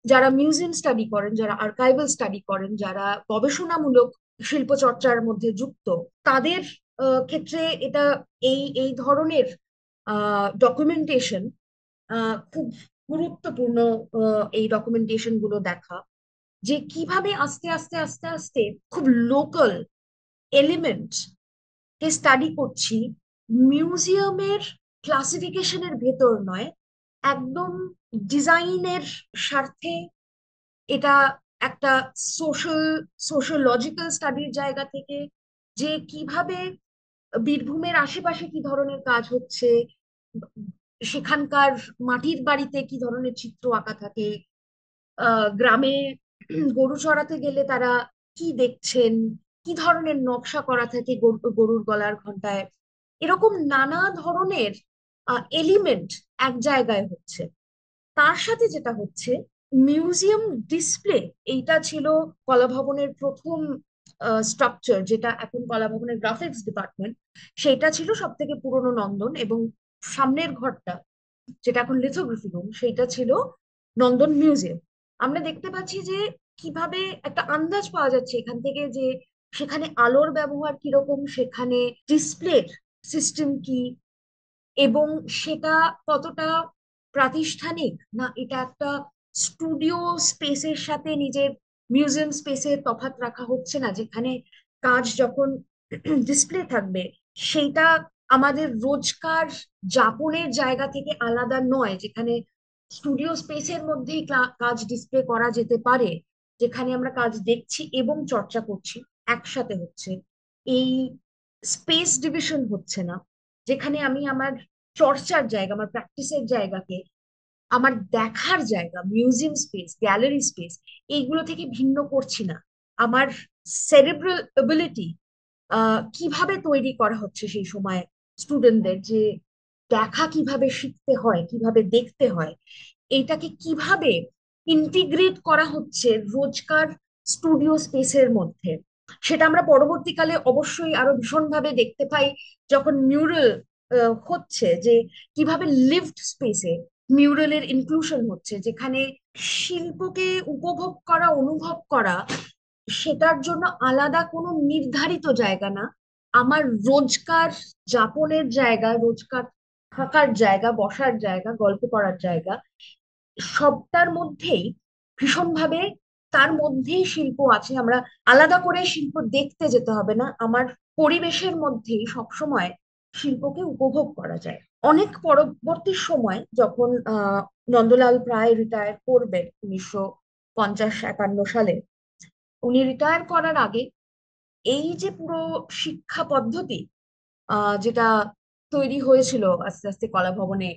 যারা মিউজিয়াম স্টাডি করেন, যারা আর্কাইভাল স্টাডি করেন, যারা গবেষণামূলক শিল্প চর্চার মধ্যে যুক্ত, তাদের ক্ষেত্রে এটা এই এই ধরনের ডকুমেন্টেশন খুব গুরুত্বপূর্ণ। এই ডকুমেন্টেশন গুলো দেখা, যে কিভাবে আস্তে আস্তে আস্তে আস্তে খুব লোকাল এলিমেন্ট কে স্টাডি করছি, মিউজিয়ামের ক্লাসিফিকেশনের ভেতর নয়, একদম ডিজাইনের স্বার্থে। এটা একটা সোশ্যাল সোশ্যোলজিক্যাল স্টাডির জায়গা থেকে, যে কিভাবে বীরভূমের আশেপাশে কি ধরনের কাজ হচ্ছে, সেখানকার মাটির বাড়িতে কি ধরনের চিত্র আঁকা থাকে, গ্রামে গরু চড়াতে গেলে তারা কি দেখছেন, কি ধরনের নকশা করা থাকে গরুর গলার ঘন্টায়, এরকম নানা ধরনের এলিমেন্ট এক জায়গায় হচ্ছে। তার সাথে যেটা হচ্ছে, মিউজিয়াম ডিসপ্লে। এইটা ছিল কলাভবনের প্রথম স্ট্রাকচার, যেটা এখন কলাভবনের গ্রাফিক্স ডিপার্টমেন্ট। সেটা ছিল সব থেকে পুরনো নন্দন, এবং সামনের ঘরটা যেটা এখন লিথোগ্রাফি রুম, সেইটা ছিল নন্দন মিউজিয়াম। আমরা দেখতে পাচ্ছি যে কিভাবে একটা আন্দাজ পাওয়া যাচ্ছে এখান থেকে, যে সেখানে আলোর ব্যবহার কিরকম, সেখানে ডিসপ্লের সিস্টেম কি, এবং সেটা কতটা প্রাতিষ্ঠানিক, না এটা একটা স্টুডিও স্পেসের সাথে নিজের মিউজিয়াম স্পেসের তফাৎ রাখা হচ্ছে না, যেখানে কাজ যখন ডিসপ্লে থাকবে সেইটা আমাদের রোজকার যাপনের জায়গা থেকে আলাদা নয়, যেখানে স্টুডিও স্পেসের মধ্যেই কাজ ডিসপ্লে করা যেতে পারে, যেখানে আমরা কাজ দেখছি এবং চর্চা করছি একসাথে হচ্ছে। এই স্পেস ডিভিশন হচ্ছে না, যেখানে আমি আমার চর্চার জায়গা, আমার প্র্যাকটিসের জায়গাকে, আমার দেখার জায়গা, মিউজিয়াম স্পেস, গ্যালারি স্পেস, এইগুলো থেকে ভিন্ন করছি না। আমার সেরেব্রাল এবিলিটি কিভাবে তৈরি করা হচ্ছে সেই সময় স্টুডেন্টদের, যে দেখা কিভাবে শিখতে হয়, কিভাবে দেখতে হয়, এইটাকে কিভাবে ইন্টিগ্রেট করা হচ্ছে রোজকার স্টুডিও স্পেসের মধ্যে, সেটা আমরা পরবর্তীকালে অবশ্যই আরো ভীষণভাবে দেখতে পাই যখন মিউরাল হচ্ছে, যে কিভাবে লিভড স্পেসে মিউরালের ইনক্লুশন হচ্ছে, যেখানে শিল্পকে উপভোগ করা, অনুভব করা, সেটার জন্য আলাদা কোনো নির্ধারিত জায়গা না, আমার রোজকার যাপনের জায়গা, রোজকার থাকার জায়গা, বসার জায়গা, গল্প করার জায়গা, সবটার মধ্যেই ভীষণভাবে, তার মধ্যেই শিল্প আছে। আমরা আলাদা করে শিল্প দেখতে যেতে হবে না, আমার পরিবেশের মধ্যেই সবসময় শিল্পকে উপভোগ করা যায়। অনেক পরবর্তী সময় যখন নন্দলাল প্রায় রিটায়ার করবেন 1950-51 সালে, উনি রিটায়ার করার আগে এই যে পুরো শিক্ষা পদ্ধতি যেটা তৈরি হয়েছিল আস্তে আস্তে কলাভবনে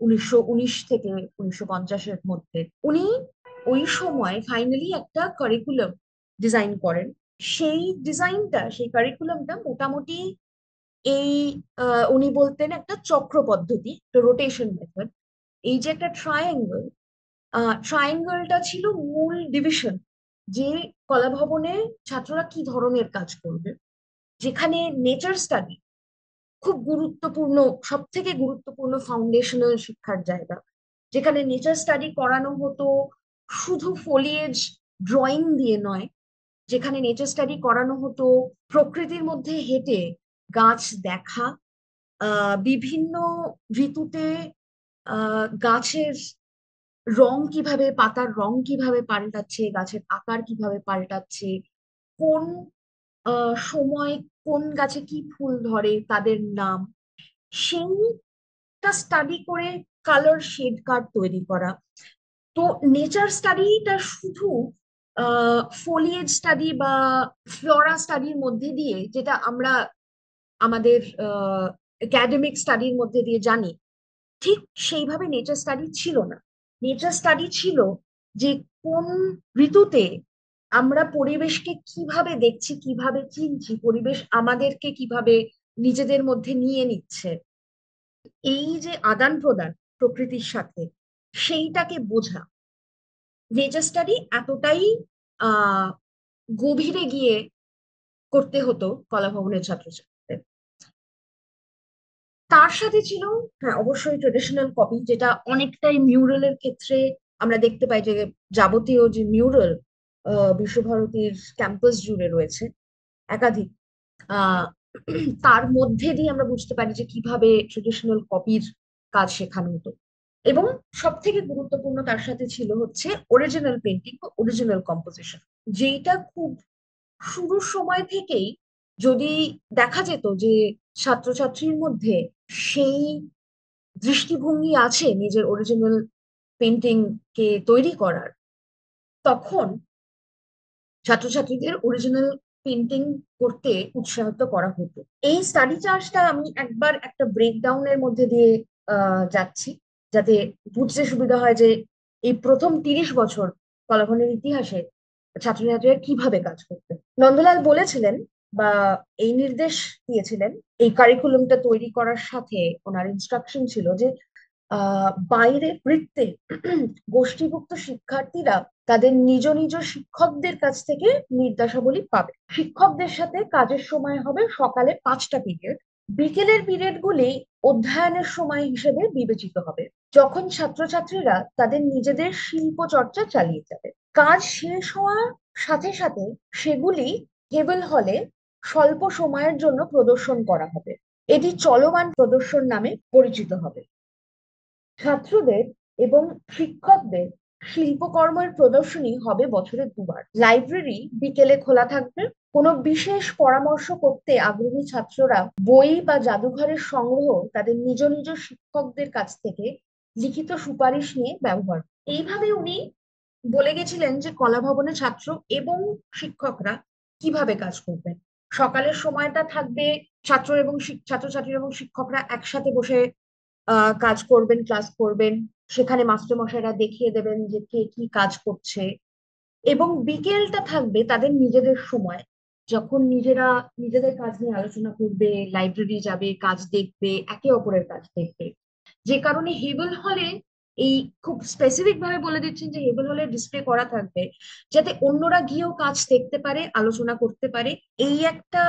1919 থেকে 1950-এর মধ্যে, উনি ওই সময় ফাইনালি একটা কারিকুলাম ডিজাইন করেন। সেই ডিজাইনটা, সেই কারিকুলামটা মোটামুটি এই উনি বলতেন একটা চক্র পদ্ধতি, রোটেশন মেথড, এই যে একটা ট্রায়াঙ্গেল, ট্রায়াঙ্গেলটা ছিল মূল ডিভিশন, যে কলা ভবনে ছাত্ররা কি ধরনের কাজ করবে, যেখানে নেচার স্টাডি খুব গুরুত্বপূর্ণ, সব থেকে গুরুত্বপূর্ণ ফাউন্ডেশনাল শিক্ষার জায়গা, যেখানে নেচার স্টাডি করানো হতো শুধু ফোলিয়েজ ড্রয়িং দিয়ে নয়, যেখানে নেচার স্টাডি করানো হতো প্রকৃতির মধ্যে হেঁটে গাছ দেখা, বিভিন্ন ঋতুতে গাছের রং কিভাবে, পাতার রং কিভাবে পাল্টাচ্ছে, গাছের আকার কিভাবে পাল্টাচ্ছে, কোন সময় কোন গাছে কি ফুল ধরে তাদের নাম, সেইটা স্টাডি করে কালার শেড কার্ড তৈরি করা। তো নেচার স্টাডিটা শুধু ফোলিয়েজ স্টাডি বা ফ্লোরা স্টাডির মধ্যে দিয়ে, যেটা আমরা আমাদের একাডেমিক স্টাডির মধ্যে দিয়ে জানি, ঠিক সেইভাবে নেচার স্টাডি ছিল না। নেচার স্টাডি ছিল যে কোন ঋতুতে আমরা পরিবেশকে কিভাবে দেখছি, কিভাবে চিনছি, পরিবেশ আমাদেরকে কিভাবে নিজেদের মধ্যে নিয়ে নিচ্ছে, এই যে আদান প্রদান প্রকৃতির সাথে, সেইটাকে বোঝা। নেচার স্টাডি এতটাই আহ গভীরে গিয়ে করতে হতো কলা ভবনের ছাত্রছাত্রীদের। তার সাথে ছিল, হ্যাঁ অবশ্যই, ট্রেডিশনাল কপি, যেটা অনেকটাই মিউরালের ক্ষেত্রে আমরা দেখতে পাই যে যাবতীয় যে মিউরাল বিশ্বভারতীর ক্যাম্পাস জুড়ে রয়েছে একাধিক, আহ তার মধ্যে দিয়ে আমরা বুঝতে পারি যে কিভাবে ট্রেডিশনাল কপির কাজ শেখানো হতো। এবং সব থেকে গুরুত্বপূর্ণ তার সাথে ছিল হচ্ছে অরিজিনাল পেন্টিং বা অরিজিনাল কম্পোজিশন, যেটা খুব শুরুর সময় থেকেই যদি দেখা যেত যে ছাত্রছাত্রীর মধ্যে সেই দৃষ্টিভঙ্গি আছে নিজের অরিজিনাল পেন্টিং কে তৈরি করার, তখন ছাত্রছাত্রীদের অরিজিনাল পেন্টিং করতে উৎসাহিত করা হতো। এই স্টাডি চার্জটা আমি একবার একটা ব্রেকডাউনের মধ্যে দিয়ে যাচ্ছি, যাতে বুঝতে সুবিধা হয় যে এই প্রথম 30 বছর কলাভবনের ইতিহাসে ছাত্রছাত্রীরা কিভাবে কাজ করতে। নন্দলাল বলেছিলেন বা এই নির্দেশ দিয়েছিলেন, এই কারিকুলামটা তৈরি করার সাথে ওনার ইনস্ট্রাকশন ছিল যে বাইরে বৃত্তে গোষ্ঠীভুক্ত শিক্ষার্থীরা তাদের নিজ নিজ শিক্ষকদের কাছ থেকে নির্দেশাবলী পাবে। শিক্ষকদের সাথে কাজের সময় হবে সকালে 5টা পিরিয়ড, বিকেলের পিরিয়ড গুলি অধ্যয়নের সময় হিসেবে বিবেচিত হবে, যখন ছাত্রছাত্রীরা তাদের নিজেদের শিল্প চর্চা চালিয়ে যাবে। কাজ শেষ হওয়ার সাথে সাথে সেগুলি কেবল হলে স্বল্প সময়ের জন্য প্রদর্শন করা হবে। এটি চলমান প্রদর্শন নামে পরিচিত হবে। ছাত্রদের এবং শিক্ষকদের শিল্পকর্মের প্রদর্শনী হবে বছরে 2বার। লাইব্রেরি বিকেলে খোলা থাকবে। কোনো বিশেষ পরামর্শ করতে আগ্রহী ছাত্ররা বই বা জাদুঘরের সংগ্রহ তাদের নিজ নিজ শিক্ষকদের কাছ থেকে লিখিত সুপারিশ নিয়ে ব্যবহার। এইভাবে উনি বলে গেছিলেন যে কলা ভবনে ছাত্র এবং শিক্ষকরা কিভাবে কাজ করবেন। সকালের সময়টা থাকবে ছাত্র এবং ছাত্রছাত্রী এবং শিক্ষকরা একসাথে বসে কাজ করবেন, ক্লাস করবেন, সেখানে মাস্টারমশাইরা দেখিয়ে দেবেন যে কে কি কাজ করছে। এবং বিকেলটা থাকবে তাদের নিজেদের সময়, যখন নিজেরা নিজেদের কাজ নিয়ে আলোচনা করবে, লাইব্রেরি যাবে, কাজ দেখবে, একে অপরের কাজ দেখবে। যে কারণে হেবল হলে, এই খুব স্পেসিফিক ভাবে বলে দিচ্ছেন যে হেবল হলে ডিসপ্লে করা থাকবে, যাতে অন্যরা গিয়েও কাজ দেখতে পারে, আলোচনা করতে পারে। এই একটা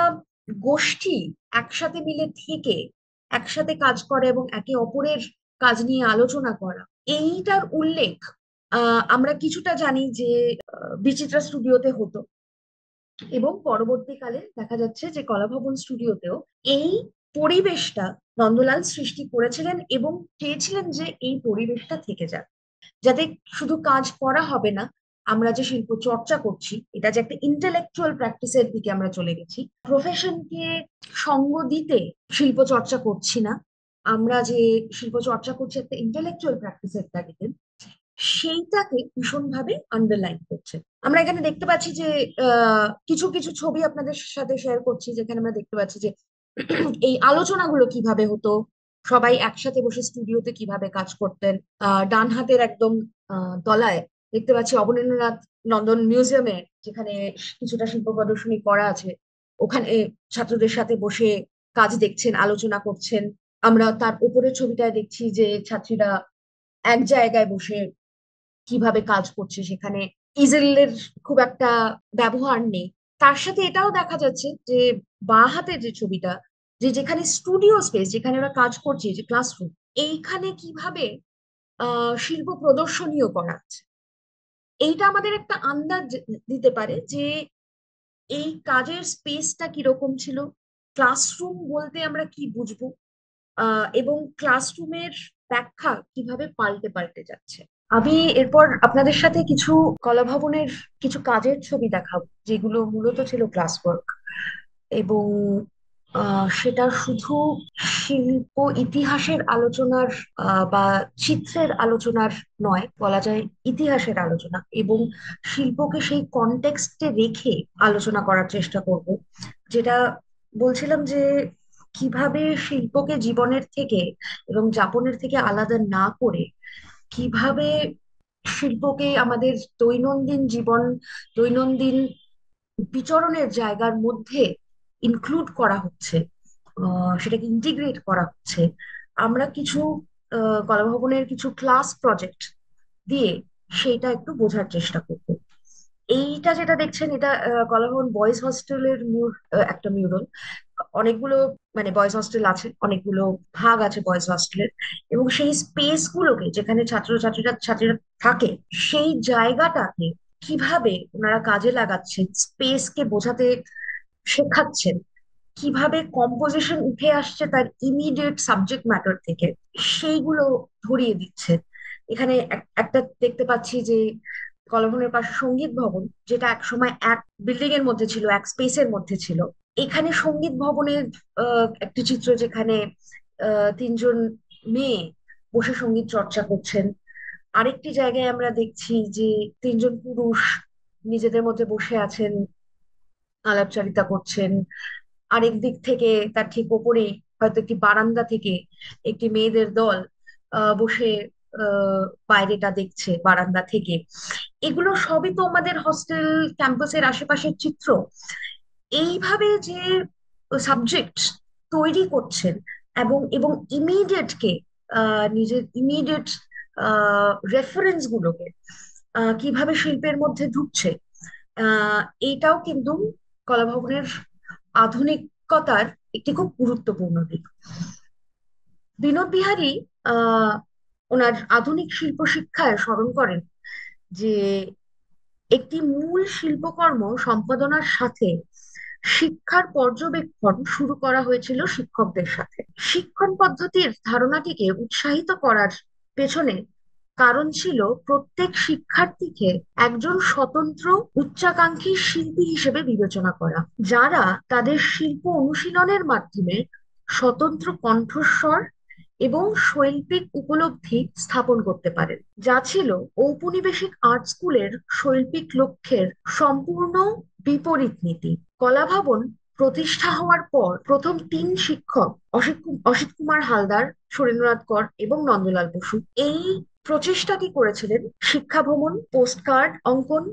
গোষ্ঠী একসাথে মিলে থেকে একসাথে কাজ করা এবং একে অপরের কাজ নিয়ে আলোচনা করা, এইটার উল্লেখ আমরা কিছুটা জানি যে বিচিত্রা স্টুডিওতে হতো। এবং পরবর্তীকালে দেখা যাচ্ছে যে কলাভবন স্টুডিওতেও এই পরিবেশটা নন্দলাল সৃষ্টি করেছিলেন এবং চেয়েছিলেন যে এই পরিবেশটা থেকে যাক, যাতে শুধু কাজ করা হবে না, আমরা যে শিল্প চর্চা করছি এটা যে একটা ইন্টেলেকচুয়াল প্র্যাকটিসের দিকে আমরা চলে গেছি, প্রফেশনকে সঙ্গ দিতে শিল্প চর্চা করছি না, আমরা যে শিল্প চর্চা করছি একটা ইন্টেলেকচুয়াল প্র্যাকটিসের তাগিদে, সেইটাকে ভীষণভাবে আন্ডারলাইন করছে। আমরা এখানে দেখতে পাচ্ছি যে কিছু কিছু ছবি আপনাদের সাথে শেয়ার করছি, যেখানে আমরা দেখতে পাচ্ছি যে এই আলোচনাগুলো কিভাবে হতো, সবাই একসাথে বসে স্টুডিওতে কিভাবে কাজ করতেন। ডান হাতের একদম তলায় দেখতে পাচ্ছি অবনীন্দ্রনাথ নন্দন মিউজিয়ামে, যেখানে কিছুটা শিল্প প্রদর্শনী করা আছে, ওখানে ছাত্রদের সাথে বসে কাজ দেখছেন, আলোচনা করছেন। আমরা তার উপরের ছবিটায় দেখছি যে ছাত্রীরা এক জায়গায় বসে কিভাবে কাজ করছে, সেখানে ইজেলের খুব একটা ব্যবহার নেই। তার সাথে এটাও দেখা যাচ্ছে যে বাঁ হাতে যে ছবিটা, যে যেখানে স্টুডিও স্পেস, যেখানে ওরা কাজ করছে, যে ক্লাসরুম, এইখানে কিভাবে শিল্প প্রদর্শনীয় করা আছে। এইটা আমাদের একটা আন্দাজ দিতে পারে যে এই কাজের স্পেসটা কিরকম ছিল, ক্লাসরুম বলতে আমরা কি বুঝবো, এবং ক্লাসরুমের ব্যাখ্যা কিভাবে পাল্টে পাল্টে যাচ্ছে। আমি এরপর আপনাদের সাথে কিছু কলাভবনের কিছু কাজের ছবি দেখাবো, যেগুলো মূলত ছিল ক্লাস ওয়ার্ক। এবং সেটা শুধু শিল্প ইতিহাসের আলোচনার বা চিত্রের আলোচনার নয়, বলা যায় ইতিহাসের আলোচনা, এবং শিল্পকে সেই কনটেক্সটে রেখে আলোচনা করার চেষ্টা করব। যেটা বলছিলাম যে কিভাবে শিল্পকে জীবনের থেকে এবং যাপনের থেকে আলাদা না করে, কিভাবে শিল্পকে আমাদের দৈনন্দিন জীবন, দৈনন্দিন বিচরণের জায়গার মধ্যে ইনক্লুড করা হচ্ছে, সেটাকে ইন্টিগ্রেট করা হচ্ছে। আমরা কিছু কলাভবনের কিছু ক্লাস প্রজেক্ট দিয়ে সেইটা একটু বোঝার চেষ্টা করব। এইটা যেটা দেখছেন, এটা কলাভবন বয়েজ হস্টেলের একটা মিউরাল। অনেকগুলো মানে বয়েজ হস্টেল আছে, অনেকগুলো ভাগ আছে বয়েজ হস্টেলের, এবং সেই স্পেস গুলোকে যেখানে ছাত্রীরা থাকে, সেই জায়গাটাকে কিভাবে ওনারা কাজে লাগাচ্ছেন, স্পেসকে বোঝাতে শেখাচ্ছেন, কিভাবে কম্পোজিশন উঠে আসছে তার ইমিডিয়েট সাবজেক্ট ম্যাটার থেকে, সেইগুলো ধরিয়ে দিচ্ছে। এখানে একটা দেখতে পাচ্ছি যে কলাভবনের পাশে সঙ্গীত ভবন, যেটা একসময় এক বিল্ডিং এর মধ্যে ছিল, এক স্পেসের মধ্যে ছিল। এখানে সঙ্গীত ভবনের একটি চিত্র, যেখানে তিনজন মেয়ে বসে সঙ্গীত চর্চা করছেন। আরেকটি জায়গায় আমরা দেখছি যে তিনজন পুরুষ নিজেদের মধ্যে বসে আছেন, আলাপচারিতা করছেন। আরেক দিক থেকে, তার ঠিক ওপরেই হয়তো একটি বারান্দা থেকে একটি মেয়েদের দল বসে আহ বাইরেটা দেখছে বারান্দা থেকে। এগুলো সবই তো আমাদের হস্টেল ক্যাম্পাসের আশেপাশের চিত্র। এইভাবে যে সাবজেক্ট তৈরি করছেন, এবং এবং ইমিডিয়েটকে, নিজের ইমিডিয়েট রেফারেন্স গুলোকে কিভাবে শিল্পের মধ্যে ঢুকছে, আহ এইটাও কিন্তু কলাভবনের আধুনিকতার একটি খুব গুরুত্বপূর্ণ দিক। বিনোদ বিহারী আহ ওনার আধুনিক শিল্প শিক্ষায় স্মরণ করেন যে একটি মূল শিল্পকর্ম সম্পাদনার সাথে শিক্ষার পর্যবেক্ষণ শুরু করা হয়েছিল শিক্ষকদের সাথে। শিক্ষণ পদ্ধতির ধারণাটিকে উৎসাহিত করার পেছনে কারণ ছিল প্রত্যেক শিক্ষার্থীকে একজন স্বতন্ত্র উচ্চাকাঙ্ক্ষী শিল্পী হিসেবে বিবেচনা করা, যারা তাদের শিল্প অনুশীলনের মাধ্যমে স্বতন্ত্র কণ্ঠস্বর এবং শৈল্পিক উপলব্ধি স্থাপন করতে পারেন, যা ছিল ঔপনিবেশিক আর্ট স্কুলের শৈল্পিক লক্ষ্যের সম্পূর্ণ বিপরীত নীতি। কলাভবন প্রতিষ্ঠা হওয়ার পর প্রথম তিন শিক্ষক, অসিত কুমার হালদার, সুরেন্দ্রনাথ কর এবং নন্দলাল বসু, এই প্রচেষ্টাটি করেছিলেন শিক্ষা ভ্রমণ, পোস্টকার্ড অঙ্কন,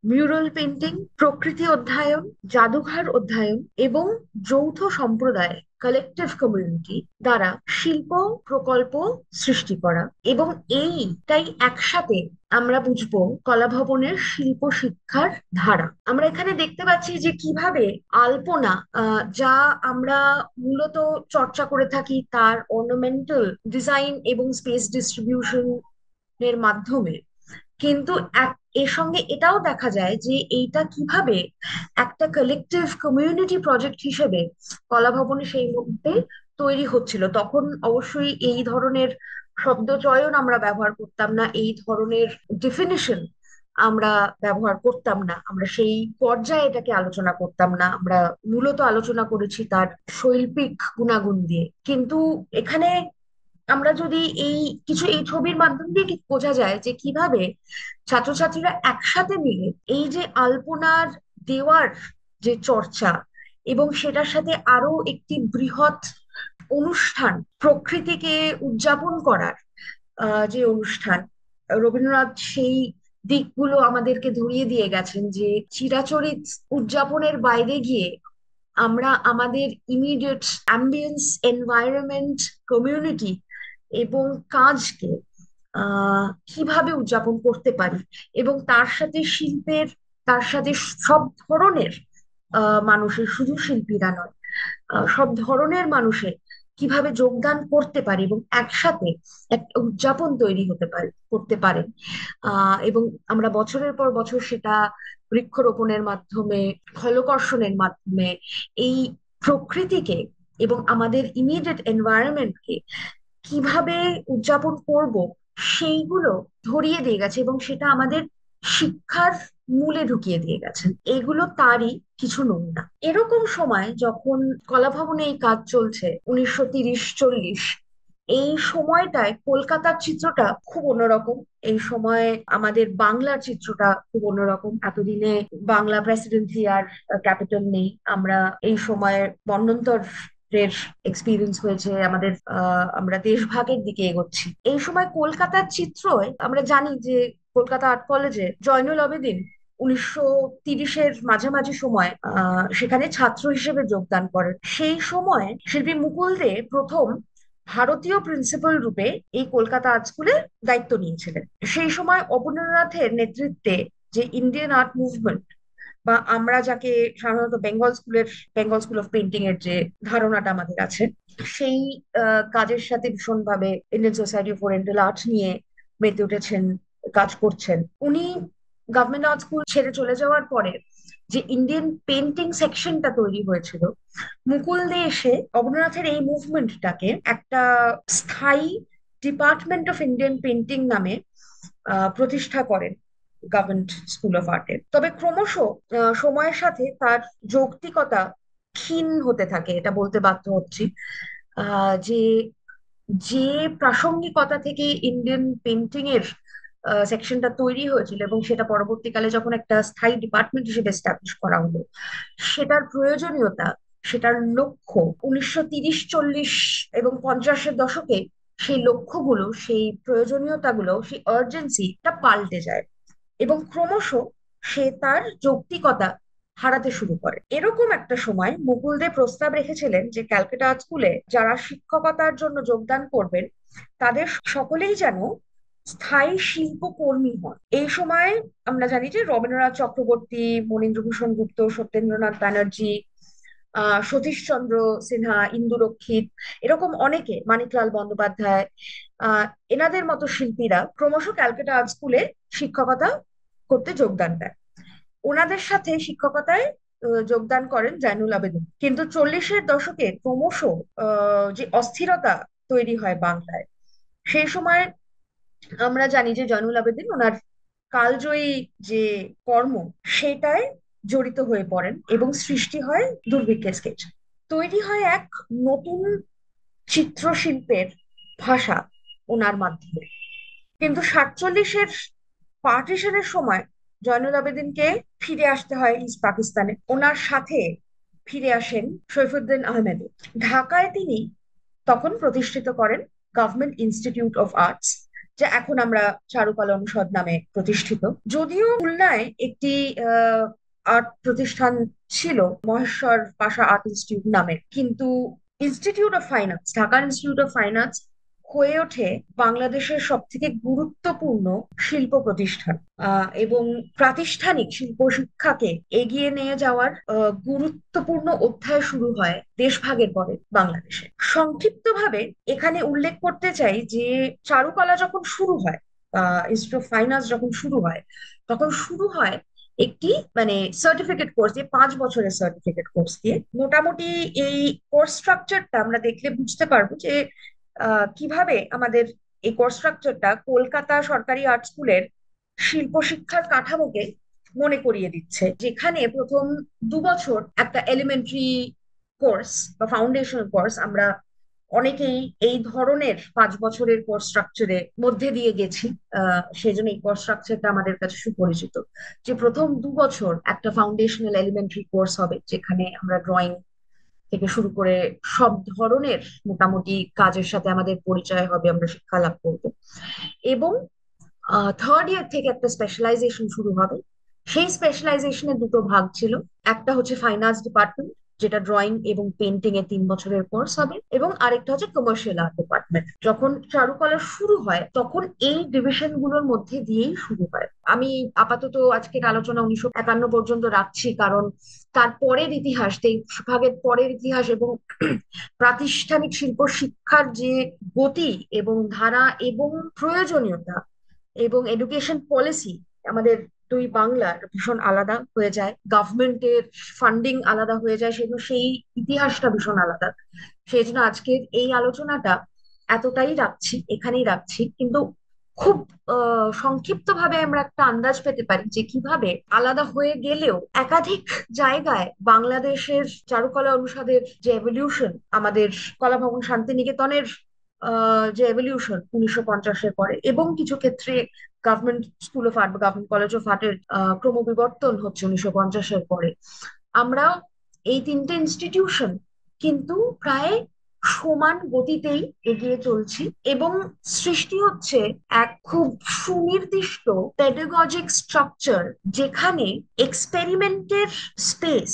মিউরাল পেন্টিং, প্রকৃতি অধ্যয়ন, জাদুঘর অধ্যয়ন এবং যৌথ সম্প্রদায়, কালেকটিভ কমিউনিটি দ্বারা শিল্প প্রকল্প সৃষ্টি করা। এবং এইটাই একসাথে আমরা বুঝবো কলাভবনের শিল্প শিক্ষার ধারা। আমরা এখানে দেখতে পাচ্ছি যে কিভাবে আলপনা, যা আমরা মূলত চর্চা করে থাকি তার অর্নামেন্টাল ডিজাইন এবং স্পেস ডিস্ট্রিবিউশন এর মাধ্যমে, কিন্তু এর সঙ্গে এটাও দেখা যায় যে এইটা কিভাবে একটা কালেকটিভ কমিউনিটি প্রজেক্ট হিসেবে কলাভবনে সেই মুহূর্তে তৈরি হচ্ছিল। তখন অবশ্যই এই ধরনের শব্দ চয়ন আমরা ব্যবহার করতাম না, এই ধরনের ডেফিনিশন আমরা ব্যবহার করতাম না, আমরা সেই পর্যায়ে এটাকে আলোচনা করতাম না, আমরা মূলত আলোচনা করেছি তার শৈল্পিক গুণাগুণ দিয়ে। কিন্তু এখানে আমরা যদি এই ছবির মাধ্যম দিয়ে বোঝা যায় যে কিভাবে ছাত্রছাত্রীরা একসাথে মিলে এই যে আলপনার দেওয়ার যে চর্চা, এবং সেটার সাথে আরো একটি বৃহৎ অনুষ্ঠান, প্রকৃতিকে উদযাপন করার যে অনুষ্ঠান, রবীন্দ্রনাথ সেই দিকগুলো আমাদেরকে ধরিয়ে দিয়ে গেছেন যে চিরাচরিত উদযাপনের বাইরে গিয়ে আমরা আমাদের ইমিডিয়েট অ্যাম্বিয়েন্স, এনভায়রনমেন্ট, কমিউনিটি এবং কাজকে কিভাবে উদযাপন করতে পারি, এবং তার সাথে শিল্পের, তার সাথে সব ধরনের মানুষের, শুধু শিল্পীরা নয়, সব ধরনের মানুষের কিভাবে যোগদান করতে পারে এবং একসাথে একটা উদযাপন তৈরি হতে পারে, করতে পারে। এবং আমরা বছরের পর বছর সেটা বৃক্ষরোপণের মাধ্যমে, ফলকর্ষণের মাধ্যমে এই প্রকৃতিকে এবং আমাদের ইমিডিয়েট এনভায়রনমেন্টকে কিভাবে উদযাপন করব সেইগুলো ধরিয়ে দিয়ে গেছে, এবং সেটা আমাদের শিক্ষার মূলে ঢুকিয়ে দিয়ে গেছেন। এগুলো তারই কিছু নমুনা। এরকম সময় যখন কলাভবনে এই কাজ চলছে, 1930-40, এই সময়টায় কলকাতার চিত্রটা খুব অন্যরকম। এই সময় আমাদের বাংলার চিত্রটা খুব অন্যরকম। এতদিনে বাংলা প্রেসিডেন্সি আর ক্যাপিটাল নেই। আমরা এই সময় মন্বন্তর এর এক্সপিরিয়েন্স হয়েছে আমাদের, আমরা দেশভাগের দিকে এগোচ্ছি। এই সময় কলকাতার চিত্রয় আমরা জানি যে কলকাতা আর্ট কলেজে জয়নুল আবেদিন 1930-এর মাঝামাঝি সময় সেখানে ছাত্র হিসেবে যোগদান করেন। সেই সময় শিল্পী মুকুল দে প্রথম ভারতীয় প্রিন্সিপাল রূপে এই কলকাতা আর্ট স্কুলে দায়িত্ব নিয়েছিলেন। সেই সময় অবনীন্দ্রনাথের নেতৃত্বে যে ইন্ডিয়ান আর্ট মুভমেন্ট, বা আমরা যাকে সাধারণত বেঙ্গল স্কুল অফ পেন্টিং এর যে ধারণাটা আমাদের আছে, সেই কাজের সাথে ভীষণভাবে Indian society of oriental art নিয়ে মেতে উঠেছেন, কাজ করছেন। উনি গভর্নমেন্ট আর্ট স্কুল ছেড়ে চলে যাওয়ার পরে যে ইন্ডিয়ান পেন্টিং সেকশনটা তৈরি হয়েছিল, মুকুল দে এসে অবনীন্দ্রনাথের এই মুভমেন্টটাকে একটা স্থায়ী ডিপার্টমেন্ট অফ ইন্ডিয়ান পেন্টিং নামে প্রতিষ্ঠা করেন গভর্নমেন্ট স্কুল অফ আর্টের। তবে ক্রমশ সময়ের সাথে তার যৌক্তিকতা ক্ষীণ হতে থাকে, এটা বলতে বাধ্য হচ্ছি। যে যে প্রাসঙ্গিকতা থেকে ইন্ডিয়ান পেন্টিং এর সেকশনটা তৈরি হয়েছিল, এবং সেটা পরবর্তীকালে যখন একটা স্থায়ী ডিপার্টমেন্ট হিসেবে এস্টাবলিশ করা হলো, সেটার প্রয়োজনীয়তা, সেটার লক্ষ্য 1930-40 এবং 50-এর দশকে সেই লক্ষ্যগুলো, সেই প্রয়োজনীয়তাগুলো, সেই আর্জেন্সিটা পাল্টে যায়, এবং ক্রমশ সে তার যৌক্তিকতা হারাতে শুরু করে। এরকম একটা সময় মুকুল দে প্রস্তাব রেখেছিলেন যে ক্যালকাটা আর্ট স্কুলে যারা শিক্ষকতার জন্য যোগদান করবেন তাদের সকলেই যেন স্থায়ী শিল্পকর্মী হন। এই সময় আমরা জানি যে রবীন্দ্রনাথ চক্রবর্তী, মনীন্দ্রভূষণ গুপ্ত, সত্যেন্দ্রনাথ ব্যানার্জি, সতীশচন্দ্র সিনহা, ইন্দু রক্ষিত, এরকম অনেকে, মানিকলাল বন্দ্যোপাধ্যায়, এনাদের মতো শিল্পীরা ক্রমশ ক্যালকাটা আর্ট স্কুলে শিক্ষকতা করতে যোগদান দেয়। ওনাদের সাথে শিক্ষকতায় যোগদান করেন জয়নুল আবেদিন। কিন্তু 40-এর দশকে ক্রমশ যে অস্থিরতা তৈরি হয় বাংলায়, সেই সময় আমরা জানি যে জয়নুল আবেদিন ওনার কালজয়ী যে কর্ম, সেটায় জড়িত হয়ে পড়েন, এবং সৃষ্টি হয় দুর্ভিক্ষের স্কেচ। তৈরি হয় এক নতুন চিত্রশিল্পের ভাষা ওনার মাধ্যমে। কিন্তু 47-এর পার্টিশনের সময় জয়নুল আবেদিনকে ফিরে আসতে হয় ইস্ট পাকিস্তানে। ওনার সাথে ফিরে আসেন সৈফুদ্দিন আহমেদ। ঢাকায় তিনি তখন প্রতিষ্ঠিত করেন গভর্নমেন্ট ইনস্টিটিউট অফ আর্টস, যা এখন আমরা চারুকলা অনুষদ নামে প্রতিষ্ঠিত। যদিও খুলনায় একটি আর্ট প্রতিষ্ঠান ছিল, মহেশ্বর পাশা আর্ট ইনস্টিটিউট নামে, কিন্তু institute of fine arts, Dhaka institute of fine arts হয়ে ওঠে বাংলাদেশের সব থেকে গুরুত্বপূর্ণ শিল্প প্রতিষ্ঠান, এবং প্রাতিষ্ঠানিক শিল্প শিক্ষাকে এগিয়ে নিয়ে যাওয়ার গুরুত্বপূর্ণ অধ্যায় শুরু হয় দেশভাগের পরে বাংলাদেশে। সংক্ষিপ্তভাবে এখানে উল্লেখ করতে চাই যে চারুকলা যখন শুরু হয়, ইনস্টিটিউট অফ ফাইন আর্টস যখন শুরু হয়, তখন শুরু হয় একটি মানে সার্টিফিকেট কোর্স দিয়ে, 5 বছরের সার্টিফিকেট কোর্স দিয়ে। মোটামুটি এই কোর্স স্ট্রাকচারটা আমরা দেখলে বুঝতে পারবো যে কিভাবে আমাদের এই কোর্স স্ট্রাকচারটা কলকাতা সরকারি আর্ট স্কুলের শিল্প শিক্ষার কাঠামোকে মনে করিয়ে দিচ্ছে। যেখানে প্রথম 2 বছর একটা এলিমেন্টারি কোর্স বা ফাউন্ডেশনাল কোর্স, আমরা অনেকেই এই ধরনের 5 বছরের কোর্স স্ট্রাকচারে মধ্যে দিয়ে গেছি, সেজন্য এই কোর্স স্ট্রাকচারটা আমাদের কাছে সুপরিচিত। যে প্রথম 2 বছর একটা ফাউন্ডেশনাল এলিমেন্টারি কোর্স হবে, যেখানে আমরা ড্রয়িং থেকে শুরু করে সব ধরনের মোটামুটি কাজের সাথে আমাদের পরিচয় হবে, আমরা শিক্ষা লাভ করব। এবং থার্ড ইয়ার থেকে একটা স্পেশালাইজেশন শুরু হবে। সেই স্পেশালাইজেশনের দুটো ভাগ ছিল। একটা হচ্ছে ফাইন আর্টস ডিপার্টমেন্ট, যেটা ড্রয়িং এবং পেন্টিং এ 3 বছরের কোর্স হবে, এবং আরেকটা হচ্ছে কমার্শিয়াল আর্ট ডিপার্টমেন্ট। যখন চারুকলা শুরু হয় তখন এই ডিভিশন গুলোর মধ্যে দিয়েই শুরু হয়। আমি আপাতত আজকের আলোচনা 1951 পর্যন্ত রাখছি, কারণ তারপরের ইতিহাস, 23 ভাগের পরের ইতিহাস এবং প্রাতিষ্ঠানিক শিল্প শিক্ষার যে গতি এবং ধারা এবং প্রয়োজনীয়তা এবং এডুকেশন পলিসি আমাদের দুই বাংলার ভীষণ আলাদা হয়ে যায়, গভর্নমেন্টের ফান্ডিং আলাদা হয়ে যায়, সেজন্য সেই ইতিহাসটা ভীষণ আলাদা। সেই জন্য আজকের এই আলোচনাটা এতটাই রাখছি, এখানেই রাখছি, কিন্তু খুব সংক্ষিপ্ত ভাবে আমরা একটা আন্দাজ পেতে পারি যে কিভাবে আলাদা হয়ে গেলেও একাধিক জায়গায় বাংলাদেশের চারুকলা অনুষদের যে এভলিউশন, আমাদের কলাভবন শান্তিনিকেতনের যে এভলিউশন 1950-এর পরে, এবং কিছু ক্ষেত্রে গভর্নমেন্ট স্কুল অফ আর্ট বা গভর্নমেন্ট কলেজ অফ আর্টের ক্রমবিবর্তন হচ্ছে 1950-এর পরে, আমরা এই 3টে ইনস্টিটিউশন কিন্তু প্রায় সমান গতিতেই এগিয়ে চলছি, এবং সৃষ্টি হচ্ছে এক খুব সুনির্দিষ্ট পেডাগজিক স্ট্রাকচার, যেখানে এক্সপেরিমেন্টের স্পেস,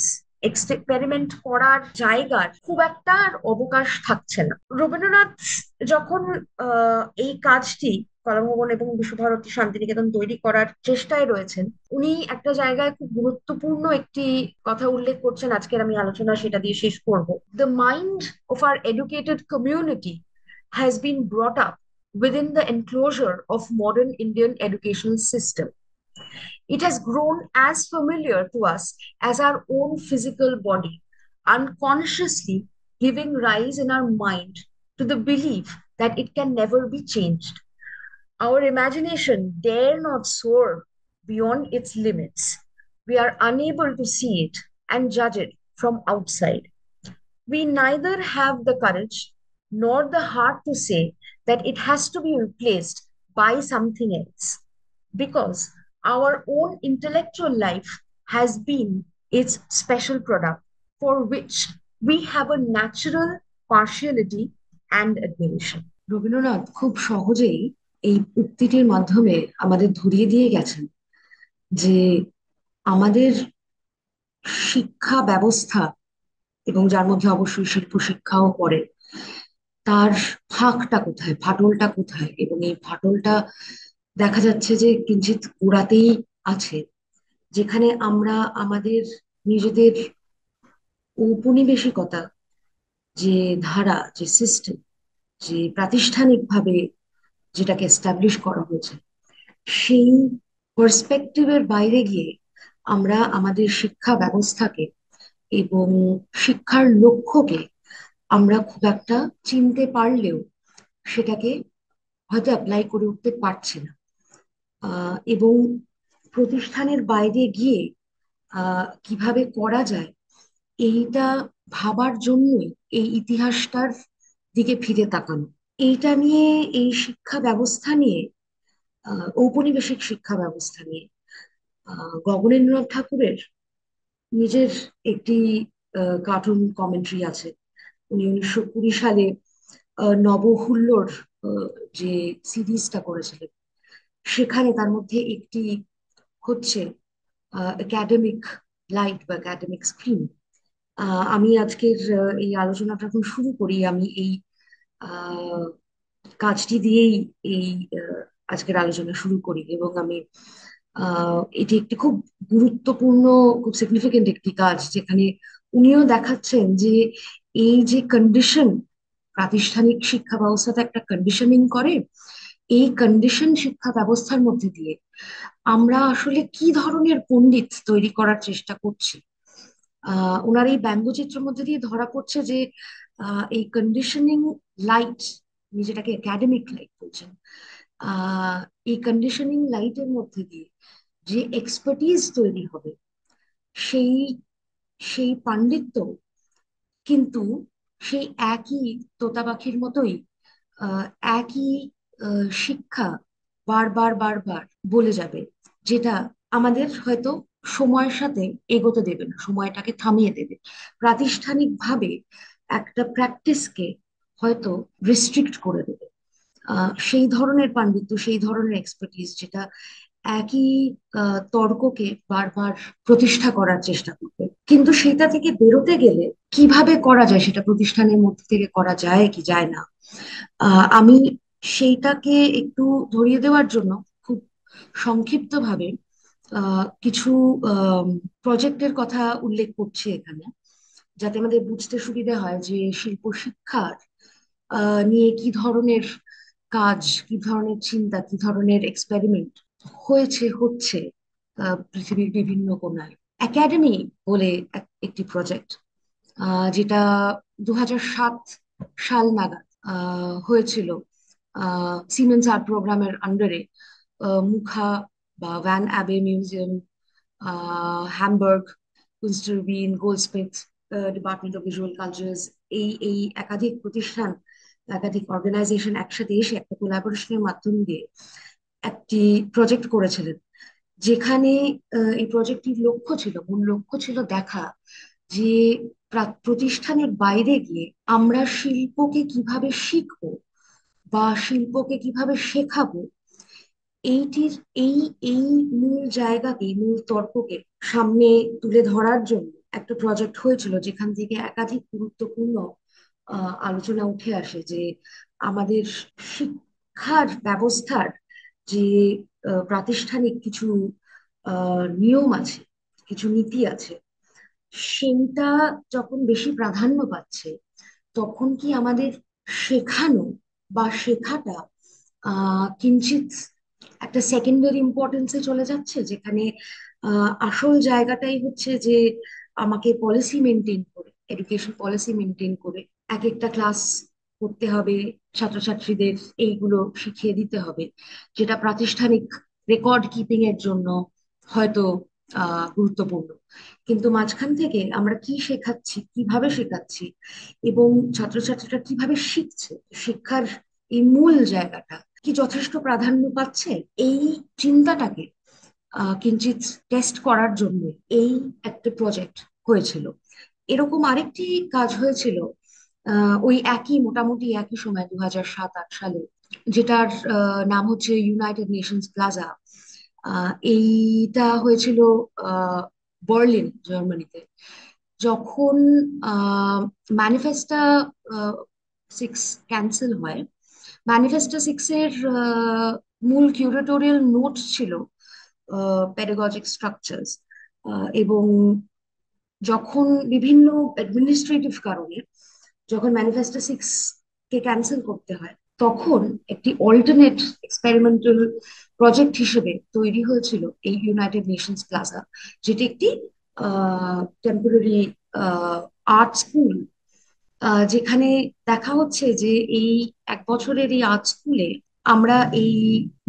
এক্সপেরিমেন্ট করার জায়গার খুব একটা আর অবকাশ থাকছে না। রবীন্দ্রনাথ যখন এই কাজটি, কলাভবন এবং বিশ্বভারতী শান্তিনিকেতন তৈরি করার চেষ্টায় রয়েছেন, উনি একটা জায়গায় খুব গুরুত্বপূর্ণ একটি কথা উল্লেখ করছেন, আজকের আমি আলোচনা সেটা দিয়ে শেষ করব। The mind of are educated community has been brought up within the enclosure of modern Indian educational system. It has grown as familiar to us as our own physical body, unconsciously giving rise in our mind to the belief that it can never be changed. Our imagination dare not soar beyond its limits. We are unable to see it and judge it from outside. We neither have the courage nor the heart to say that it has to be replaced by something else, because our own intellectual life has been its special product, for which we have a natural partiality and admiration. Rabindranath খুব সহজেই এই উক্তিটির মাধ্যমে আমাদের ধরিয়ে দিয়ে গেছেন যে আমাদের শিক্ষা ব্যবস্থা, এবং যার মধ্যে অবশ্যই শিল্প শিক্ষাও পড়ে, তার ফাঁকটা কোথায়, ফাটলটা কোথায়, এবং এই ফাটলটা দেখা যাচ্ছে যে কিঞ্চিত গোড়াতেই আছে, যেখানে আমরা আমাদের নিজেদের ঔপনিবেশিকতা, যে ধারা, যে সিস্টেম, যে প্রাতিষ্ঠানিকভাবে যেটাকে এস্টাবলিশ করা হয়েছে, সেই পার্সপেক্টিভের বাইরে গিয়ে আমরা আমাদের শিক্ষা ব্যবস্থাকে এবং শিক্ষার লক্ষ্যকে আমরা খুব একটা চিনতে পারলেও সেটাকে হয়তো অ্যাপ্লাই করে উঠতে পারছি না। এবং প্রতিষ্ঠানের বাইরে গিয়ে কিভাবে করা যায় এইটা ভাবার জন্যই এই ইতিহাসটার দিকে ফিরে তাকানো। এইটা নিয়ে, এই শিক্ষা ব্যবস্থা নিয়ে, ঔপনিবেশিক শিক্ষা ব্যবস্থা নিয়ে গগনেন্দ্রনাথ ঠাকুরের নিজের একটি কার্টুন কমেন্ট্রি আছে। উনি 1920 সালে নবহুল্লোড় যে সিরিজটা করেছিলেন, সেখানে তার মধ্যে একটি হচ্ছে একাডেমিক লাইট বা একাডেমিক স্ক্রিন। আমি আজকের এই আলোচনাটা যখন শুরু করি, আমি এই আহ, কাজটি দিয়েই এই আজকের আলোচনা শুরু করি, এবং আমি এটি একটি খুব গুরুত্বপূর্ণ, খুব সিগনিফিকেন্ট একটি কাজ, যেখানে উনিও দেখাচ্ছেন যে এই যে কন্ডিশন, প্রাতিষ্ঠানিক শিক্ষা ব্যবস্থাতে একটা কন্ডিশনিং করে, এই কন্ডিশন শিক্ষা ব্যবস্থার মধ্যে দিয়ে আমরা আসলে কি ধরনের পণ্ডিত তৈরি করার চেষ্টা করছি। ওনার এই ব্যঙ্গচিত্রের মধ্যে দিয়ে ধরা পড়ছে যে এই কন্ডিশনিং লাইট, যেটাকে একাডেমিক লাইট বলছেন, আহ এই কন্ডিশনিং লাইটের মধ্যে দিয়ে যে এক্সপার্টিজ তৈরি হবে, সেই সেই পাণ্ডিত্য কিন্তু সেই একই তোতা পাখির মতোই একই শিক্ষা বারবার বারবার বলে যাবে, যেটা আমাদের হয়তো সময়ের সাথে এগোতে দেবে না, সময়টাকে থামিয়ে দেবে, প্রাতিষ্ঠানিক ভাবে একটা প্র্যাকটিসকে হয়তো রেস্ট্রিক্ট করে দেবে। সেই ধরনের পাণ্ডিত্য, সেই ধরনের এক্সপার্টিস যেটা একই তর্ককে বারবার প্রতিষ্ঠা করার চেষ্টা করবে, কিন্তু সেটা থেকে বেরোতে গেলে কিভাবে করা যায়, সেটা প্রতিষ্ঠানের মধ্যে থেকে করা যায় কি যায় না, আমি সেইটাকে একটু ধরিয়ে দেওয়ার জন্য খুব সংক্ষিপ্তভাবে কিছু প্রজেক্টের কথা উল্লেখ করছি এখানে, যাতে আমাদের বুঝতে সুবিধা হয় যে শিল্প শিক্ষার নিয়ে কি ধরনের কাজ, কি ধরনের চিন্তা, কি ধরনের এক্সপেরিমেন্ট হয়েছে, হচ্ছে পৃথিবীর বিভিন্ন কোণায়। একাডেমি বলে একটি প্রজেক্ট, যেটা 2007 সাল নাগাদ হয়েছিল সিমেন্স আর্ট প্রোগ্রামের আন্ডারে। মুখা বা ভ্যান অ্যাবে মিউজিয়াম, হ্যামবার্গ, কুইন্সটারবিন, goldsmith, department of visual cultures, এই একাধিক প্রতিষ্ঠান, একাধিক অর্গানাইজেশন একসাথে এসে একটা কোলাবোরেশনের মাধ্যম দিয়ে একটি প্রজেক্ট করেছিলেন, যেখানে এই প্রজেক্টটির লক্ষ্য ছিল, মূল লক্ষ্য ছিল দেখা যে প্রতিষ্ঠানের বাইরে গিয়ে আমরা শিল্পকে কিভাবে শিখবো বা শিল্পকে কিভাবে শেখাবো। এইটির এই এই মূল জায়গাকে, মূল তর্ককে সামনে তুলে ধরার জন্য একটা প্রজেক্ট হয়েছিল, যেখান থেকে একাধিক গুরুত্বপূর্ণ আলোচনা উঠে আসে যে আমাদের শিক্ষার ব্যবস্থার যে প্রাতিষ্ঠানিক কিছু নিয়ম আছে, কিছু নীতি আছে, সেইটা যখন বেশি প্রাধান্য পাচ্ছে, তখন কি আমাদের শেখানো বা শেখাটা কিঞ্চিত একটা সেকেন্ডারি ইম্পর্টেন্সে চলে যাচ্ছে, যেখানে আসল জায়গাটাই হচ্ছে যে আমাকে পলিসি মেনটেন করে, এডুকেশন পলিসি মেনটেন করে এক একটা ক্লাস করতে হবে, ছাত্রছাত্রীদের এইগুলো শিখিয়ে দিতে হবে, যেটা প্রাতিষ্ঠানিক রেকর্ড কিপিং এর জন্য হয়তো গুরুত্বপূর্ণ। কিন্তু মাঝখান থেকে আমরা কি শেখাচ্ছি, কিভাবে শেখাচ্ছি, এবং ছাত্রছাত্রীরা কিভাবে শিখছে, শিক্ষার এই মূল জায়গাটা কি যথেষ্ট প্রাধান্য পাচ্ছে, এই চিন্তাটাকে কিঞ্চিত টেস্ট করার জন্য এই একটা প্রজেক্ট হয়েছিল। এরকম আরেকটি কাজ হয়েছিল ওই একই, মোটামুটি একই সময় 2007-08 সালে, যেটার নাম হচ্ছে ইউনাইটেড নেশনস প্লাজা। এইটা হয়েছিল বার্লিন, জার্মানিতে। যখন ম্যানিফেস্টা 6 ক্যান্সেল হয়, ম্যানিফেস্টো 6 এর মূল কিউরেটোরিয়াল নোট ছিল পেডাগজিক স্ট্রাকচার্স, এবং যখন বিভিন্ন অ্যাডমিনিস্ট্রেটিভ কারণে যখন ম্যানিফেস্টো 6 কে ক্যান্সেল করতে হয়, তখন একটি অল্টারনেট এক্সপেরিমেন্টাল প্রজেক্ট হিসেবে তৈরি হয়েছিল এই ইউনাইটেড নেশনস প্লাজা, যেটি একটি টেম্পোরারি আর্ট স্কুল, যেখানে দেখা হচ্ছে যে এই 1 বছরের এই আর্ট স্কুলে আমরা এই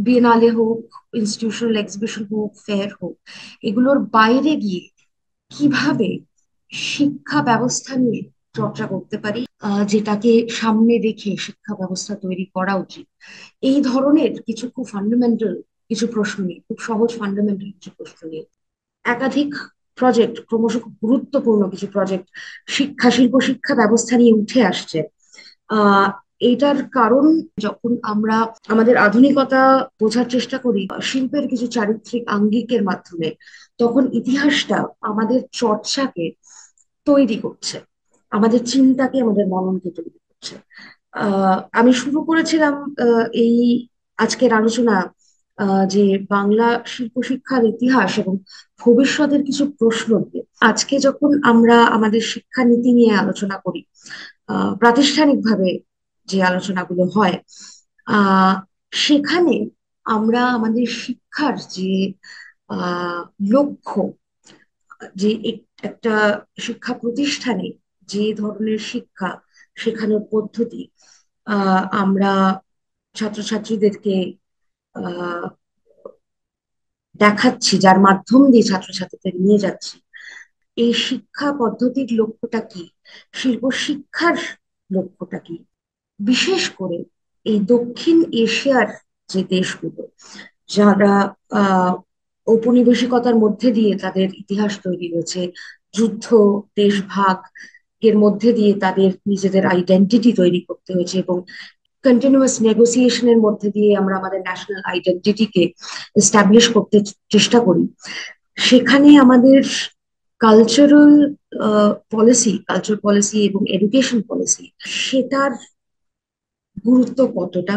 বিয়েনালে হোক, ইনস্টিটিউশনাল এক্সিবিশন হোক, ফেয়ার হোক, এগুলোর বাইরে গিয়ে কিভাবে শিক্ষা ব্যবস্থা নিয়ে চর্চা করতে পারি, যেটাকে সামনে রেখে শিক্ষা ব্যবস্থা তৈরি করা উচিত। এই ধরনের কিছু খুব ফান্ডামেন্টাল কিছু প্রশ্ন নিয়ে, খুব সহজ ফান্ডামেন্টাল কিছু প্রশ্ন নিয়ে একাধিক প্রজেক্ট, ক্রমশ খুব গুরুত্বপূর্ণ কিছু প্রজেক্ট শিক্ষা, শিল্প শিক্ষা ব্যবস্থা নিয়ে উঠে আসছে। আহ এটার কারণ, যখন আমরা আমাদের আধুনিকতা বোঝার চেষ্টা করি শিল্পের কিছু চারিত্রিক আঙ্গিকের মাধ্যমে, তখন ইতিহাসটা আমাদের চর্চাকে তৈরি করছে, আমাদের চিন্তাকে, আমাদের মননকে তৈরি করছে। আমি শুরু করেছিলাম এই আজকের আলোচনা যে বাংলা শিল্প শিক্ষার ইতিহাস এবং ভবিষ্যতের কিছু প্রশ্ন দিয়ে। আজকে যখন আমরা আমাদের শিক্ষানীতি নিয়ে আলোচনা করি, প্রাতিষ্ঠানিকভাবে যে আলোচনাগুলো হয়, আহ সেখানে আমরা আমাদের শিক্ষার যে আহ লক্ষ্য, যে একটা শিক্ষা প্রতিষ্ঠানে যে ধরনের শিক্ষা শেখানোর পদ্ধতি আমরা ছাত্রছাত্রীদেরকে আহ দেখাচ্ছি, যার মাধ্যম দিয়ে ছাত্রছাত্রীদের নিয়ে যাচ্ছি, এই শিক্ষা পদ্ধতির লক্ষ্যটা কি, শিল্প শিক্ষার লক্ষ্যটা কি, বিশেষ করে এই দক্ষিণ এশিয়ার যে দেশগুলো, যারা আহ ঔপনিবেশিকতার মধ্যে দিয়ে তাদের ইতিহাস তৈরি হয়েছে, যুদ্ধ, দেশভাগ এর মধ্যে দিয়ে তাদের নিজেদের আইডেন্টিটি তৈরি করতে হয়েছে, এবং কন্টিনিউয়াস নেগোসিয়েশনের মধ্যে দিয়ে আমরা আমাদের ন্যাশনাল আইডেন্টিটিকে এস্টাবলিশ করতে চেষ্টা করি, সেখানে আমাদের কালচারাল কালচার পলিসি এবং এডুকেশন পলিসি, সেটার গুরুত্ব কতটা,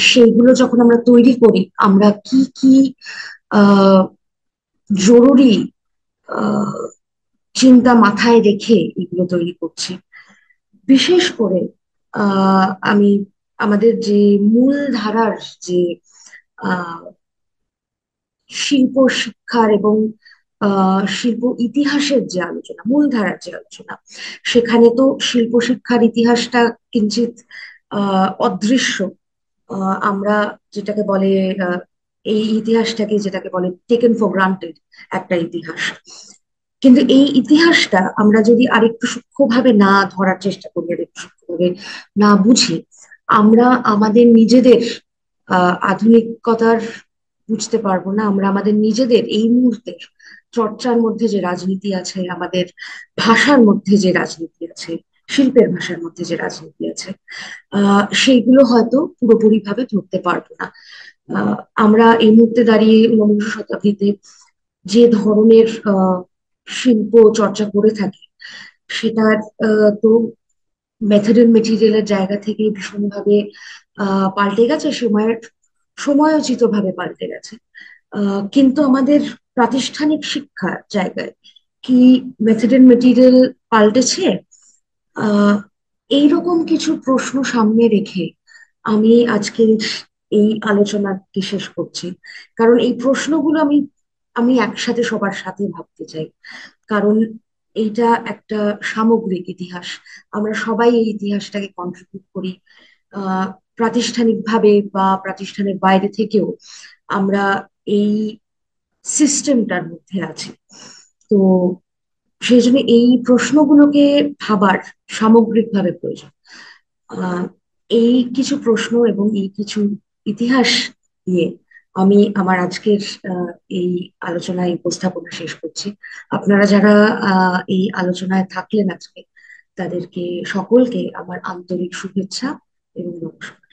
সেইগুলো যখন আমরা তৈরি করি, আমরা কি কি আহ জরুরি আহ চিন্তা মাথায় রেখে এগুলো তৈরি করছি। বিশেষ করে আমি আমাদের যে মূল ধারার যে আহ শিল্প শিক্ষার এবং শিল্প ইতিহাসের যে আলোচনা, মূলধারার যে আলোচনা, সেখানে তো শিল্প শিক্ষার ইতিহাসটা কিঞ্চিত অদৃশ্য। আমরা যেটাকে বলে আহ, এই ইতিহাসটাকে যেটাকে বলে টেকেন ফর গ্রান্টেড একটা ইতিহাস। কিন্তু এই ইতিহাসটা আমরা যদি আরেকটু সূক্ষ্মভাবে না ধরার চেষ্টা করি, আরেকটু সূক্ষ্মভাবে না বুঝি, আমরা আমাদের নিজেদের আধুনিকতার বুঝতে পারবো না। আমরা আমাদের নিজেদের এই মুহূর্তের চর্চার মধ্যে যে রাজনীতি আছে, আমাদের ভাষার মধ্যে যে রাজনীতি আছে, শিল্পের ভাষার মধ্যে যে রাজনীতি আছে, সেইগুলো হয়তো পুরোপুরি ভাবে ধরতে পারবো না। আহ, আমরা এই মুহূর্তে দাঁড়িয়ে ঊনবিংশ শতাব্দীতে যে ধরনের শিল্প চর্চা করে থাকি, সেটার তো মেথড এন্ড মেটেরিয়ালের জায়গা থেকে ভীষণভাবে পাল্টে গেছে, সময়োচিত ভাবে পাল্টে গেছে। কিন্তু আমাদের প্রাতিষ্ঠানিক শিক্ষার জায়গায় কি মেথড এন্ড মেটেরিয়াল পাল্টেছে? আহ এইরকম কিছু প্রশ্ন সামনে রেখে আমি আজকের এই আলোচনাটি শেষ করছি। কারণ এই প্রশ্নগুলো আমি আমি একসাথে সবার সাথে ভাবতে চাই। কারণ এইটা একটা সামগ্রিক ইতিহাস। আমরা সবাই এই ইতিহাসটাকে কন্ট্রিবিউট করি। আহ প্রাতিষ্ঠানিকভাবে বা প্রাতিষ্ঠানের বাইরে থেকেও আমরা এই সিস্টেমটার মধ্যে আছি। তো সেই জন্য এই প্রশ্নগুলোকে ভাবার সামগ্রিকভাবে প্রয়োজন। আহ এই কিছু প্রশ্ন এবং এই কিছু ইতিহাস দিয়ে আমি আমার আজকের আহ, এই আলোচনায় উপস্থাপনা শেষ করছি। আপনারা যারা এই আলোচনায় থাকলেন আজকে, তাদেরকে সকলকে আমার আন্তরিক শুভেচ্ছা এবং নমস্কার।